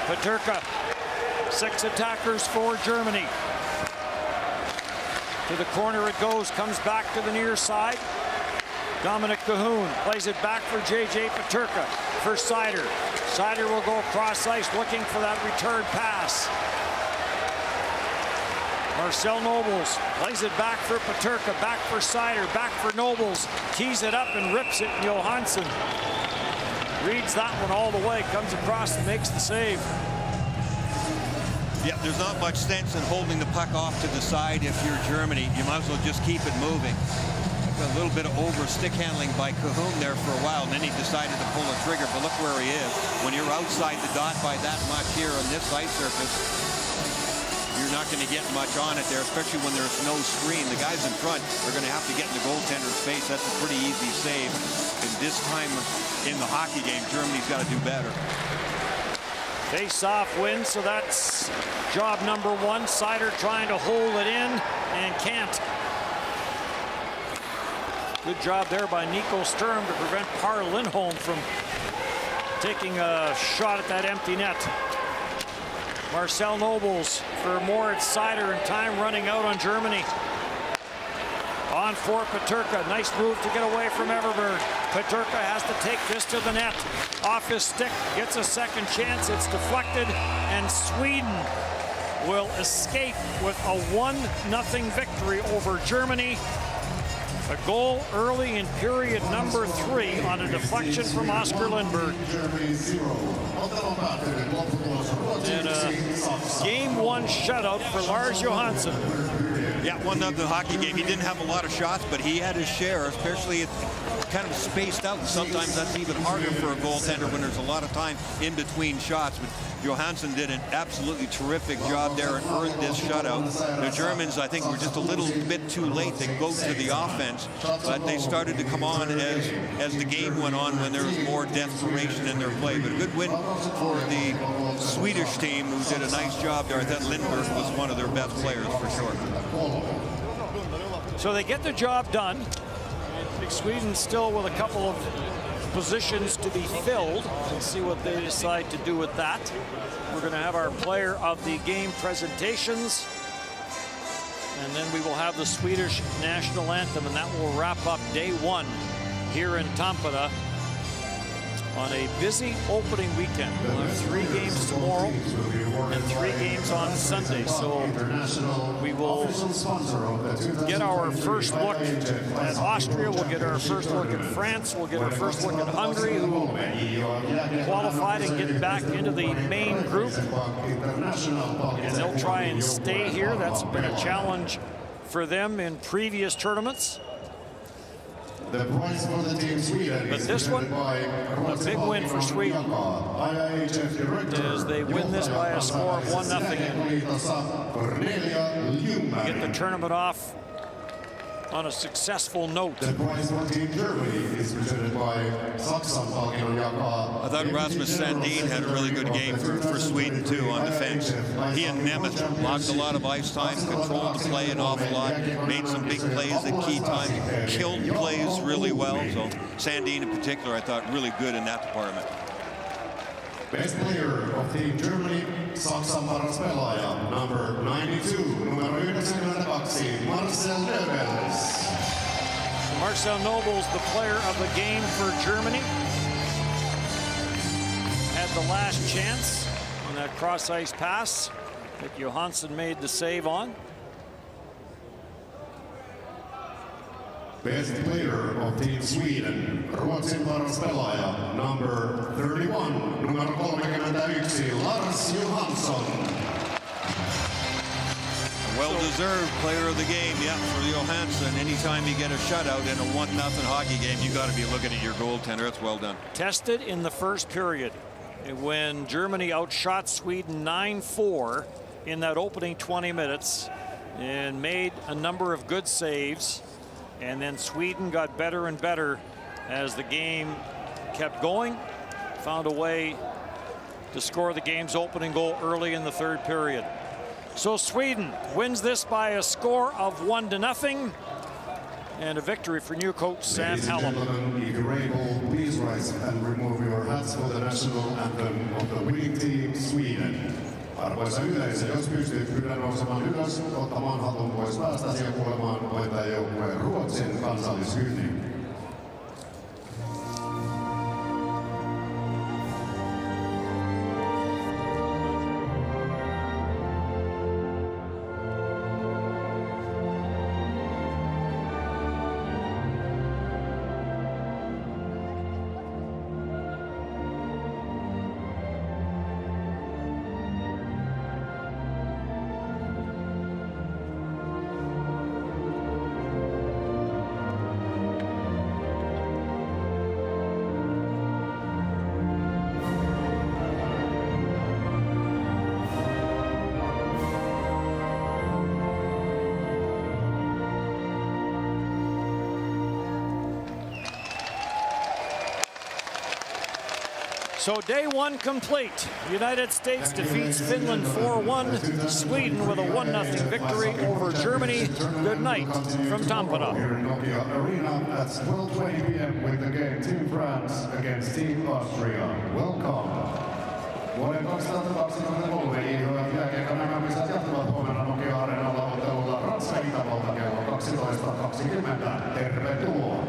Peterka, 6 attackers for Germany. To the corner it goes, comes back to the near side. Dominic Cahoon plays it back for J.J. Peterka for Seider. Seider will go across ice looking for that return pass. Marcel Nobles plays it back for Peterka, back for Seider, back for Nobles. Tees it up and rips it. Johansson reads that one all the way, comes across and makes the save. Yeah, there's not much sense in holding the puck off to the side if you're Germany. You might as well just keep it moving. A little bit of over stick handling by Cahoon there for a while, and then he decided to pull a trigger, but look where he is. When you're outside the dot by that much here on this ice surface, you're not going to get much on it there, especially when there's no screen. The guys in front are going to have to get in the goaltender's face. That's a pretty easy save. And this time in the hockey game, Germany's got to do better. Face-off win, so that's job number 1. Seider trying to hold it in and can't. Good job there by Nico Sturm to prevent Par Lindholm from taking a shot at that empty net. Marcel Nobles for Moritz Seider, and time running out on Germany. On for Peterka. Nice move to get away from Everberg. Peterka has to take this to the net. Off his stick, gets a second chance. It's deflected, and Sweden will escape with a 1-0 victory over Germany. A goal early in period number 3 on a deflection from Oscar Lindberg. And a game 1 shutout for Lars Johansson. Yeah, 1-0 hockey game. He didn't have a lot of shots, but he had his share, especially kind of spaced out. Sometimes that's even harder for a goaltender when there's a lot of time in between shots. But Johansson did an absolutely terrific job there and earned this shutout. The Germans, I think, were just a little bit too late to go to the offense, but they started to come on as the game went on when there was more desperation in their play. But a good win for the Swedish team, who did a nice job there. I thought Lindberg was one of their best players for sure. So they get the job done. Sweden still with a couple of positions to be filled. We'll see what they decide to do with that. We're going to have our player of the game presentations, and then we will have the Swedish national anthem, and that will wrap up day 1 here in Tampere on a busy opening weekend. We'll have 3 games tomorrow and 3 games on Sunday. So we will get our first look at Austria. We'll get our first look at France. We'll get our first look at Hungary, who qualified and get back into the main group. And they'll try and stay here. That's been a challenge for them in previous tournaments. The prize for the team Sweden, but this one, a big win for Sweden, as they win this by a score of 1-0. Get the tournament off on a successful note. The prize for Team Germany is presented by Saksan. I thought Rasmus Sandin had a really good game for Sweden too on defense. He and Nemeth logged a lot of ice time, controlled the play an awful lot, made some big plays at key times, killed plays really well. So Sandin in particular, I thought really good in that department. Best player of Team Germany, Saksan paras pelaaja, number 92, numero 92, Marcel Nobles. Marcel Nobles, the player of the game for Germany, had the last chance on that cross-ice pass that Johansson made the save on. Best player of Team Sweden, Ruotsin paras pelaaja, number 31, numero 31, Lars Johansson. Well-deserved player of the game, yeah, for Johansson. Anytime you get a shutout in a 1-0 hockey game, you got to be looking at your goaltender. That's well done. Tested in the first period when Germany outshot Sweden 9-4 in that opening 20 minutes and made a number of good saves. And then Sweden got better and better as the game kept going, found a way to score the game's opening goal early in the third period. So Sweden wins this by a score of 1-0, and a victory for new coach Sam Hallam. Ladies and gentlemen, if you're able, please rise and remove your hats for the national anthem of the winning team, Sweden. Arvoisa yleisö, jos pystyt, pyydän nousemaan ylös, ottamaan hatun pois päästäsi ja kuulemaan voittajajoukkueen Ruotsin kansallishymnin. So day one complete. United States defeats Finland 4-1. Sweden with a 1-0 victory over Germany. Good night from Tampere. Here in Nokia Arena at 12:20 p.m. with the game Team France against Team Austria. Welcome. Vuoden 2023 IIHF jääkiekon MM-kisat jatkuvat huomenna Nokia Areenalla ottelulla Ranska-Itävalta kello 12:20. Tervetuloa.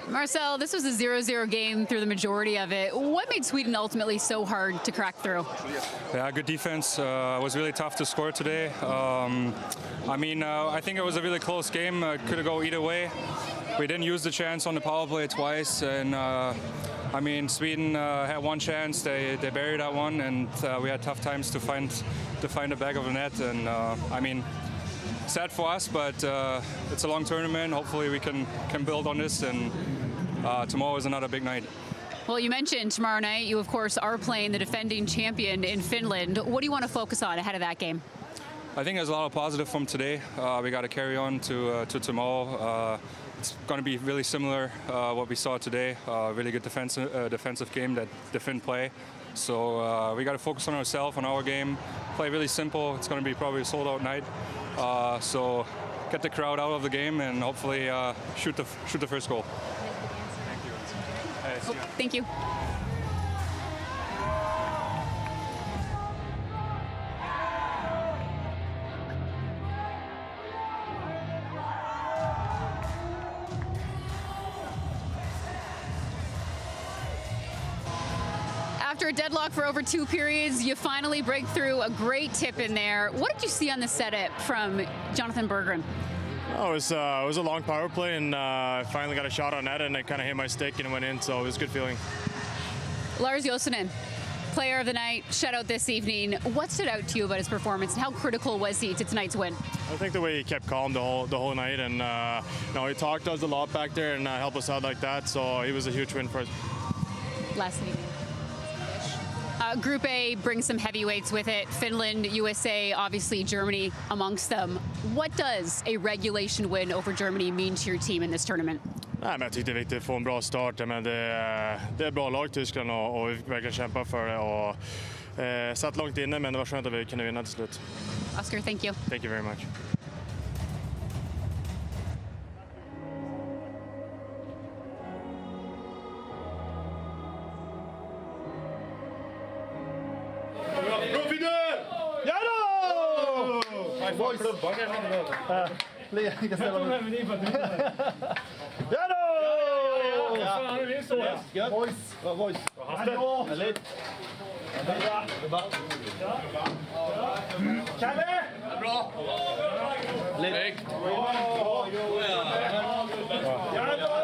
Marcel, this was a 0-0 game through the majority of it. What made Sweden ultimately so hard to crack through? Yeah, good defense. It was really tough to score today. I think it was a really close game. Could have go either way. We didn't use the chance on the power play twice, and Sweden had one chance. They buried that one, and we had tough times to find the back of the net. And sad for us, but it's a long tournament. Hopefully we can build on this, and tomorrow is another big night. Well, you mentioned tomorrow night, you of course are playing the defending champion in Finland. What do you want to focus on ahead of that game? I think there's a lot of positive from today. We got to carry on to tomorrow. It's going to be really similar what we saw today. Really good defensive game that the Finn play. So we got to focus on ourselves, on our game, play really simple. It's going to be probably a sold-out night. So get the crowd out of the game and hopefully shoot the first goal. Thank you. After a deadlock for over 2 periods, you finally break through a great tip in there. What did you see on the setup from Jonathan Berggren? Oh, it was a long power play, and I finally got a shot on net, and it kind of hit my stick and went in, so it was a good feeling. Lars Josinen, player of the night, shutout this evening. What stood out to you about his performance, and how critical was he to tonight's win? I think the way he kept calm the whole night, and he talked to us a lot back there and helped us out like that, so it was a huge win for us. Last evening. Group A brings some heavyweights with it. Finland, USA, obviously Germany amongst them. What does a regulation win over Germany mean to your team in this tournament? Nej, men jag tycker det är viktigt att få en bra start. Men det är bra lag Tyskland och vi verkligen kämpar för det. Och, satt långt inne, men det var skönt att vi kunde vinna till slut. Oscar, thank you. Thank you very much. Lika ställa mig. Ja då! Ja, det är så. Boys, boys. Hallå! Kalle! Bra. Lägg. Ja då.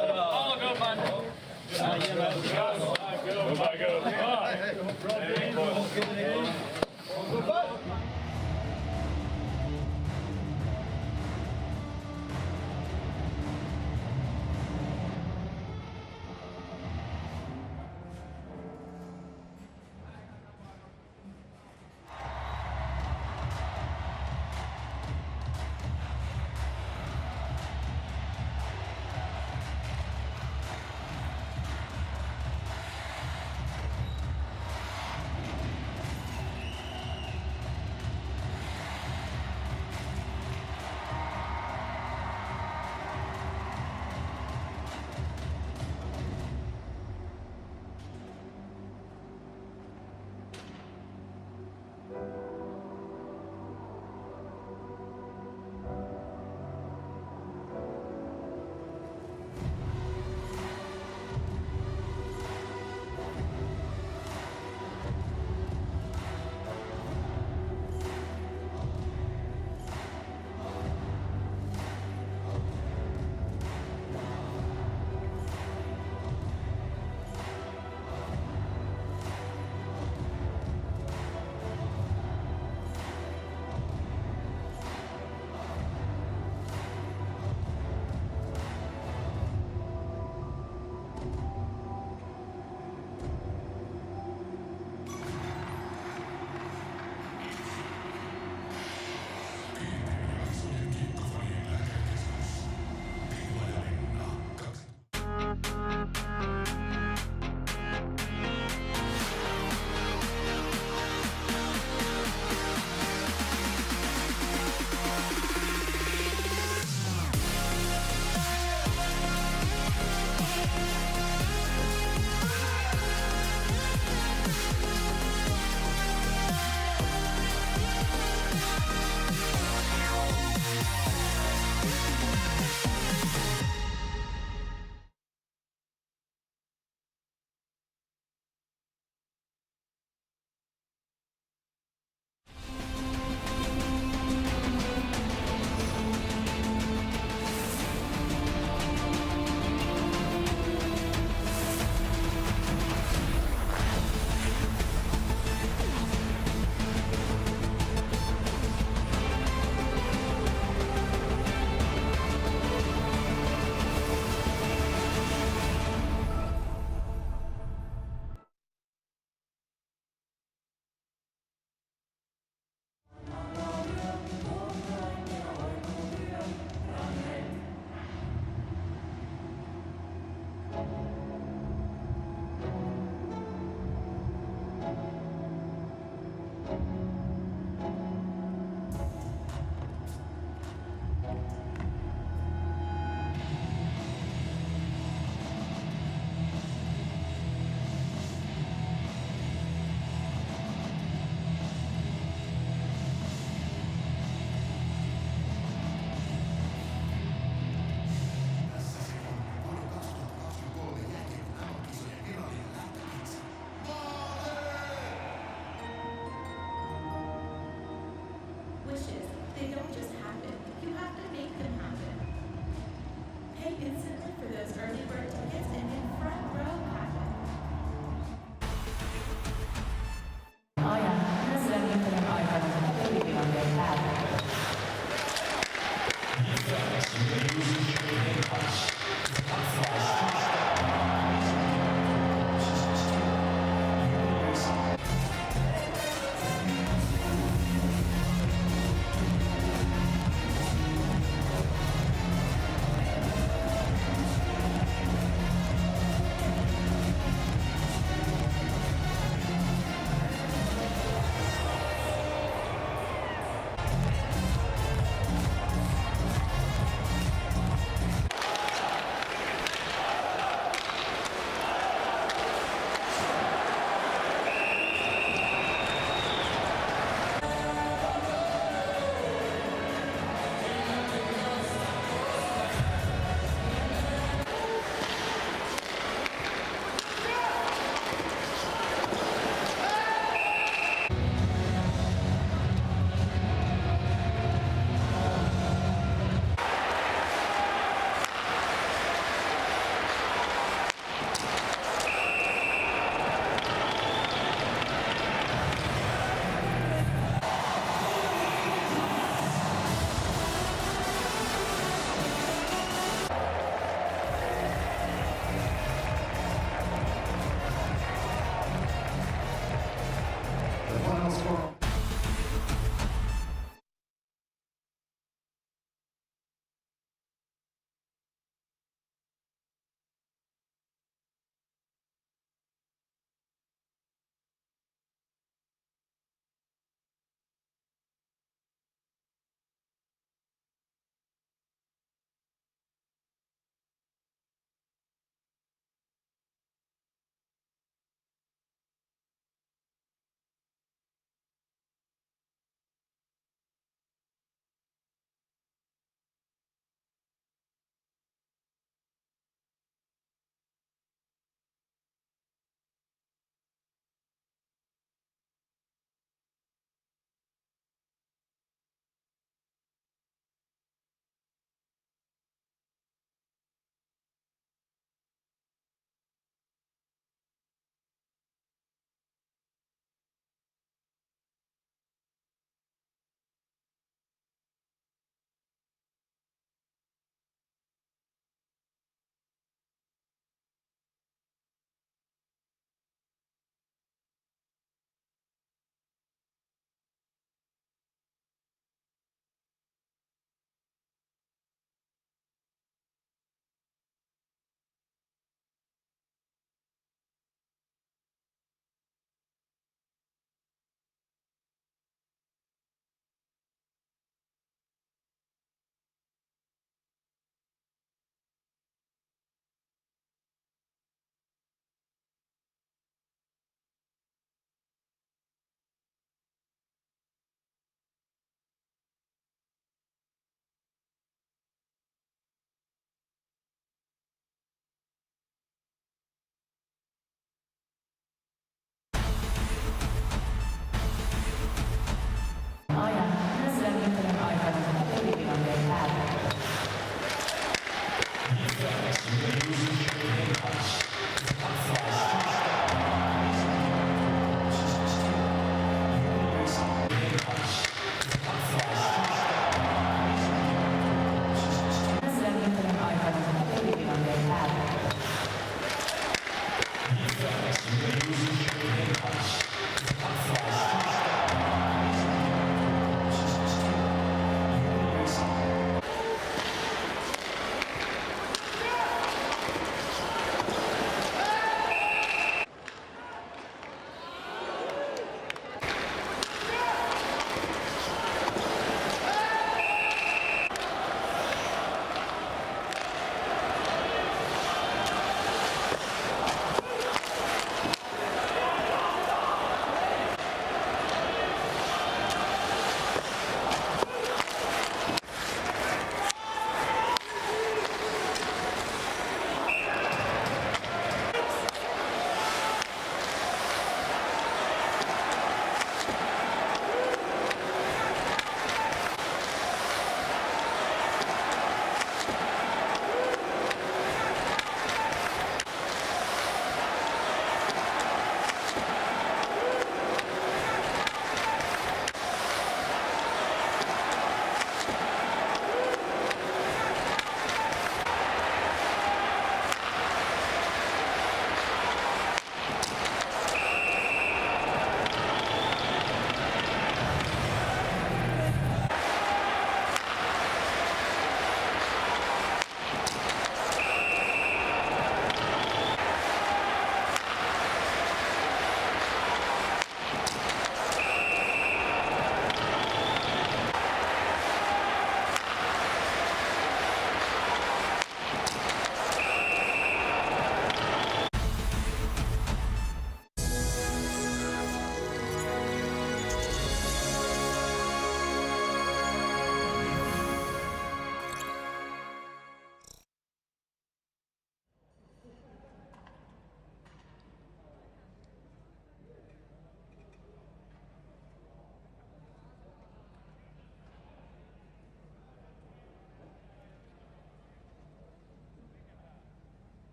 pay instantly for those early bird tickets and get